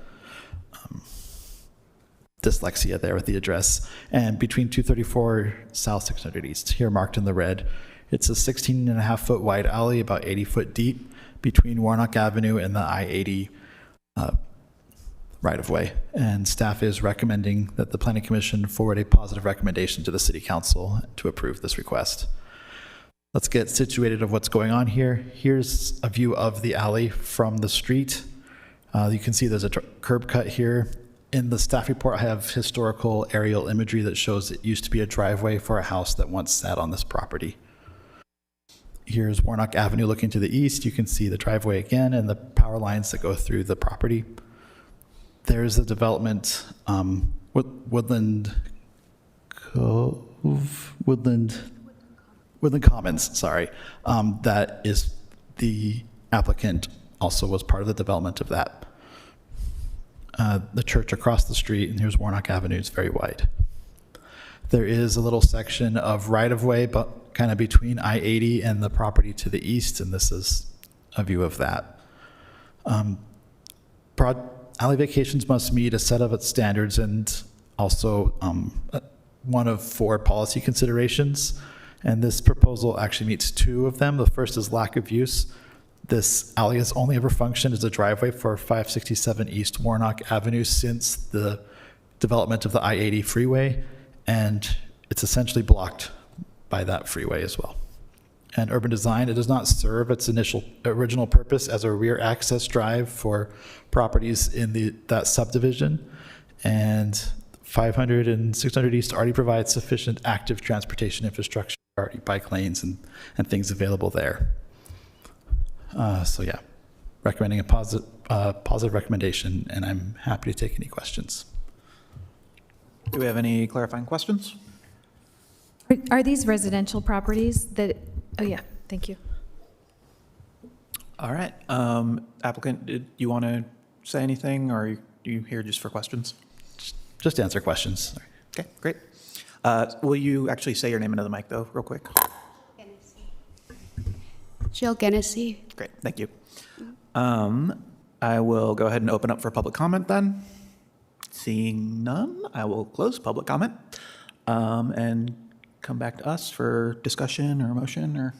dyslexia there with the address. And between 234 South 600 East, here marked in the red. It's a 16.5-foot wide alley, about 80 foot deep, between Warnock Avenue and the I-80 right-of-way. And staff is recommending that the Planning Commission forward a positive recommendation to the City Council to approve this request. Let's get situated of what's going on here. Here's a view of the alley from the street. You can see there's a curb cut here. In the staff report, I have historical aerial imagery that shows it used to be a driveway for a house that once sat on this property. Here's Warnock Avenue looking to the east. You can see the driveway again and the power lines that go through the property. There's the development, Woodland Cove, Woodland Commons, sorry. That is the applicant also was part of the development of that. The church across the street, and here's Warnock Avenue, it's very wide. There is a little section of right-of-way, but kind of between I-80 and the property to the east, and this is a view of that. Alley vacations must meet a set of its standards and also one of 4 policy considerations, and this proposal actually meets 2 of them. The first is lack of use. This alley has only ever functioned as a driveway for 567 East Warnock Avenue since the development of the I-80 freeway, and it's essentially blocked by that freeway as well. And urban design, it does not serve its original purpose as a rear access drive for properties in that subdivision, and 500 and 600 East already provides sufficient active transportation infrastructure, already bike lanes and things available there. So yeah, recommending a positive recommendation, and I'm happy to take any questions.
Do we have any clarifying questions?
Are these residential properties that, oh yeah, thank you.
All right. Applicant, did you want to say anything, or are you here just for questions?
Just answer questions.
Okay, great. Will you actually say your name into the mic, though, real quick?
Jill Genessy.
Great, thank you. I will go ahead and open up for public comment then. Seeing none, I will close public comment and come back to us for discussion or motion or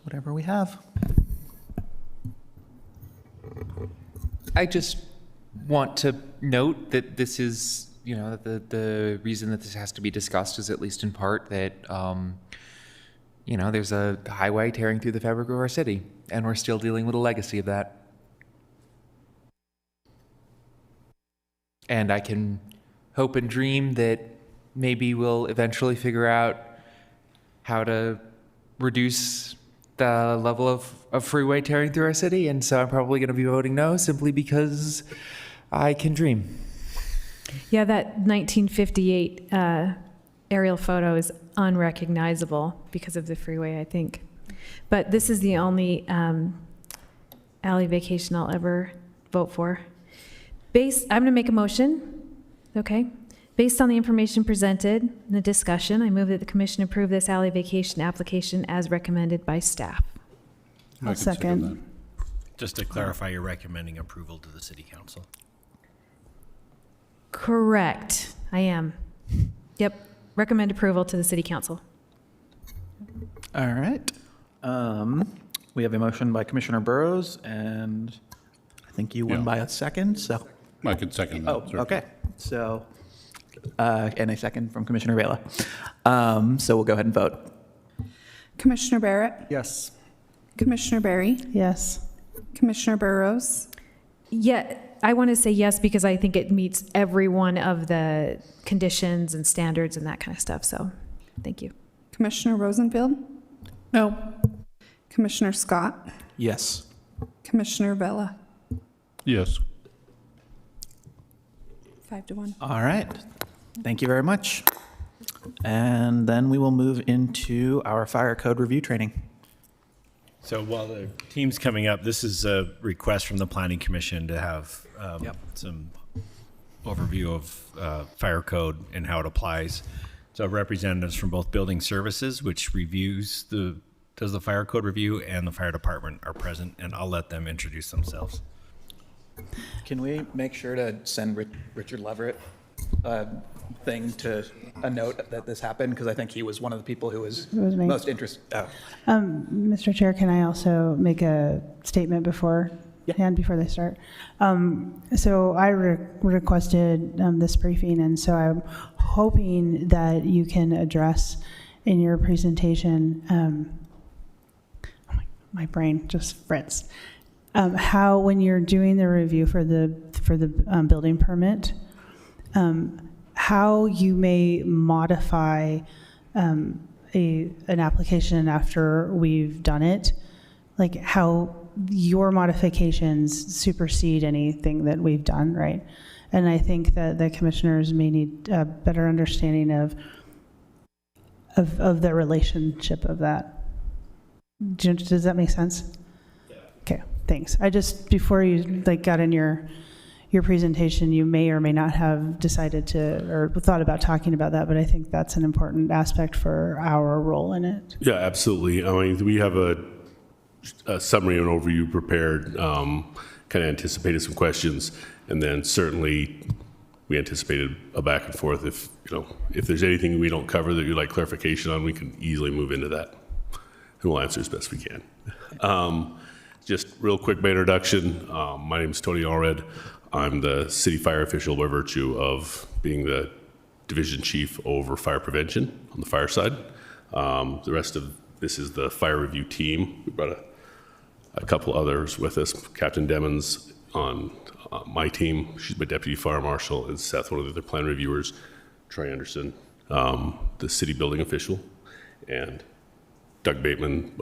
whatever we have.
I just want to note that this is, you know, the reason that this has to be discussed is at least in part that, you know, there's a highway tearing through the fabric of our city, and we're still dealing with a legacy of that. And I can hope and dream that maybe we'll eventually figure out how to reduce the level of freeway tearing through our city. And so I'm probably going to be voting no, simply because I can dream.
Yeah, that 1958 aerial photo is unrecognizable because of the freeway, I think. But this is the only alley vacation I'll ever vote for. I'm going to make a motion, okay? Based on the information presented in the discussion, I move that the commission approve this alley vacation application as recommended by staff.
I'll second.
Just to clarify, you're recommending approval to the city council.
Correct, I am. Yep, recommend approval to the city council.
All right. We have a motion by Commissioner Burrows, and I think you won by a second, so.
I could second that.
Oh,
certainly.
okay. So, and a second from Commissioner Vela. So we'll go ahead and vote.
Commissioner Barrett?
Yes.
Commissioner Barry?
Yes.
Commissioner Burrows?
Yeah, I want to say yes because I think it meets every one of the conditions and standards and that kind of stuff. So, thank you.
Commissioner Rosenfield?
No.
Commissioner Scott?
Yes.
Commissioner Vela?
Yes.
5-1.
All right. Thank you very much. And then we will move into our fire code review training.
So while the team's coming up, this is a request from the Planning Commission to have some overview of fire code and how it applies. So representatives from both building services, which does the fire code review, and the fire department are present, and I'll let them introduce themselves.
Can we make sure to send Richard Leverett a thing to a note that this happened? Because I think he was one of the people who was
me.
most interested. Oh.
Mr. Chair, can I also make a statement before they start? So I requested this briefing, and so I'm hoping that you can address in your presentation, my brain just frets, how when you're doing the review for the building permit, how you may modify an application after we've done it, like how your modifications supersede anything that we've done, right? And I think that the commissioners may need a better understanding of the relationship of that. Does that make sense? Yeah. Okay, thanks. I just, before you got in your presentation, you may or may not have decided to or thought about talking about that, but I think that's an important aspect for our role in it.
Yeah, absolutely. I mean, we have a summary and overview prepared, kind of anticipated some questions, and then certainly we anticipated a back and forth. If there's anything we don't cover that you'd like clarification on, we can easily move into that, and we'll answer as best we can. Just real quick, my introduction. My name is Tony Allred. I'm the city fire official by virtue of being the division chief over fire prevention on the fire side. The rest of this is the fire review team. We brought a couple others with us. Captain Demmons on my team. She's my deputy fire marshal, and Seth, one of the other plan reviewers. Troy Anderson, the city building official, and Doug Bateman,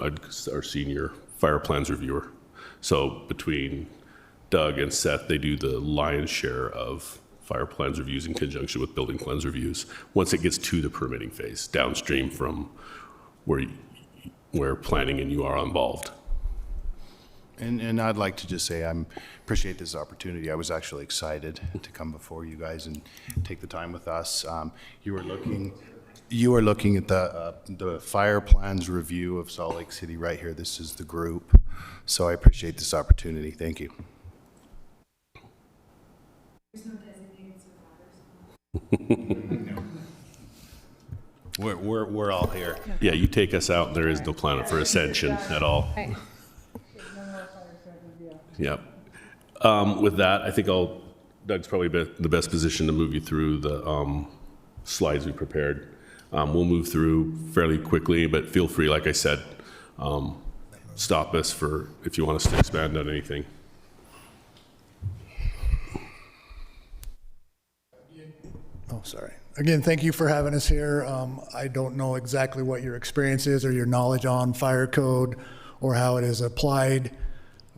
our senior fire plans reviewer. So between Doug and Seth, they do the lion's share of fire plans reviews in conjunction with building plans reviews once it gets to the permitting phase, downstream from where planning and you are involved.
And I'd like to just say I appreciate this opportunity. I was actually excited to come before you guys and take the time with us. You were looking at the fire plans review of Salt Lake City right here. This is the group. So I appreciate this opportunity. Thank you. We're all here.
Yeah, you take us out, and there is no planet for ascension at all. Yeah. With that, I think Doug's probably the best position to move you through the slides we prepared. We'll move through fairly quickly, but feel free, like I said, stop us if you want us to expand on anything.
Oh, sorry. Again, thank you for having us here. I don't know exactly what your experience is or your knowledge on fire code or how it is applied.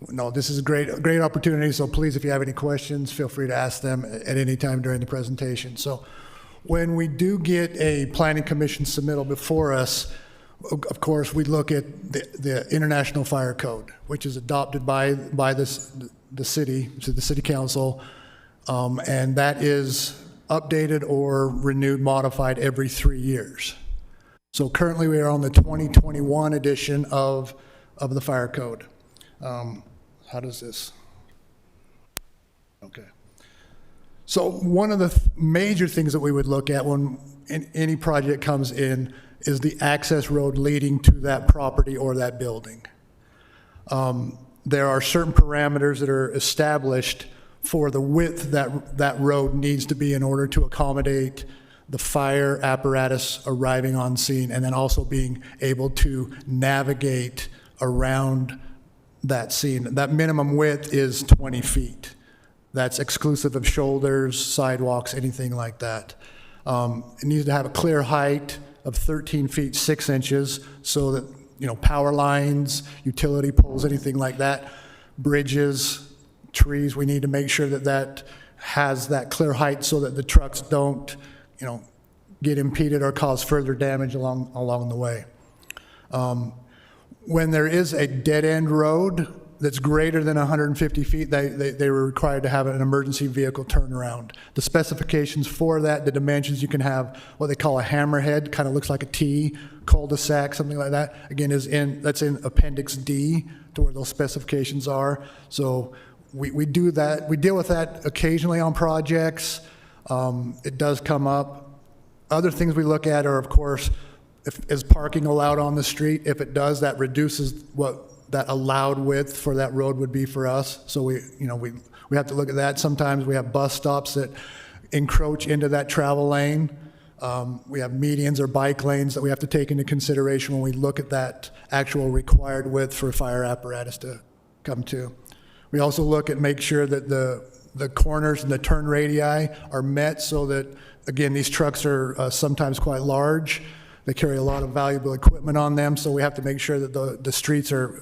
No, this is a great opportunity, so please, if you have any questions, feel free to ask them at any time during the presentation. So when we do get a planning commission submittal before us, of course, we look at the International Fire Code, which is adopted by the city, so the city council, and that is updated or renewed, modified every 3 years. So currently we are on the 2021 edition of the fire code. How does this? Okay. So one of the major things that we would look at when any project comes in is the access road leading to that property or that building. There are certain parameters that are established for the width that that road needs to be in order to accommodate the fire apparatus arriving on scene, and then also being able to navigate around that scene. That minimum width is 20 feet. That's exclusive of shoulders, sidewalks, anything like that. It needs to have a clear height of 13 feet 6 inches so that, you know, power lines, utility poles, anything like that, bridges, trees, we need to make sure that that has that clear height so that the trucks don't, you know, get impeded or cause further damage along the way. When there is a dead-end road that's greater than 150 feet, they were required to have an emergency vehicle turnaround. The specifications for that, the dimensions, you can have what they call a hammerhead, kind of looks like a T, cul-de-sac, something like that. Again, that's in Appendix D to where those specifications are. So we do that. We deal with that occasionally on projects. It does come up. Other things we look at are, of course, is parking allowed on the street? If it does, that reduces what that allowed width for that road would be for us. So we have to look at that. Sometimes we have bus stops that encroach into that travel lane. We have medians or bike lanes that we have to take into consideration when we look at that actual required width for a fire apparatus to come to. We also look at make sure that the corners and the turn radii are met so that, again, these trucks are sometimes quite large. They carry a lot of valuable equipment on them, so we have to make sure that the streets are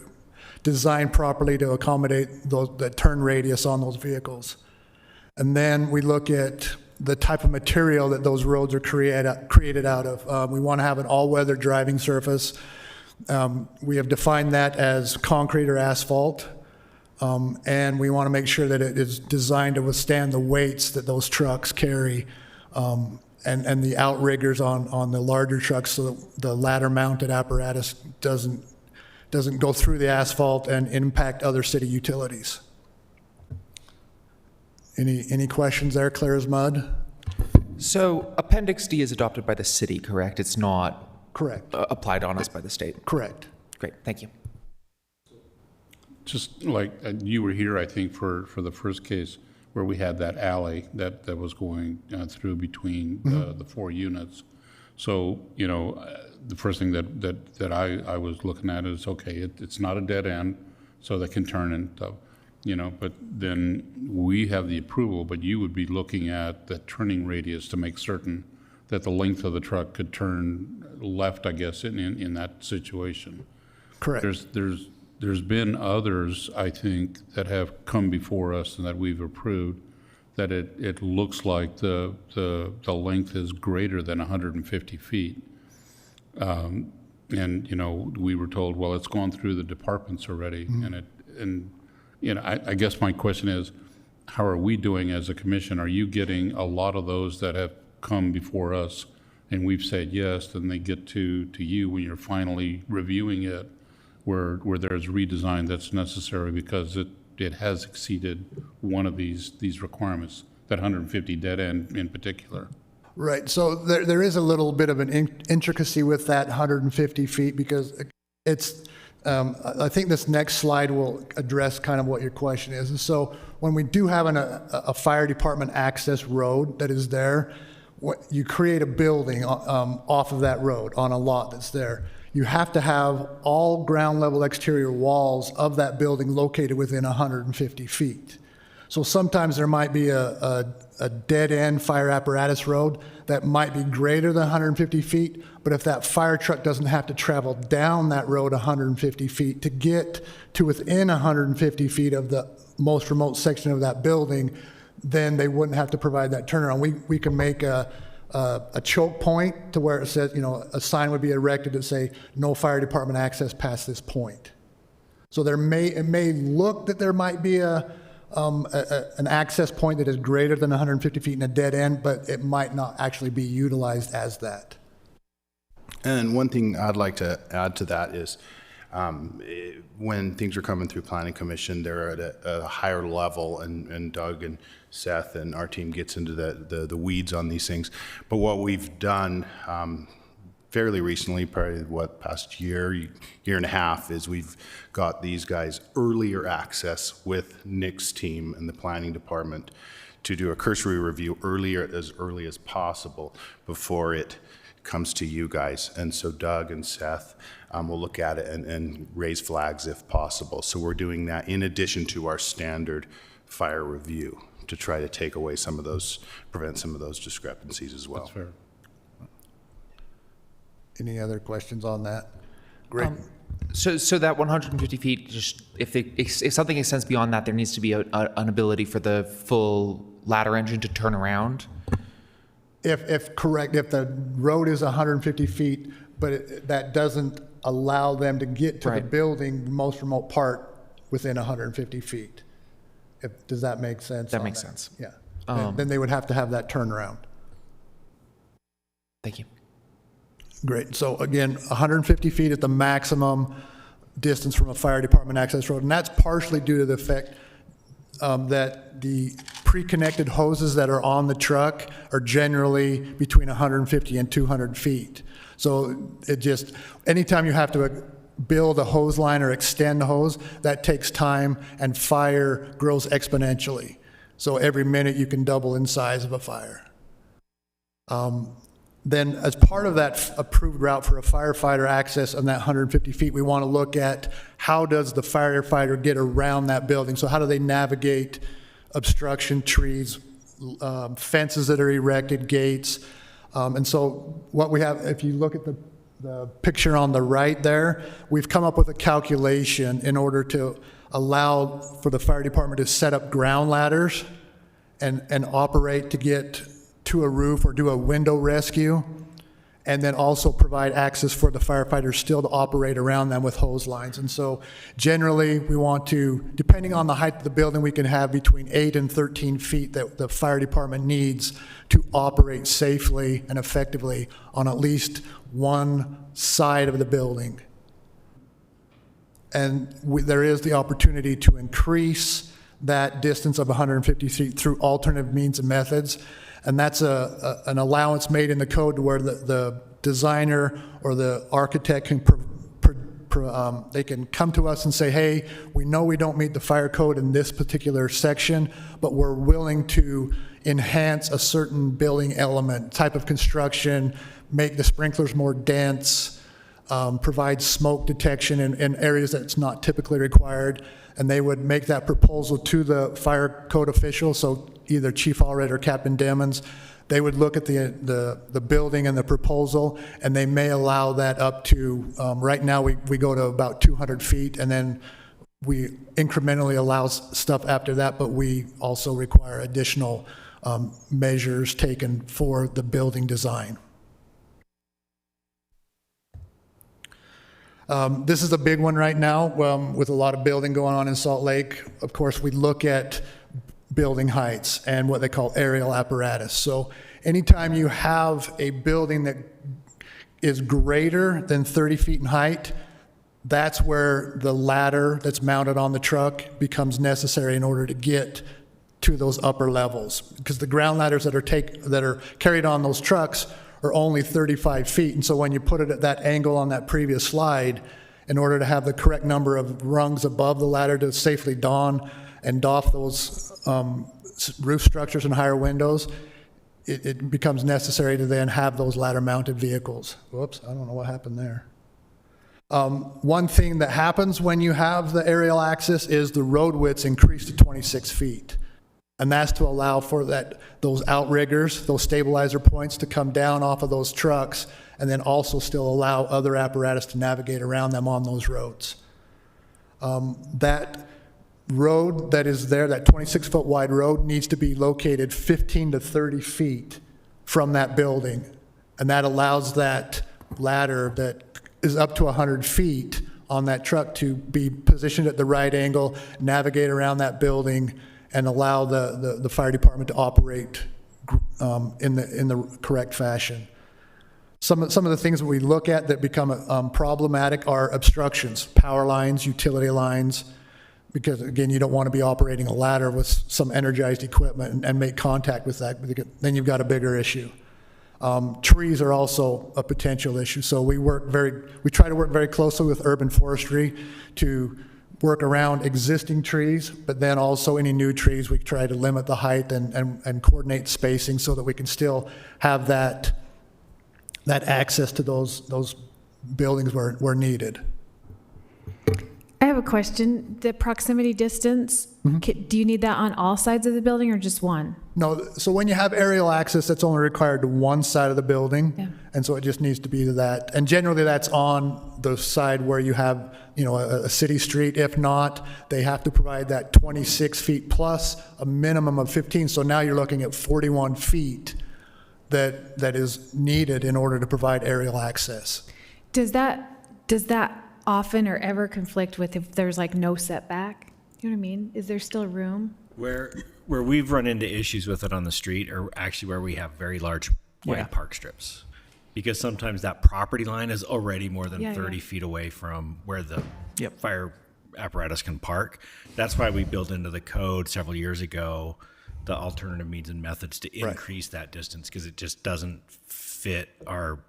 designed properly to accommodate the turn radius on those vehicles. And then we look at the type of material that those roads are created out of. We want to have an all-weather driving surface. We have defined that as concrete or asphalt. And we want to make sure that it is designed to withstand the weights that those trucks carry, and the outriggers on the larger trucks, so that the ladder-mounted apparatus doesn't go through the asphalt and impact other city utilities. Any questions there? Clear as mud?
So Appendix D is adopted by the city, correct? It's not
correct
applied on us by the state?
Correct.
Great, thank you.
Just like you were here, I think, for the first case where we had that alley that was going through between the 4 units. So, you know, the first thing that I was looking at is, okay, it's not a dead end, so they can turn and stuff, you know, but then we have the approval, but you would be looking at the turning radius to make certain that the length of the truck could turn left, I guess, in that situation.
Correct.
There's been others, I think, that have come before us and that we've approved, that it looks like the length is greater than 150 feet. And, you know, we were told, well, it's gone through the departments already. And you know, I guess my question is, how are we doing as a commission? Are you getting a lot of those that have come before us and we've said yes, then they get to you when you're finally reviewing it, where there's redesign that's necessary because it has exceeded one of these requirements, that 150 dead end in particular?
Right. So there is a little bit of an intricacy with that 150 feet because it's, I think this next slide will address kind of what your question is. And so when we do have a fire department access road that is there, you create a building off of that road on a lot that's there. You have to have all ground level exterior walls of that building located within 150 feet. So sometimes there might be a dead end fire apparatus road that might be greater than 150 feet, but if that fire truck doesn't have to travel down that road 150 feet to get to within 150 feet of the most remote section of that building, then they wouldn't have to provide that turnaround. We can make a choke point to where it says, you know, a sign would be erected that say no fire department access past this point. So it may look that there might be an access point that is greater than 150 feet in a dead end, but it might not actually be utilized as that.
And one thing I'd like to add to that is when things are coming through Planning Commission, they're at a higher level, and Doug and Seth and our team gets into the weeds on these things. But what we've done fairly recently, probably past year and a half, is we've got these guys earlier access with Nick's team and the planning department to do a cursory review as early as possible before it comes to you guys. And so Doug and Seth will look at it and raise flags if possible. So we're doing that in addition to our standard fire review to try to take away prevent some of those discrepancies as well.
That's fair.
Any other questions on that? Great.
So that 150 feet, just if something extends beyond that, there needs to be an ability for the full ladder engine to turn around.
If correct, if the road is 150 feet, but that doesn't allow them to get to the building, the most remote part, within 150 feet. Does that make sense?
That makes sense.
Yeah. Then they would have to have that turnaround.
Thank you.
Great. So again, 150 feet at the maximum distance from a fire department access road, and that's partially due to the fact that the pre-connected hoses that are on the truck are generally between 150 and 200 feet. So anytime you have to build a hose line or extend a hose, that takes time, and fire grows exponentially. So every minute you can double in size of a fire. Then as part of that approved route for a firefighter access on that 150 feet, we want to look at how does the firefighter get around that building? So how do they navigate obstruction, trees, fences that are erected, gates? And so what we have, if you look at the picture on the right there, we've come up with a calculation in order to allow for the fire department to set up ground ladders and operate to get to a roof or do a window rescue, and then also provide access for the firefighters still to operate around them with hose lines. And so generally we want to, depending on the height of the building, we can have between 8 and 13 feet that the fire department needs to operate safely and effectively on at least one side of the building. And there is the opportunity to increase that distance of 150 feet through alternative means and methods. And that's an allowance made in the code where the designer or the architect can they can come to us and say, hey, we know we don't meet the fire code in this particular section, but we're willing to enhance a certain building element, type of construction, make the sprinklers more dense, provide smoke detection in areas that's not typically required. And they would make that proposal to the fire code official, so either Chief Allred or Captain Demmons. They would look at the building and the proposal, and they may allow that up to, right now we go to about 200 feet, and then we incrementally allow stuff after that, but we also require additional measures taken for the building design. This is a big one right now with a lot of building going on in Salt Lake. Of course, we look at building heights and what they call aerial apparatus. So anytime you have a building that is greater than 30 feet in height, that's where the ladder that's mounted on the truck becomes necessary in order to get to those upper levels. Because the ground ladders that are carried on those trucks are only 35 feet. And so when you put it at that angle on that previous slide, in order to have the correct number of rungs above the ladder to safely don and doff those roof structures and higher windows, it becomes necessary to then have those ladder mounted vehicles. Whoops, I don't know what happened there. One thing that happens when you have the aerial access is the road widths increase to 26 feet. And that's to allow for those outriggers, those stabilizer points to come down off of those trucks, and then also still allow other apparatus to navigate around them on those roads. That road that is there, that 26-foot wide road, needs to be located 15 to 30 feet from that building. And that allows that ladder that is up to 100 feet on that truck to be positioned at the right angle, navigate around that building, and allow the fire department to operate in the correct fashion. Some of the things that we look at that become problematic are obstructions, power lines, utility lines, because again, you don't want to be operating a ladder with some energized equipment and make contact with that, because then you've got a bigger issue. Trees are also a potential issue, so we try to work very closely with urban forestry to work around existing trees, but then also any new trees, we try to limit the height and coordinate spacing so that we can still have that access to those buildings where needed.
I have a question. The proximity distance, do you need that on all sides of the building or just one?
No, so when you have aerial access, that's only required to one side of the building, and so it just needs to be to that. And generally, that's on the side where you have, a city street. If not, they have to provide that 26 feet plus a minimum of 15. So now you're looking at 41 feet that is needed in order to provide aerial access.
Does that often or ever conflict with if there's like no setback? You know what I mean? Is there still room?
Where we've run into issues with it on the street are actually where we have very large wide park strips. Because sometimes that property line is already more than 30 feet away from where the fire apparatus can park. That's why we built into the code several years ago the alternative means and methods to increase that distance, because it just doesn't fit our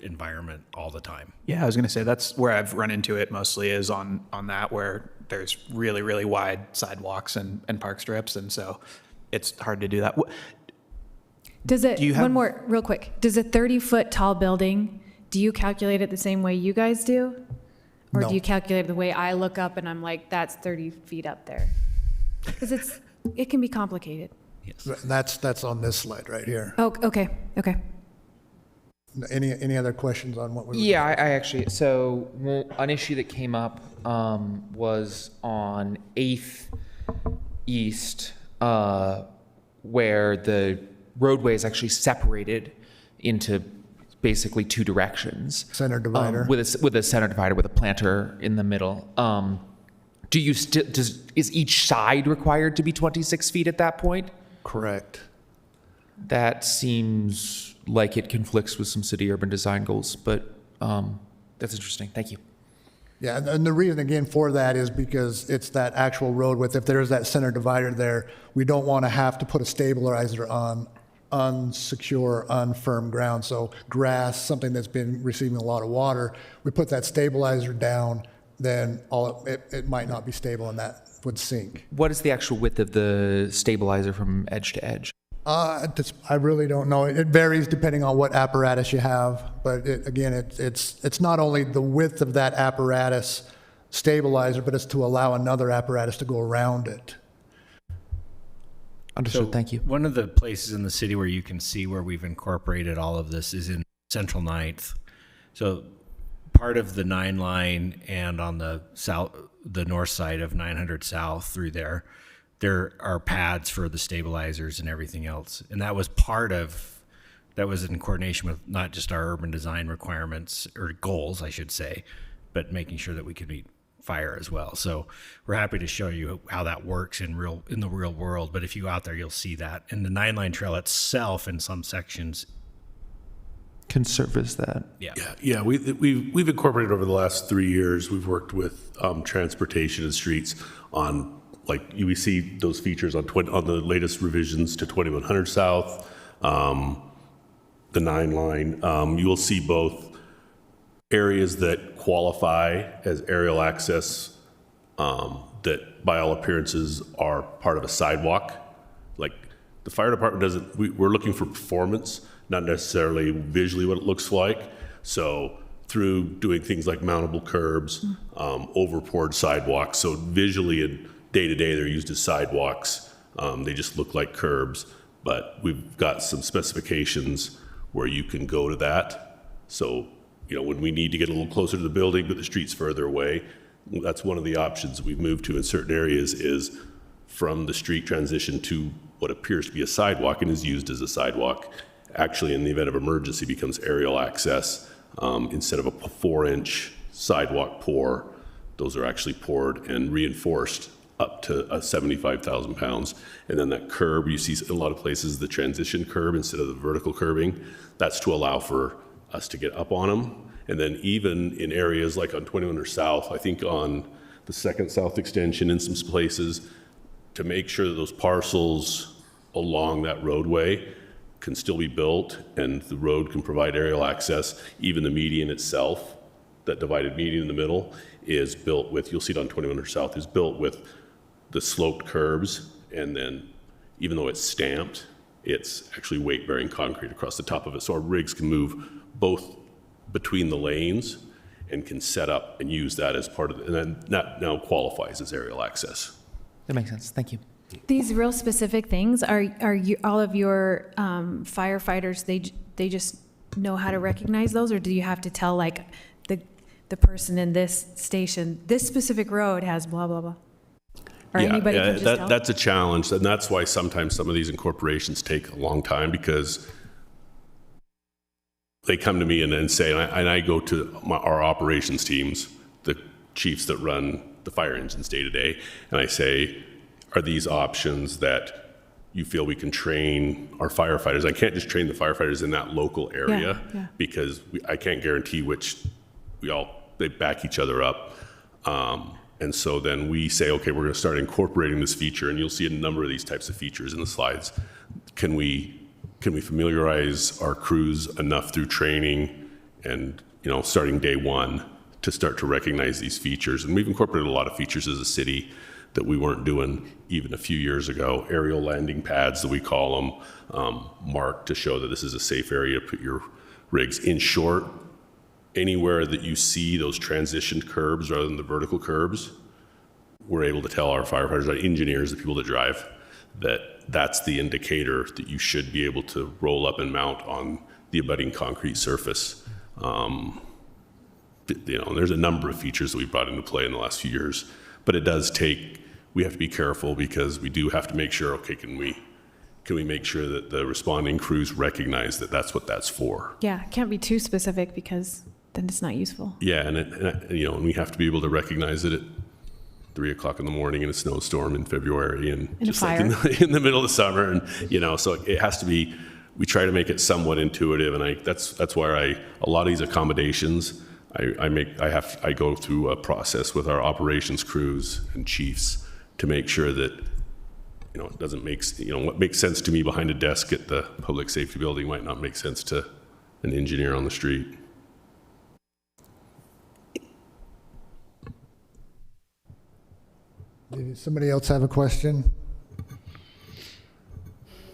environment all the time.
Yeah, I was going to say that's where I've run into it mostly is on that where there's really, really wide sidewalks and park strips. And so it's hard to do that.
Does it, one more real quick, does a 30-foot tall building, do you calculate it the same way you guys do? Or do you calculate it the way I look up and I'm like, that's 30 feet up there? Because it can be complicated.
Yes. That's on this slide right here.
Oh, okay.
Any other questions on what we were
Yeah, I actually, so an issue that came up was on 8th East, where the roadway is actually separated into basically two directions.
Center divider.
With a center divider with a planter in the middle. Do you is each side required to be 26 feet at that point?
Correct.
That seems like it conflicts with some city urban design goals, but that's interesting. Thank you.
Yeah, and the reason again for that is because it's that actual road width. If there's that center divider there, we don't want to have to put a stabilizer on unsecure, unfirm ground. So grass, something that's been receiving a lot of water, we put that stabilizer down, then it might not be stable and that would sink.
What is the actual width of the stabilizer from edge to edge?
I really don't know. It varies depending on what apparatus you have, but it's not only the width of that apparatus stabilizer, but it's to allow another apparatus to go around it.
Understood.
So
thank you.
One of the places in the city where you can see where we've incorporated all of this is in Central 9th. So part of the 9 line and on the north side of 900 South through there are pads for the stabilizers and everything else. And that was in coordination with not just our urban design requirements or goals, I should say, but making sure that we could meet fire as well. So we're happy to show you how that works in the real world. But if you go out there, you'll see that. And the 9 line trail itself in some sections
can service that.
Yeah. We've incorporated over the last 3 years. We've worked with transportation and streets on, like we see those features on the latest revisions to 2100 South, the 9 line. You will see both areas that qualify as aerial access that by all appearances are part of a sidewalk. Like the fire department we're looking for performance, not necessarily visually what it looks like. So through doing things like mountable curbs, over-poured sidewalks. So visually and day to day they're used as sidewalks. They just look like curbs, but we've got some specifications where you can go to that. So when we need to get a little closer to the building, but the street's further away, that's one of the options we've moved to in certain areas is from the street transition to what appears to be a sidewalk and is used as a sidewalk. Actually, in the event of emergency, becomes aerial access. Instead of a 4-inch sidewalk pour, those are actually poured and reinforced up to 75,000 pounds. And then that curb, you see in a lot of places, the transition curb instead of the vertical curbing, that's to allow for us to get up on them. And then even in areas like on 2100 South, I think on the 2nd South extension in some places, to make sure that those parcels along that roadway can still be built and the road can provide aerial access. Even the median itself, that divided median in the middle, is built with, you'll see it on 2100 South, is built with the sloped curbs, and then even though it's stamped, it's actually weight-bearing concrete across the top of it. So our rigs can move both between the lanes and can set up and use that as part of it. And then that now qualifies as aerial access.
That makes sense. Thank you.
These real specific things, are you, all of your firefighters, they just know how to recognize those, or do you have to tell like the person in this station, this specific road has blah, blah, blah? Or anybody can just tell?
That's a challenge, and that's why sometimes some of these incorporations take a long time, because they come to me and say, and I go to our operations teams, the chiefs that run the fire engines day to day, and I say, are these options that you feel we can train our firefighters? I can't just train the firefighters in that local area because I can't guarantee which they back each other up. And so then we say, okay, we're going to start incorporating this feature, and you'll see a number of these types of features in the slides. Can we familiarize our crews enough through training and, starting day one to start to recognize these features? And we've incorporated a lot of features as a city that we weren't doing even a few years ago. Aerial landing pads, that we call them, marked to show that this is a safe area to put your rigs. In short, anywhere that you see those transitioned curbs rather than the vertical curbs, we're able to tell our firefighters, our engineers, the people that drive, that that's the indicator that you should be able to roll up and mount on the abutting concrete surface. There's a number of features that we brought into play in the last few years, but it does take, we have to be careful because we do have to make sure, okay, can we make sure that the responding crews recognize that that's what that's for?
Yeah, it can't be too specific because then it's not useful.
Yeah, and we have to be able to recognize it at 3 o'clock in the morning in a snowstorm in February and just like in the middle of the summer, and so it has to be. We try to make it somewhat intuitive, and that's why a lot of these accommodations I go through a process with our operations crews and chiefs to make sure that it doesn't make what makes sense to me behind a desk at the public safety building might not make sense to an engineer on the street.
Did somebody else have a question?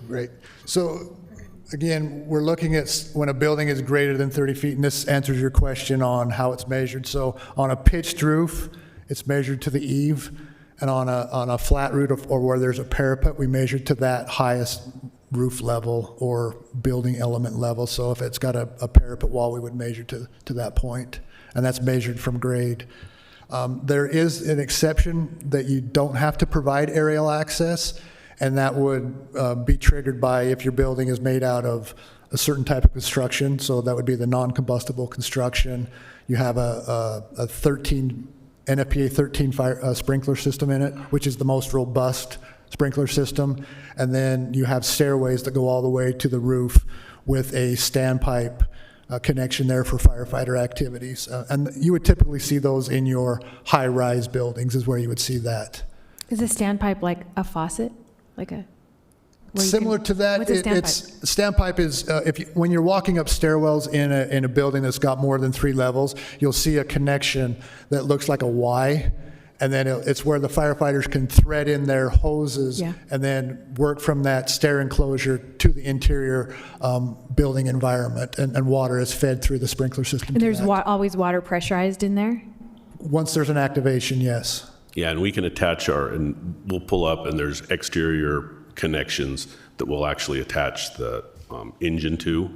Great. So again, we're looking at when a building is greater than 30 feet, and this answers your question on how it's measured. So on a pitched roof, it's measured to the eave, and on a flat roof or where there's a parapet, we measure to that highest roof level or building element level. So if it's got a parapet wall, we would measure to that point, and that's measured from grade. There is an exception that you don't have to provide aerial access, and that would be triggered by if your building is made out of a certain type of construction. So that would be the non-combustible construction. You have a NFPA 13 fire sprinkler system in it, which is the most robust sprinkler system. And then you have stairways that go all the way to the roof with a standpipe connection there for firefighter activities. And you would typically see those in your high-rise buildings is where you would see that.
Is a standpipe like a faucet? Like a
similar to that?
What's a standpipe?
Standpipe is when you're walking up stairwells in a building that's got more than 3 levels, you'll see a connection that looks like a Y, and then it's where the firefighters can thread in their hoses and then work from that stair enclosure to the interior building environment, and water is fed through the sprinkler system.
And there's always water pressurized in there?
Once there's an activation, yes.
Yeah, and we can attach and we'll pull up, and there's exterior connections that we'll actually attach the engine to.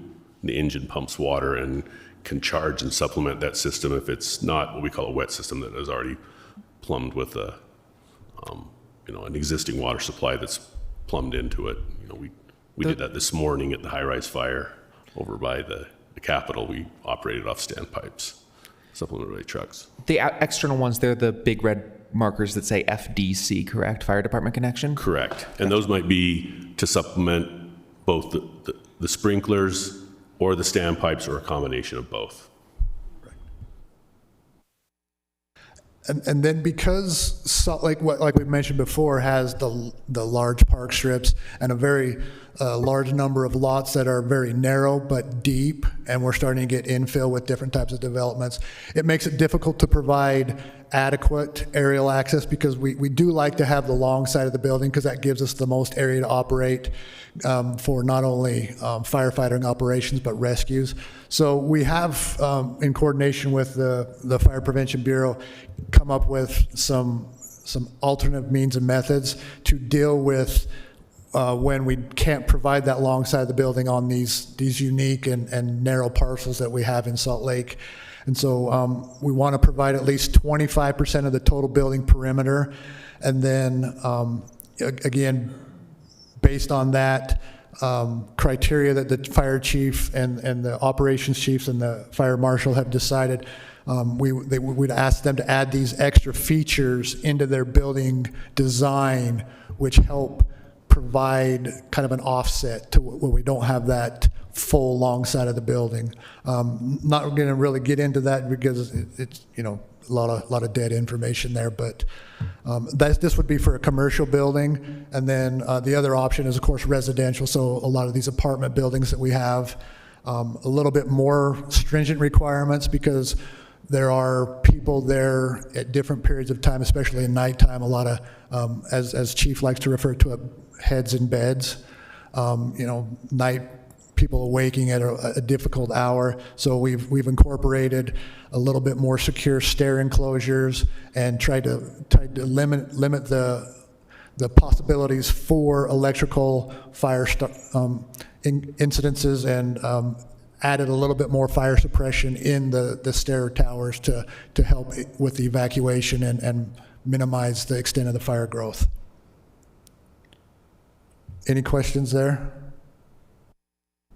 The engine pumps water and can charge and supplement that system if it's not what we call a wet system that is already plumbed with an existing water supply that's plumbed into it. We did that this morning at the high-rise fire over by the Capitol. We operated off standpipes, supplemented by trucks.
The external ones, they're the big red markers that say FDC, correct? Fire Department Connection?
Correct. And those might be to supplement both the sprinklers or the standpipes, or a combination of both.
And then because Salt Lake, like we mentioned before, has the large park strips and a very large number of lots that are very narrow but deep, and we're starting to get infill with different types of developments, it makes it difficult to provide adequate aerial access, because we do like to have the long side of the building, because that gives us the most area to operate for not only firefighting operations but rescues. So we have, in coordination with the Fire Prevention Bureau, come up with some alternate means and methods to deal with when we can't provide that long side of the building on these unique and narrow parcels that we have in Salt Lake. And so we want to provide at least 25% of the total building perimeter. And then, again, based on that criteria that the fire chief and the operations chiefs and the fire marshal have decided, we'd ask them to add these extra features into their building design, which help provide kind of an offset to where we don't have that full long side of the building. Not going to really get into that because it's a lot of dead information there, but this would be for a commercial building, and then the other option is of course residential. So a lot of these apartment buildings that we have, a little bit more stringent requirements, because there are people there at different periods of time, especially in nighttime. A lot of, as Chief likes to refer to it, heads in beds. Night people waking at a difficult hour. So we've incorporated a little bit more secure stair enclosures and tried to limit the possibilities for electrical fire incidences, and added a little bit more fire suppression in the stair towers to help with the evacuation and minimize the extent of the fire growth. Any questions there?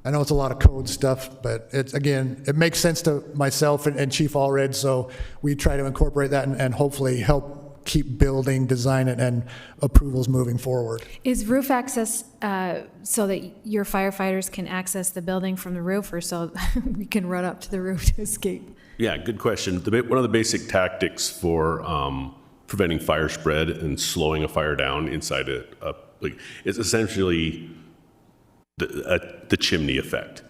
I know it's a lot of code stuff, but it makes sense to myself and Chief Allred, so we try to incorporate that and hopefully help keep building design and approvals moving forward.
Is roof access so that your firefighters can access the building from the roof, or so we can run up to the roof to escape?
Yeah, good question. One of the basic tactics for preventing fire spread and slowing a fire down inside is essentially the chimney effect.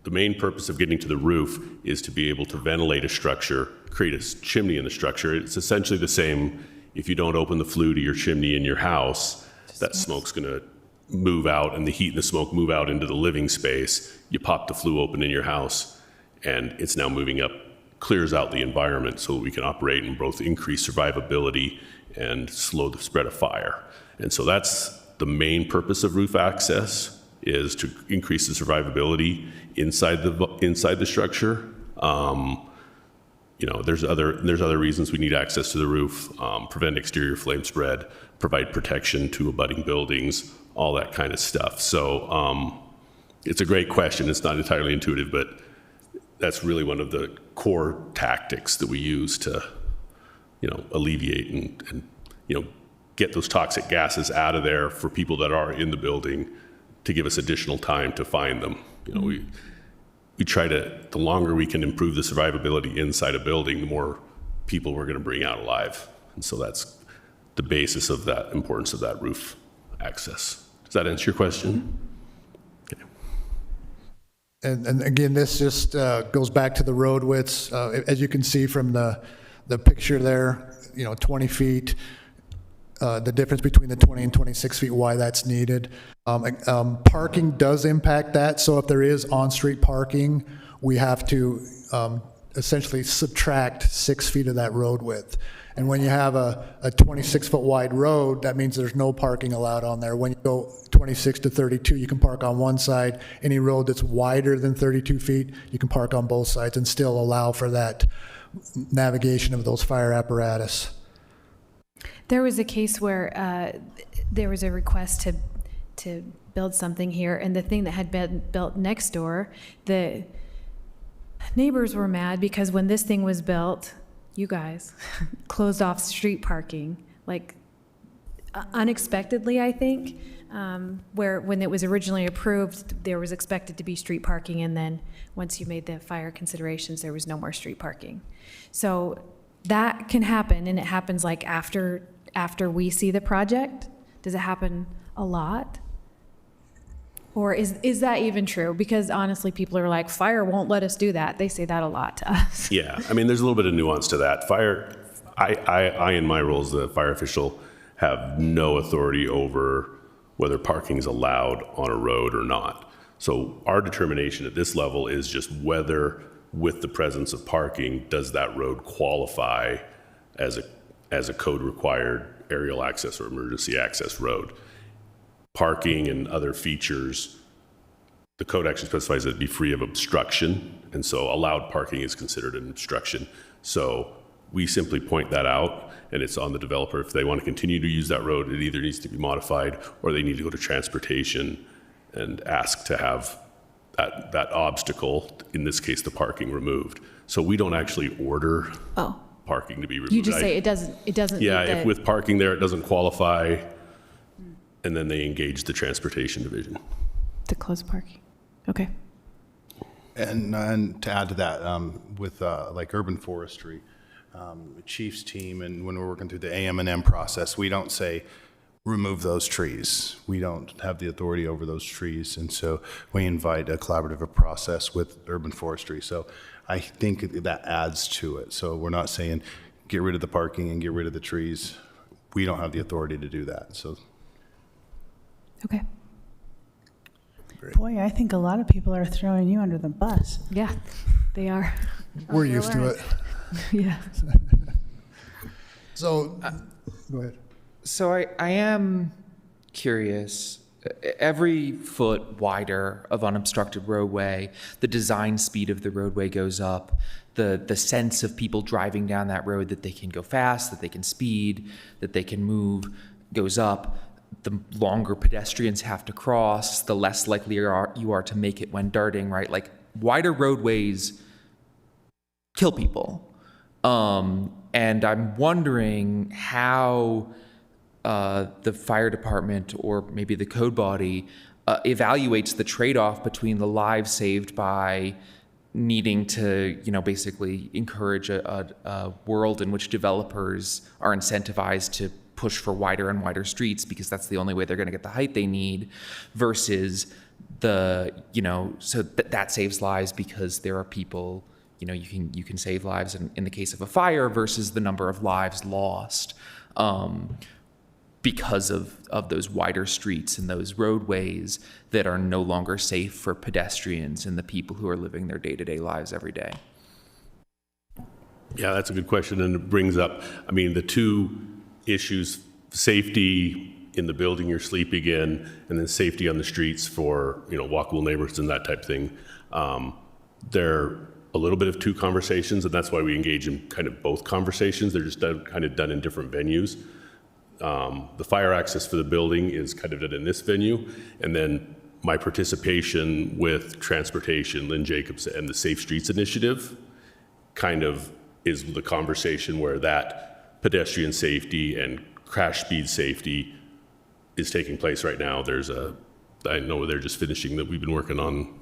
The main purpose of getting to the roof is to be able to ventilate a structure, create a chimney in the structure. It's essentially the same. If you don't open the flue to your chimney in your house, that smoke's going to move out, and the heat and the smoke move out into the living space. You pop the flue open in your house, and it's now moving up, clears out the environment so that we can operate and both increase survivability and slow the spread of fire. And so that's the main purpose of roof access, is to increase the survivability inside the structure. There's other reasons we need access to the roof: prevent exterior flame spread, provide protection to abutting buildings, all that kind of stuff. So it's a great question. It's not entirely intuitive, but that's really one of the core tactics that we use to, alleviate and get those toxic gases out of there for people that are in the building, to give us additional time to find them. We try to, the longer we can improve the survivability inside a building, the more people we're going to bring out alive. And so that's the basis of that importance of that roof access. Does that answer your question? Okay.
And again, this just goes back to the road widths. As you can see from the picture there, 20 feet. The difference between the 20 and 26 feet, why that's needed. Parking does impact that. So if there is on-street parking, we have to essentially subtract 6 feet of that road width. And when you have a 26-foot wide road, that means there's no parking allowed on there. When you go 26 to 32, you can park on one side. Any road that's wider than 32 feet, you can park on both sides and still allow for that navigation of those fire apparatus.
There was a case where there was a request to build something here, and the thing that had been built next door, the neighbors were mad because when this thing was built, you guys closed off street parking, like unexpectedly, I think, where when it was originally approved, there was expected to be street parking, and then once you made the fire considerations, there was no more street parking. So that can happen, and it happens like after we see the project? Does it happen a lot? Or is that even true? Because honestly, people are like, fire won't let us do that. They say that a lot to us.
Yeah, I mean, there's a little bit of nuance to that. I in my role as the fire official, have no authority over whether parking is allowed on a road or not. So our determination at this level is just whether, with the presence of parking, does that road qualify as a code-required aerial access or emergency access road. Parking and other features, the code actually specifies that it be free of obstruction, and so allowed parking is considered an obstruction. So we simply point that out, and it's on the developer. If they want to continue to use that road, it either needs to be modified or they need to go to transportation and ask to have that obstacle, in this case the parking, removed. So we don't actually order parking to be removed.
You just say it doesn't.
Yeah,
meet
if with parking there it doesn't qualify, and then they engage the transportation division.
the closed parking. Okay.
And to add to that, with like urban forestry, chief's team, and when we're working through the AM&M process, we don't say remove those trees. We don't have the authority over those trees, and so we invite a collaborative process with urban forestry. So I think that adds to it. So we're not saying get rid of the parking and get rid of the trees. We don't have the authority to do that. So.
Okay.
Boy, I think a lot of people are throwing you under the bus.
Yeah, they are.
We're used to it.
Yeah.
So, go ahead.
So I am curious. Every foot wider of unobstructed roadway, the design speed of the roadway goes up. The sense of people driving down that road that they can go fast, that they can speed, that they can move goes up. The longer pedestrians have to cross, the less likely you are to make it when darting, right? Like wider roadways kill people. And I'm wondering how the fire department or maybe the code body evaluates the trade-off between the lives saved by needing to, basically encourage a world in which developers are incentivized to push for wider and wider streets because that's the only way they're going to get the height they need, versus that saves lives because there are people, you can save lives in the case of a fire versus the number of lives lost because of those wider streets and those roadways that are no longer safe for pedestrians and the people who are living their day-to-day lives every day.
Yeah, that's a good question, and it brings up, the two issues: safety in the building you're sleeping in, and then safety on the streets for walkable neighborhoods and that type of thing. They're a little bit of two conversations, and that's why we engage in kind of both conversations. They're just done in different venues. The fire access for the building is kind of done in this venue, and then my participation with transportation, Lynn Jacobs, and the Safe Streets Initiative kind of is the conversation where that pedestrian safety and crash speed safety is taking place right now. I know they're just finishing that. We've been working on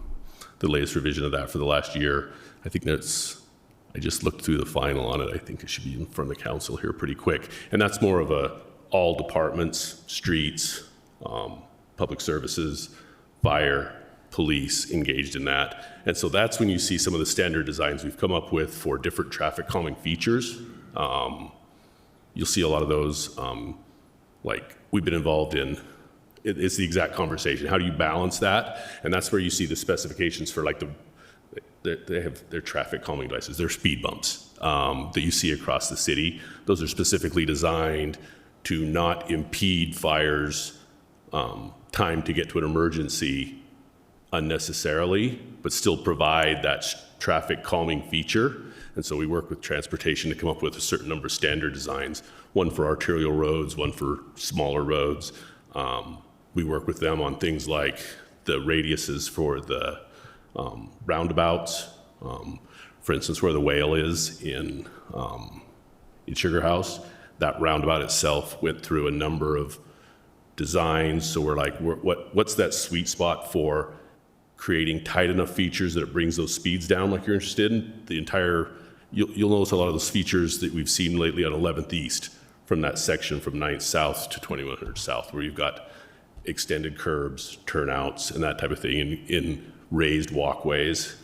the latest revision of that for the last year. I think I just looked through the final on it. I think it should be in front of the council here pretty quick. And that's more of all departments, streets, public services, fire, police engaged in that. And so that's when you see some of the standard designs we've come up with for different traffic calming features. You'll see a lot of those, like we've been involved in. It's the exact conversation. How do you balance that? And that's where you see the specifications for they have their traffic calming devices, their speed bumps that you see across the city. Those are specifically designed to not impede fires' time to get to an emergency unnecessarily, but still provide that traffic calming feature. And so we work with transportation to come up with a certain number of standard designs, one for arterial roads, one for smaller roads. We work with them on things like the radiuses for the roundabouts. For instance, where the whale is in Sugar House, that roundabout itself went through a number of designs. So we're like, what's that sweet spot for creating tight enough features that it brings those speeds down like you're interested in? The entire you'll notice a lot of those features that we've seen lately on 11th East from that section from 9th South to 2100 South, where you've got extended curbs, turnouts, and that type of thing in raised walkways.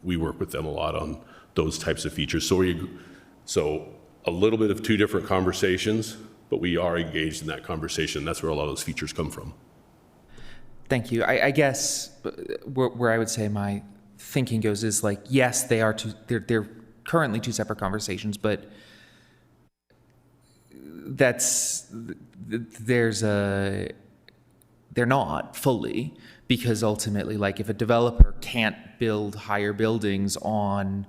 We work with them a lot on those types of features. So a little bit of two different conversations, but we are engaged in that conversation. That's where a lot of those features come from.
Thank you. I guess where I would say my thinking goes is like, yes, they're currently two separate conversations, but they're not fully, because ultimately, like, if a developer can't build higher buildings on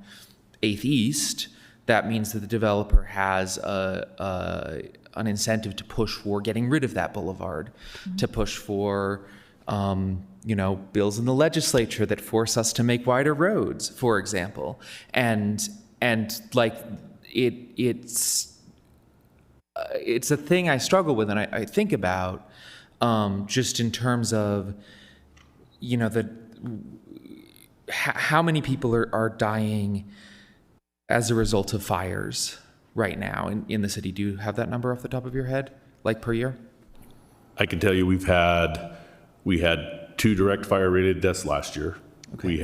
8th East, that means that the developer has an incentive to push for getting rid of that boulevard, to push for bills in the legislature that force us to make wider roads, for example, and like it's a thing I struggle with, and I think about just in terms of how many people are dying as a result of fires right now in the city. Do you have that number off the top of your head, like per year?
I can tell you we had 2 direct fire related deaths last year. Okay. We've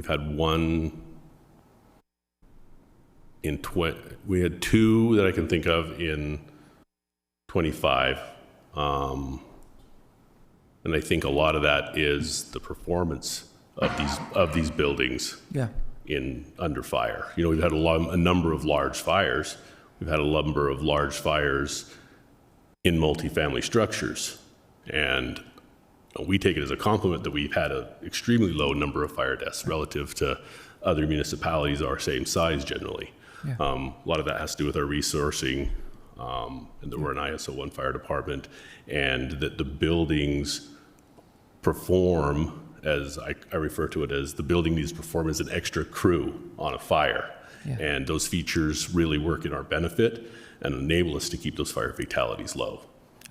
had one we had 2 that I can think of in 25. And I think a lot of that is the performance of these buildings.
Yeah.
Under fire. We've had a number of large fires. We've had a number of large fires in multifamily structures. And we take it as a compliment that we've had an extremely low number of fire deaths relative to other municipalities our same size generally. Yeah. A lot of that has to do with our resourcing, and that we're an ISO 1 fire department, and that the buildings perform, as I refer to it as, the building needs to perform as an extra crew on a fire. Yeah. And those features really work in our benefit and enable us to keep those fire fatalities low.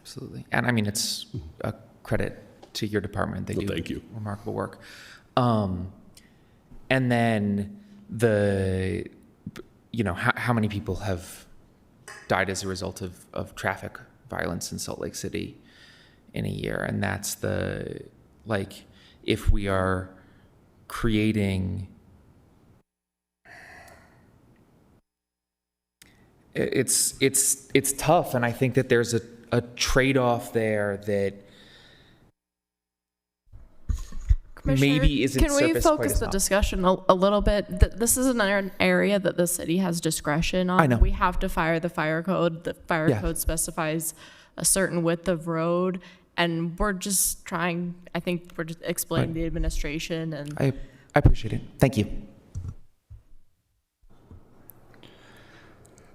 Absolutely. And I mean, it's a credit to your department. They do
thank you.
Remarkable work. And then how many people have died as a result of traffic violence in Salt Lake City in a year? And that's if we are creating, it's tough, and I think that there's a trade-off there that maybe isn't
Can we
surfaced quite
focus
as
the
well.
discussion a little bit? This is an area that the city has discretion on.
I know.
We have to fire the fire code. The fire
Yeah.
code specifies a certain width of road, and we're just trying, I think we're just explaining the administration and
I appreciate it. Thank you.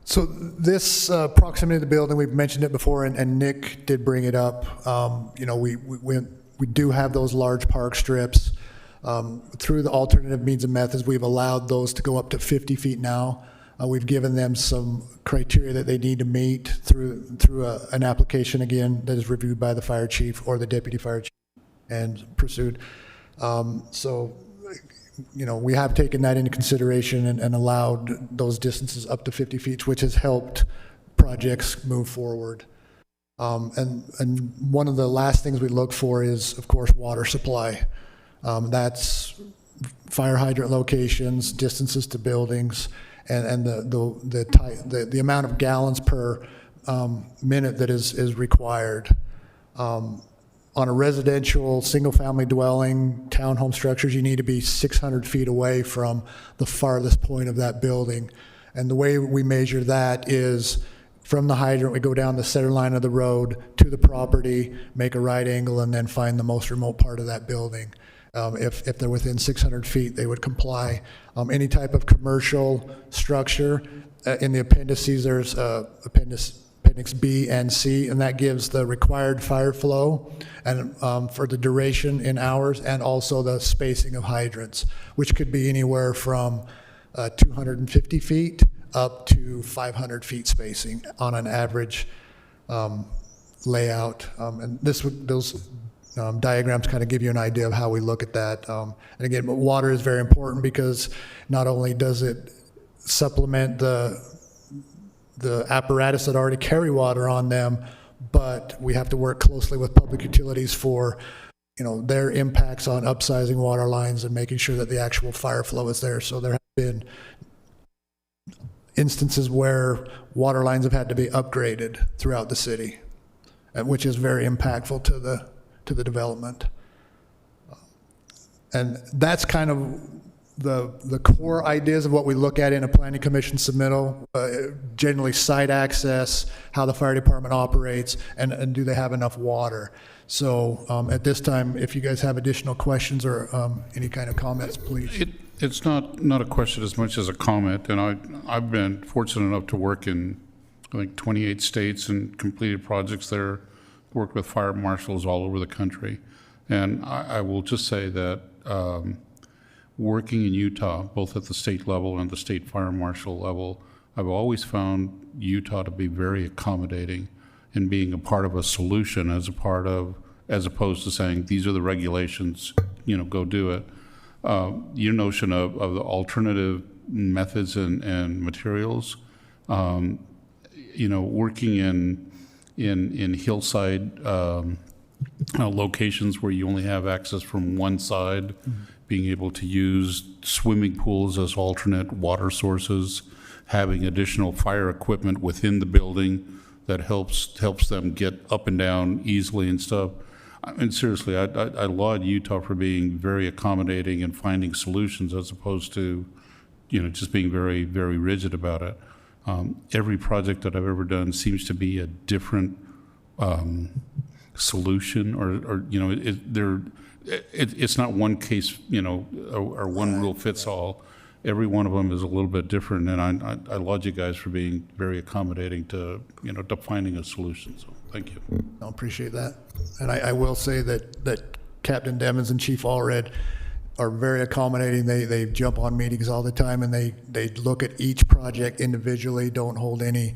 So this proximity to the building, we've mentioned it before, and Nick did bring it up. We do have those large park strips. Through the alternative means and methods, we've allowed those to go up to 50 feet now. We've given them some criteria that they need to meet through an application, again, that is reviewed by the fire chief or the deputy fire chief and pursued. We have taken that into consideration and allowed those distances up to 50 feet, which has helped projects move forward. And one of the last things we look for is, of course, water supply. That's fire hydrant locations, distances to buildings, and the amount of gallons per minute that is required. On a residential, single-family dwelling, townhome structures, you need to be 600 feet away from the farthest point of that building. And the way we measure that is from the hydrant, we go down the center line of the road to the property, make a right angle, and then find the most remote part of that building. If they're within 600 feet, they would comply. Any type of commercial structure, in the appendices, there's Appendix B and C, and that gives the required fire flow and for the duration in hours, and also the spacing of hydrants, which could be anywhere from 250 feet up to 500 feet spacing on an average layout. And those diagrams kind of give you an idea of how we look at that. And again, water is very important because not only does it supplement the apparatus that already carry water on them, but we have to work closely with public utilities for, their impacts on upsizing water lines and making sure that the actual fire flow is there. So there have been instances where water lines have had to be upgraded throughout the city, which is very impactful to the development. And that's kind of the core ideas of what we look at in a planning commission submittal, generally site access, how the fire department operates, and do they have enough water. So at this time, if you guys have additional questions or any kind of comments, please.
It's not a question as much as a comment, and I've been fortunate enough to work in, I think, 28 states and completed projects there, worked with fire marshals all over the country. And I will just say that working in Utah, both at the state level and the state fire marshal level, I've always found Utah to be very accommodating in being a part of a solution as opposed to saying, these are the regulations, go do it. Your notion of the alternative methods and materials, working in hillside locations where you only have access from one side, being able to use swimming pools as alternate water sources, having additional fire equipment within the building that helps them get up and down easily and stuff. I mean, seriously, I laud Utah for being very accommodating and finding solutions as opposed to, just being very, very rigid about it. Every project that I've ever done seems to be a different solution, or it's not one case, or one rule fits all. Every one of them is a little bit different, and I laud you guys for being very accommodating to finding a solution. So thank you.
I appreciate that. And I will say that Captain Demons and Chief Allred are very accommodating. They jump on meetings all the time, and they look at each project individually, don't hold any,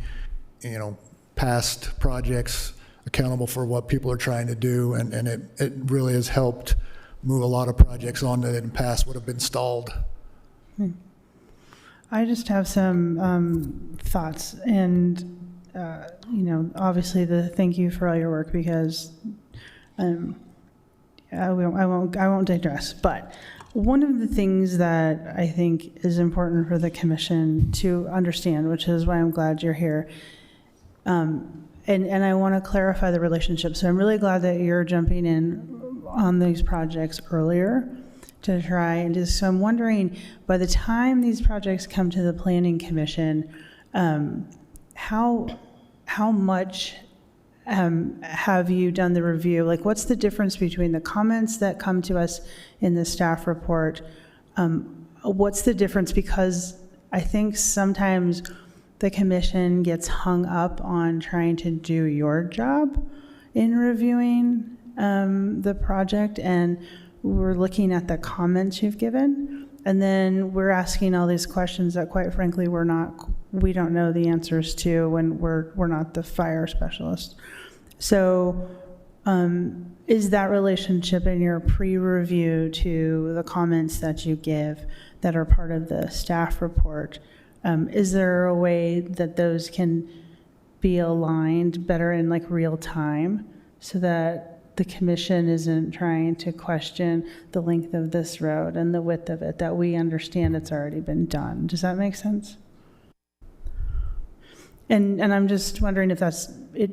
past projects accountable for what people are trying to do, and it really has helped move a lot of projects on that in the past would have been stalled.
I just have some thoughts, and obviously thank you for all your work, because I won't digress. But one of the things that I think is important for the commission to understand, which is why I'm glad you're here, and I want to clarify the relationship. So I'm really glad that you're jumping in on these projects earlier to try and do. So I'm wondering, by the time these projects come to the Planning Commission, how much have you done the review? Like, what's the difference between the comments that come to us in the staff report? What's the difference? Because I think sometimes the commission gets hung up on trying to do your job in reviewing the project, and we're looking at the comments you've given, and then we're asking all these questions that, quite frankly, we don't know the answers to when we're not the fire specialists. So is that relationship in your pre-review to the comments that you give that are part of the staff report, is there a way that those can be aligned better in real time so that the commission isn't trying to question the length of this road and the width of it, that we understand it's already been done? Does that make sense? And I'm just wondering if that's it.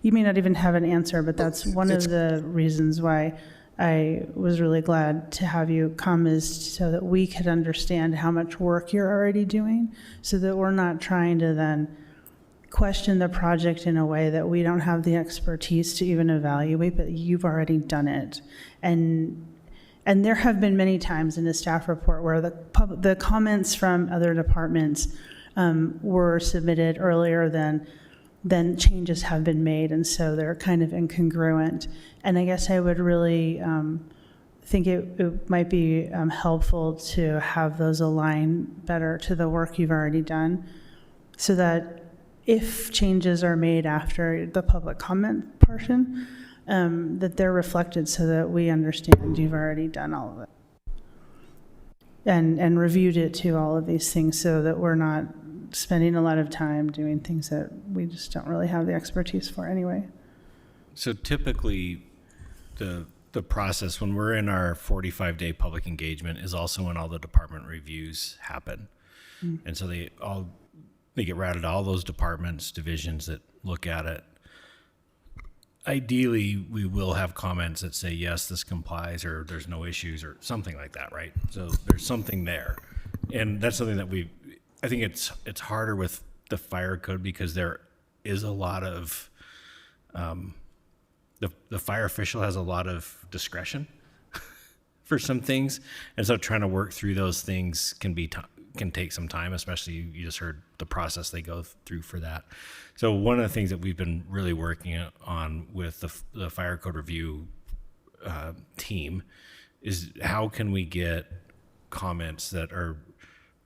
You may not even have an answer, but that's one of the reasons why I was really glad to have you come, is so that we could understand how much work you're already doing, so that we're not trying to then question the project in a way that we don't have the expertise to even evaluate, but you've already done it. And there have been many times in the staff report where the comments from other departments were submitted earlier than changes have been made, and so they're kind of incongruent. And I guess I would really think it might be helpful to have those align better to the work you've already done, so that if changes are made after the public comment portion, that they're reflected so that we understand you've already done all of it. And reviewed it to all of these things so that we're not spending a lot of time doing things that we just don't really have the expertise for anyway.
So typically, the process when we're in our 45-day public engagement is also when all the department reviews happen. And so they get routed to all those departments, divisions that look at it. Ideally, we will have comments that say, yes, this complies, or there's no issues, or something like that, right? So there's something there. And that's something that I think it's harder with the fire code because there is a lot of, the fire official has a lot of discretion for some things. And so trying to work through those things can take some time, especially you just heard the process they go through for that. So one of the things that we've been really working on with the fire code review team is how can we get comments that are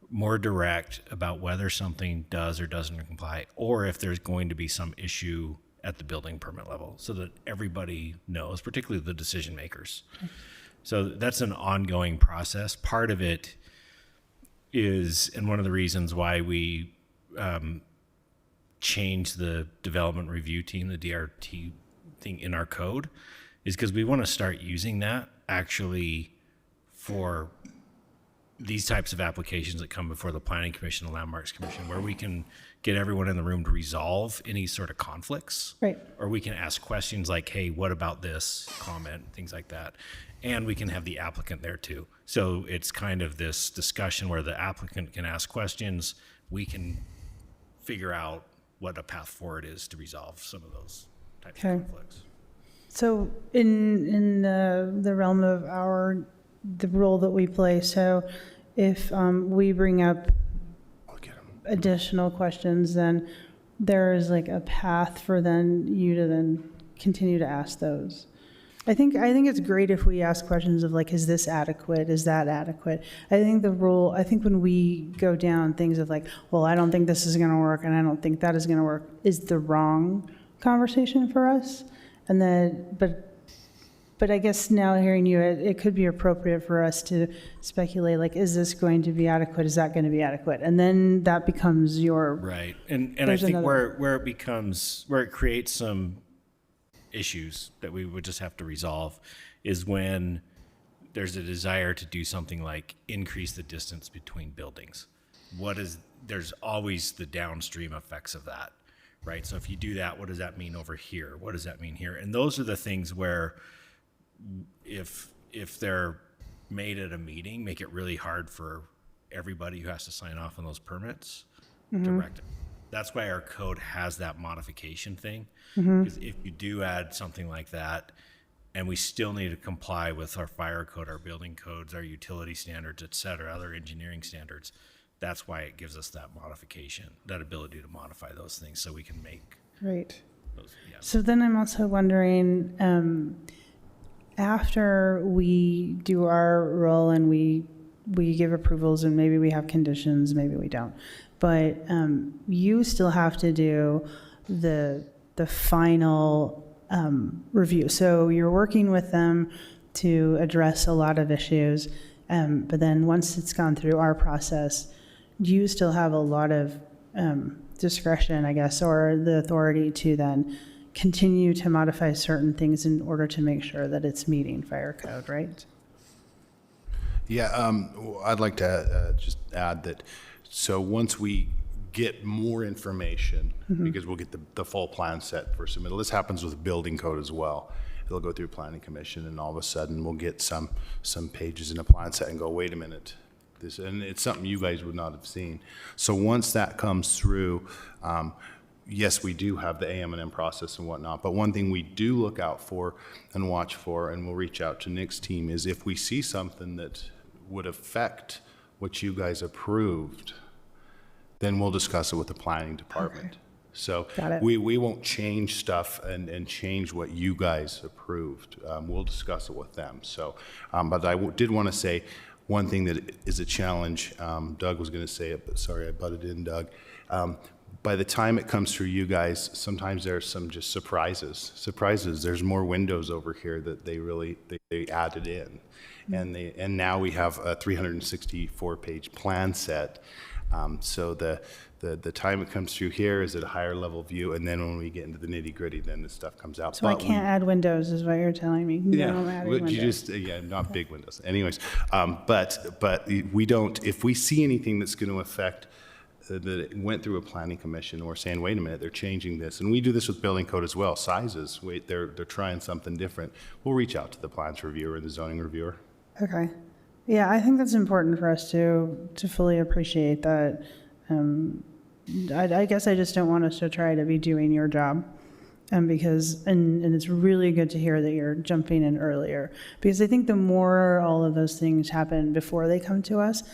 more direct about whether something does or doesn't comply, or if there's going to be some issue at the building permit level so that everybody knows, particularly the decision makers. So that's an ongoing process. Part of it is, and one of the reasons why we changed the development review team, the DRT thing in our code, is because we want to start using that actually for these types of applications that come before the Planning Commission and Landmarks Commission, where we can get everyone in the room to resolve any sort of conflicts.
Right.
Or we can ask questions like, hey, what about this comment, things like that. And we can have the applicant there too. So it's kind of this discussion where the applicant can ask questions. We can figure out what a path forward is to resolve some of those types of conflicts.
So in the realm of the role that we play, so if we bring up additional questions, then there is like a path for you to then continue to ask those. I think it's great if we ask questions of like, is this adequate? Is that adequate? I think when we go down things of like, well, I don't think this is going to work and I don't think that is going to work, is the wrong conversation for us. And then, but I guess now hearing you, it could be appropriate for us to speculate, like, is this going to be adequate? Is that going to be adequate? And then that becomes your...
Right. And I think where it creates some issues that we would just have to resolve is when there's a desire to do something like increase the distance between buildings. There's always the downstream effects of that, right? So if you do that, what does that mean over here? What does that mean here? And those are the things where if they're made at a meeting, make it really hard for everybody who has to sign off on those permits to rectify. That's why our code has that modification thing. Because if you do add something like that, and we still need to comply with our fire code, our building codes, our utility standards, et cetera, other engineering standards, that's why it gives us that modification, that ability to modify those things so we can make
Right.
those. Yeah.
So then I'm also wondering, after we do our role and we give approvals and maybe we have conditions, maybe we don't, but you still have to do the final review. So you're working with them to address a lot of issues, but then once it's gone through our process, you still have a lot of discretion, I guess, or the authority to then continue to modify certain things in order to make sure that it's meeting fire code, right?
Yeah, I'd like to just add that, so once we get more information, because we'll get the full plan set for submittal. This happens with building code as well. It'll go through planning commission and all of a sudden we'll get some pages in a plan set and go, wait a minute, and it's something you guys would not have seen. So once that comes through, yes, we do have the AM&M process and whatnot, but one thing we do look out for and watch for, and we'll reach out to Nick's team, is if we see something that would affect what you guys approved, then we'll discuss it with the planning department.
Okay.
So
Got it.
we won't change stuff and change what you guys approved. We'll discuss it with them. So, but I did want to say one thing that is a challenge. Doug was going to say it, but sorry, I butted in, Doug. by the time it comes through you guys, sometimes there's some just surprises. There's more windows over here that they added in. And now we have a 364-page plan set. So the time it comes through here is at a higher level view, and then when we get into the nitty-gritty, then the stuff comes out.
So I can't add windows, is what you're telling me? No, I'm adding
Would you
windows.
just not big windows. Anyways, but we don't. If we see anything that's going to affect that it went through a planning commission, or saying, wait a minute, they're changing this, and we do this with building code as well. Sizes, wait, they're trying something different. We'll reach out to the plans reviewer and the zoning reviewer.
Okay. Yeah, I think that's important for us to fully appreciate that. I guess I just don't want us to try to be doing your job. Because it's really good to hear that you're jumping in earlier. Because I think the more all of those things happen before they come to us,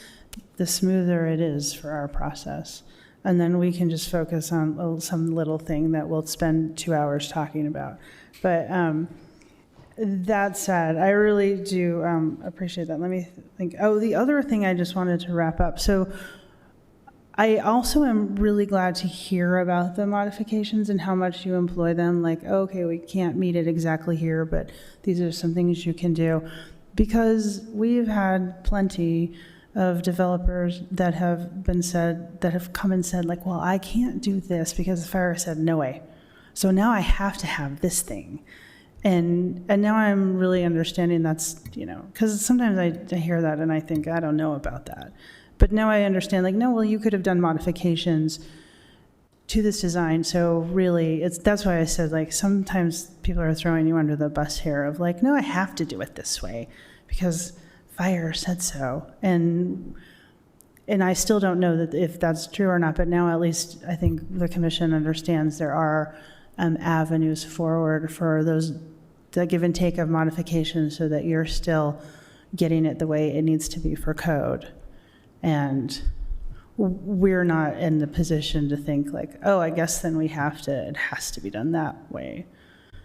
the smoother it is for our process. And then we can just focus on some little thing that we'll spend 2 hours talking about. But that said, I really do appreciate that. Let me think. Oh, the other thing I just wanted to wrap up. So I also am really glad to hear about the modifications and how much you employ them. Like, okay, we can't meet it exactly here, but these are some things you can do. Because we've had plenty of developers that have come and said, like, well, I can't do this because the fire said no way. So now I have to have this thing. And now I'm really understanding that's, because sometimes I hear that and I think, I don't know about that. But now I understand, like, no, well, you could have done modifications to this design. So really, that's why I said, like, sometimes people are throwing you under the bus here of like, no, I have to do it this way because fire said so. And I still don't know that if that's true or not, but now at least I think the commission understands there are avenues forward for the give and take of modifications so that you're still getting it the way it needs to be for code. And we're not in the position to think like, oh, I guess then it has to be done that way.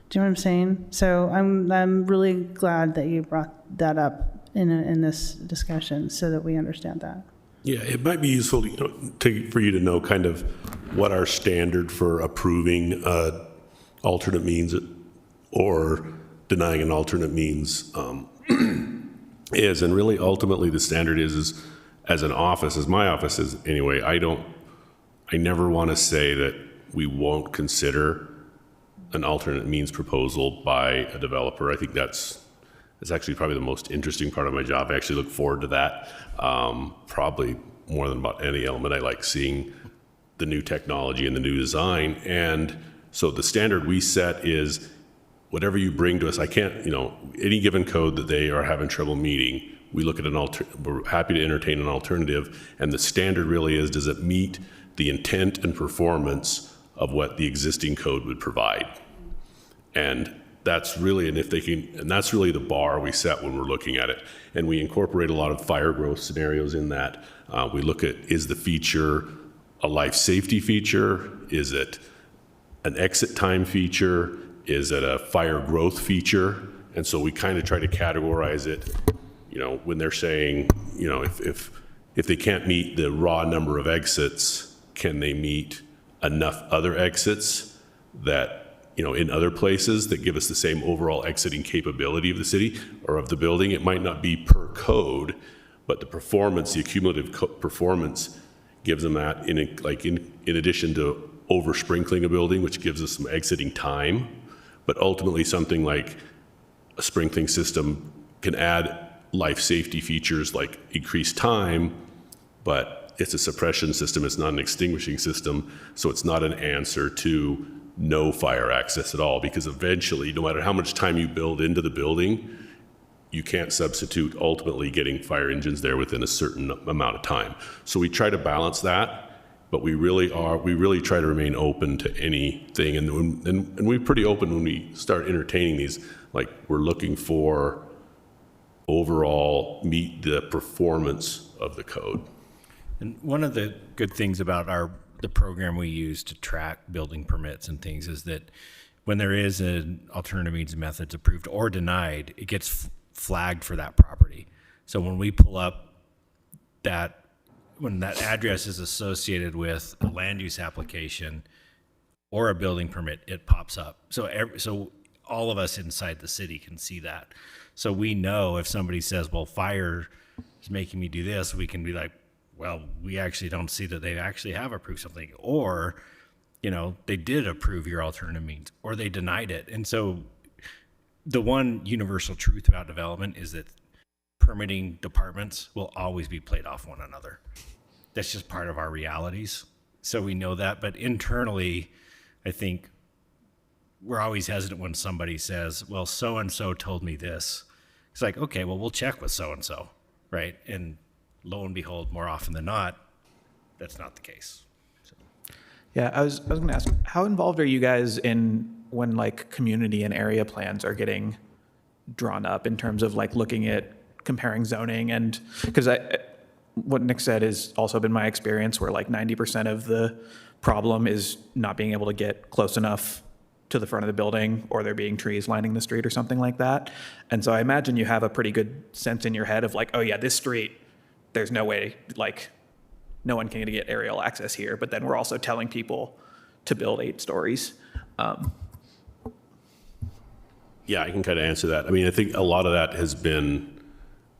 Do you know what I'm saying? So I'm really glad that you brought that up in this discussion so that we understand that.
Yeah, it might be useful for you to know kind of what our standard for approving alternate means or denying an alternate means is. And really, ultimately, the standard is as an office, as my office is anyway, I never want to say that we won't consider an alternate means proposal by a developer. I think that's actually probably the most interesting part of my job. I actually look forward to that, probably more than about any element. I like seeing the new technology and the new design. And so the standard we set is whatever you bring to us, I can't, any given code that they are having trouble meeting, we look at we're happy to entertain an alternative. And the standard really is, does it meet the intent and performance of what the existing code would provide? And that's really, and that's really the bar we set when we're looking at it. And we incorporate a lot of fire growth scenarios in that. We look at, is the feature a life safety feature? Is it an exit time feature? Is it a fire growth feature? And so we kind of try to categorize it, when they're saying, if they can't meet the raw number of exits, can they meet enough other exits that, in other places that give us the same overall exiting capability of the city or of the building? It might not be per code, but the performance, the accumulative performance gives them that in addition to over sprinkling a building, which gives us some exiting time. But ultimately something like a sprinkling system can add life safety features like increased time, but it's a suppression system, it's not an extinguishing system, so it's not an answer to no fire access at all, because eventually, no matter how much time you build into the building, you can't substitute ultimately getting fire engines there within a certain amount of time. So we try to balance that, but we really try to remain open to anything, and we're pretty open when we start entertaining these. Like, we're looking for overall meet the performance of the code.
And one of the good things about the program we use to track building permits and things is that when there is an alternative means of methods approved or denied, it gets flagged for that property. So when we pull up that when that address is associated with a land use application or a building permit, it pops up. So all of us inside the city can see that. So we know if somebody says, well, fire is making me do this, we can be like, well, we actually don't see that they actually have approved something. Or, they did approve your alternative means, or they denied it. And so the one universal truth about development is that permitting departments will always be played off one another. That's just part of our realities. So we know that. But internally, I think we're always hesitant when somebody says, well, so-and-so told me this. It's like, okay, well, we'll check with so-and-so, right? And lo and behold, more often than not, that's not the case.
Yeah, I was going to ask, how involved are you guys in when like community and area plans are getting drawn up in terms of like looking at comparing zoning? And because what Nick said has also been my experience, where like 90% of the problem is not being able to get close enough to the front of the building, or there being trees lining the street or something like that. And so I imagine you have a pretty good sense in your head of like, oh yeah, this street, there's no way, like no one can get aerial access here, but then we're also telling people to build 8 stories.
Yeah, I can kind of answer that. I mean, I think a lot of that has been,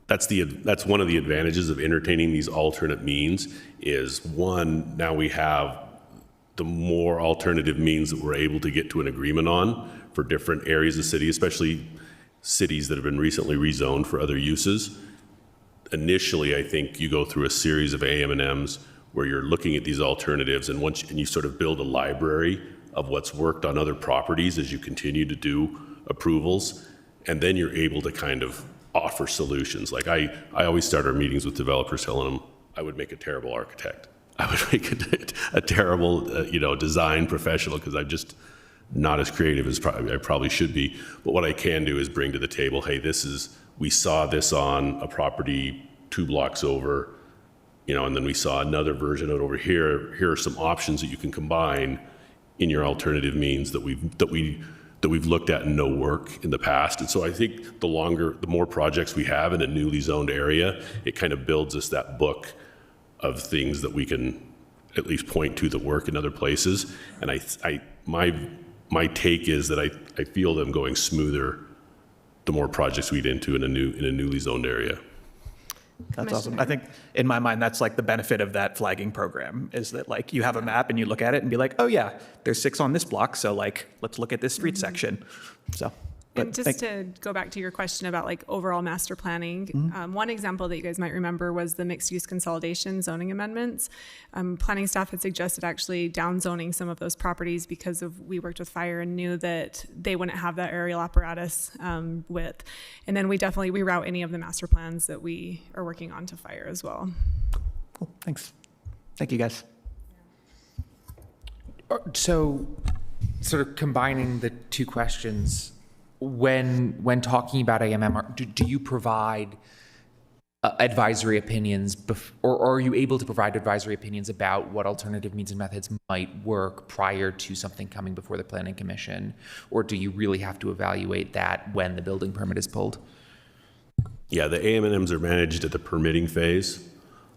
that's one of the advantages of entertaining these alternate means is, one, now we have the more alternative means that we're able to get to an agreement on for different areas of the city, especially cities that have been recently rezoned for other uses. Initially, I think you go through a series of AM&Ms where you're looking at these alternatives, and you sort of build a library of what's worked on other properties as you continue to do approvals, and then you're able to kind of offer solutions. Like I always start our meetings with developers telling them I would make a terrible architect. I would make a terrible, design professional, because I'm just not as creative as I probably should be. But what I can do is bring to the table, hey, we saw this on a property 2 blocks over, and then we saw another version of it over here. Here are some options that you can combine in your alternative means that we've looked at and know work in the past. And so I think the more projects we have in a newly zoned area, it kind of builds us that book of things that we can at least point to that work in other places. And my take is that I feel them going smoother the more projects we get into in a newly zoned area.
That's awesome. I think in my mind, that's like the benefit of that flagging program, is that like you have a map and you look at it and be like, oh yeah, there's 6 on this block, so like let's look at this street section. So.
And just to go back to your question about like overall master planning, one example that you guys might remember was the mixed use consolidation zoning amendments. Planning staff had suggested actually down zoning some of those properties because we worked with fire and knew that they wouldn't have that aerial apparatus width. And then we definitely reroute any of the master plans that we are working on to fire as well.
Cool, thanks. Thank you guys.
So, sort of combining the 2 questions, when talking about AMM, do you provide advisory opinions, or are you able to provide advisory opinions about what alternative means and methods might work prior to something coming before the Planning Commission? Or do you really have to evaluate that when the building permit is pulled?
Yeah, the AM&Ms are managed at the permitting phase.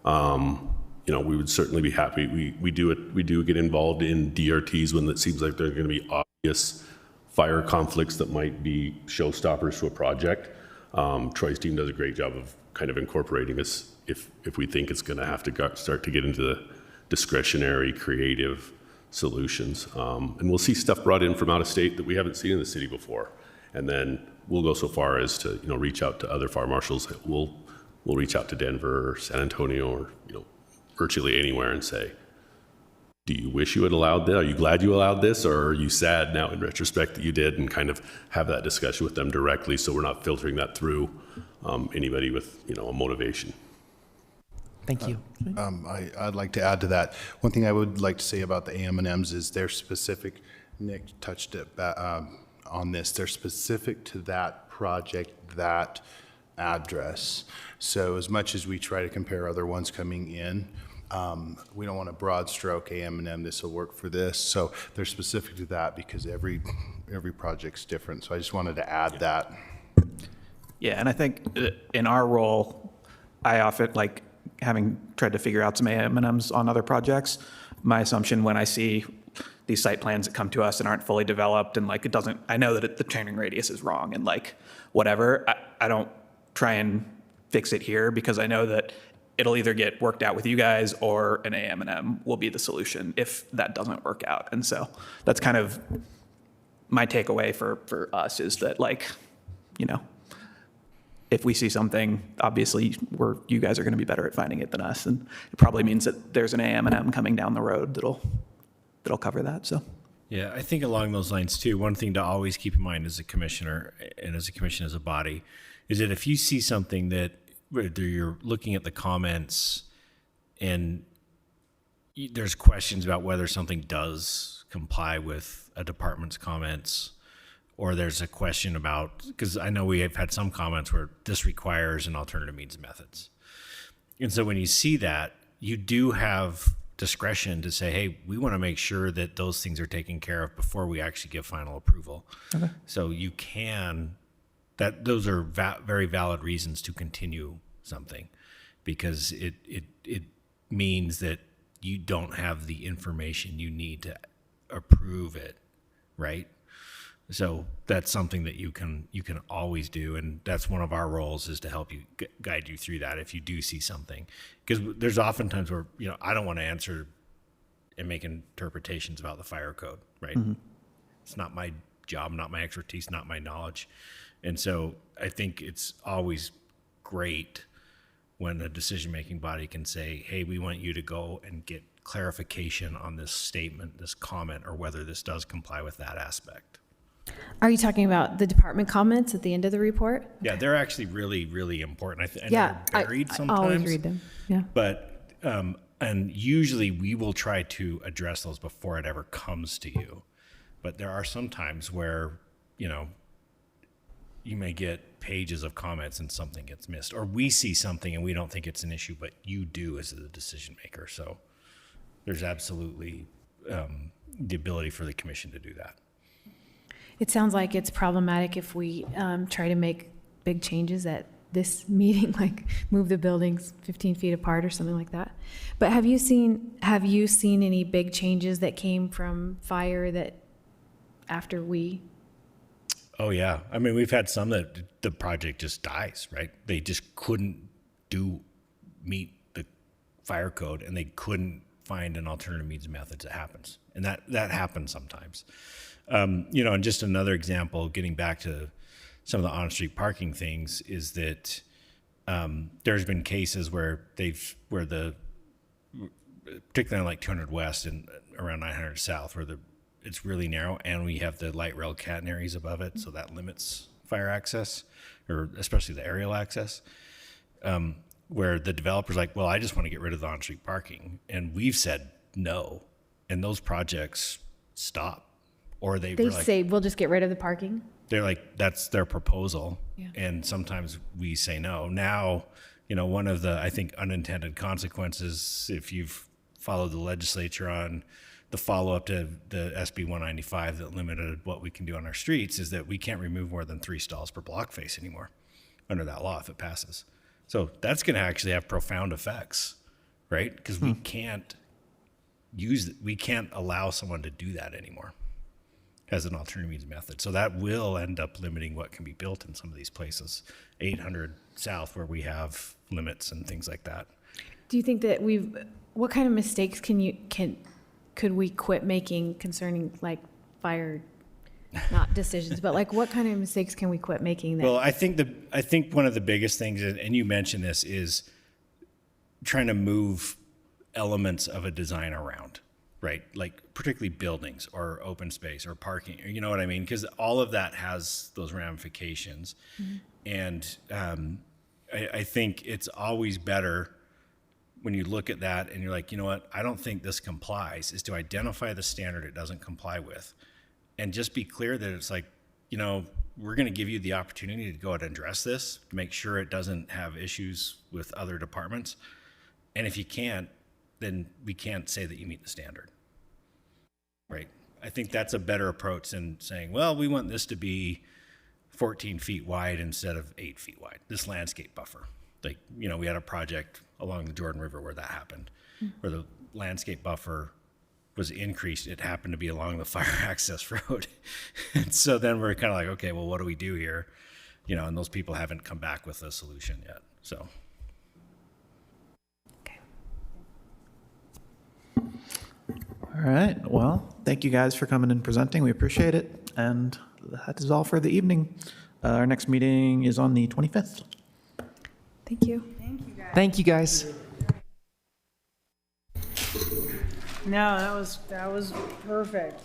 We would certainly be happy. We do get involved in DRTs when it seems like there are going to be obvious fire conflicts that might be showstoppers to a project. Troy's team does a great job of kind of incorporating this if we think it's going to have to start to get into the discretionary, creative solutions. And we'll see stuff brought in from out of state that we haven't seen in the city before. And then we'll go so far as to reach out to other fire marshals. We'll reach out to Denver or San Antonio or virtually anywhere and say, do you wish you had allowed this? Are you glad you allowed this? Or are you sad now in retrospect that you did? And kind of have that discussion with them directly, so we're not filtering that through anybody with a motivation.
Thank you.
I'd like to add to that. One thing I would like to say about the AM&Ms is they're specific. Nick touched it on this. They're specific to that project, that address. So as much as we try to compare other ones coming in, we don't want a broad stroke AM&M, this will work for this. So they're specific to that because every project's different. So I just wanted to add that.
Yeah, and I think in our role, I often having tried to figure out some A&Ms on other projects, my assumption when I see these site plans that come to us and aren't fully developed and like it doesn't, I know that the turning radius is wrong and like whatever, I don't try and fix it here because I know that it'll either get worked out with you guys or an AM&M will be the solution if that doesn't work out. And so that's kind of my takeaway for us is that like, you know, if we see something, obviously you guys are going to be better at finding it than us. And it probably means that there's an AM&M coming down the road that'll cover that. So.
Yeah, I think along those lines too, one thing to always keep in mind as a commissioner and as a commission as a body is that if you see something that whether you're looking at the comments and there's questions about whether something does comply with a department's comments, or there's a question about, because I know we have had some comments where this requires an alternative means and methods. And so when you see that, you do have discretion to say, hey, we want to make sure that those things are taken care of before we actually give final approval.
Okay.
So you can, those are very valid reasons to continue something because it means that you don't have the information you need to approve it, right? So that's something that you can always do, and that's one of our roles is to help you guide you through that if you do see something, because there's often times where I don't want to answer and make interpretations about the fire code, right? Mm-hmm. It's not my job, not my expertise, not my knowledge, and so I think it's always great when a decision-making body can say, hey, we want you to go and get clarification on this statement, this comment, or whether this does comply with that aspect.
Are you talking about the department comments at the end of the report?
Yeah, they're actually really, really important. I know
Yeah,
they're buried sometimes.
I always read them, yeah.
But, and usually we will try to address those before it ever comes to you. But there are some times where, you may get pages of comments and something gets missed, or we see something and we don't think it's an issue, but you do as the decision maker. So there's absolutely the ability for the commission to do that.
It sounds like it's problematic if we try to make big changes at this meeting, like move the buildings 15 feet apart or something like that. But have you seen any big changes that came from fire that after we?
Oh yeah, I mean we've had some that the project just dies, right? They just couldn't meet the fire code, and they couldn't find an alternative means and methods. It happens, and that happens sometimes. And just another example, getting back to some of the on-street parking things, is that there's been cases where particularly on like 200 West and around 900 South, where it's really narrow, and we have the light rail catenaries above it, so that limits fire access, or especially the aerial access, where the developer's like, well, I just want to get rid of the on-street parking. And we've said no, and those projects stop. Or they
say, we'll just get rid of the parking?
They're like, that's their proposal.
Yeah.
And sometimes we say no. Now, one of the, I think, unintended consequences, if you've followed the legislature on the follow-up to the SB 195 that limited what we can do on our streets, is that we can't remove more than 3 stalls per block face anymore under that law if it passes. So that's going to actually have profound effects, right? Because we can't allow someone to do that anymore as an alternative means method. So that will end up limiting what can be built in some of these places. 800 South, where we have limits and things like that.
Do you think that what kind of mistakes could we quit making concerning like fire, not decisions, but like what kind of mistakes can we quit making?
Well, I think one of the biggest things, and you mentioned this, is trying to move elements of a design around, right? Like particularly buildings or open space or parking, or you know what I mean? Because all of that has those ramifications. Mm-hmm. And I think it's always better when you look at that and you're like, you know what, I don't think this complies, is to identify the standard it doesn't comply with. And just be clear that it's like, we're going to give you the opportunity to go ahead and address this, to make sure it doesn't have issues with other departments. And if you can't, then we can't say that you meet the standard, right? I think that's a better approach than saying, well, we want this to be 14 feet wide instead of 8 feet wide, this landscape buffer. Like, you know, we had a project along the Jordan River where that happened, where the landscape buffer was increased. It happened to be along the fire access road. And so then we're kind of like, okay, well, what do we do here? You know, and those people haven't come back with a solution yet, so.
All right, well, thank you guys for coming and presenting. We appreciate it. And that is all for the evening. Our next meeting is on the 25th.
Thank you.
Thank you, guys.
No, that was perfect.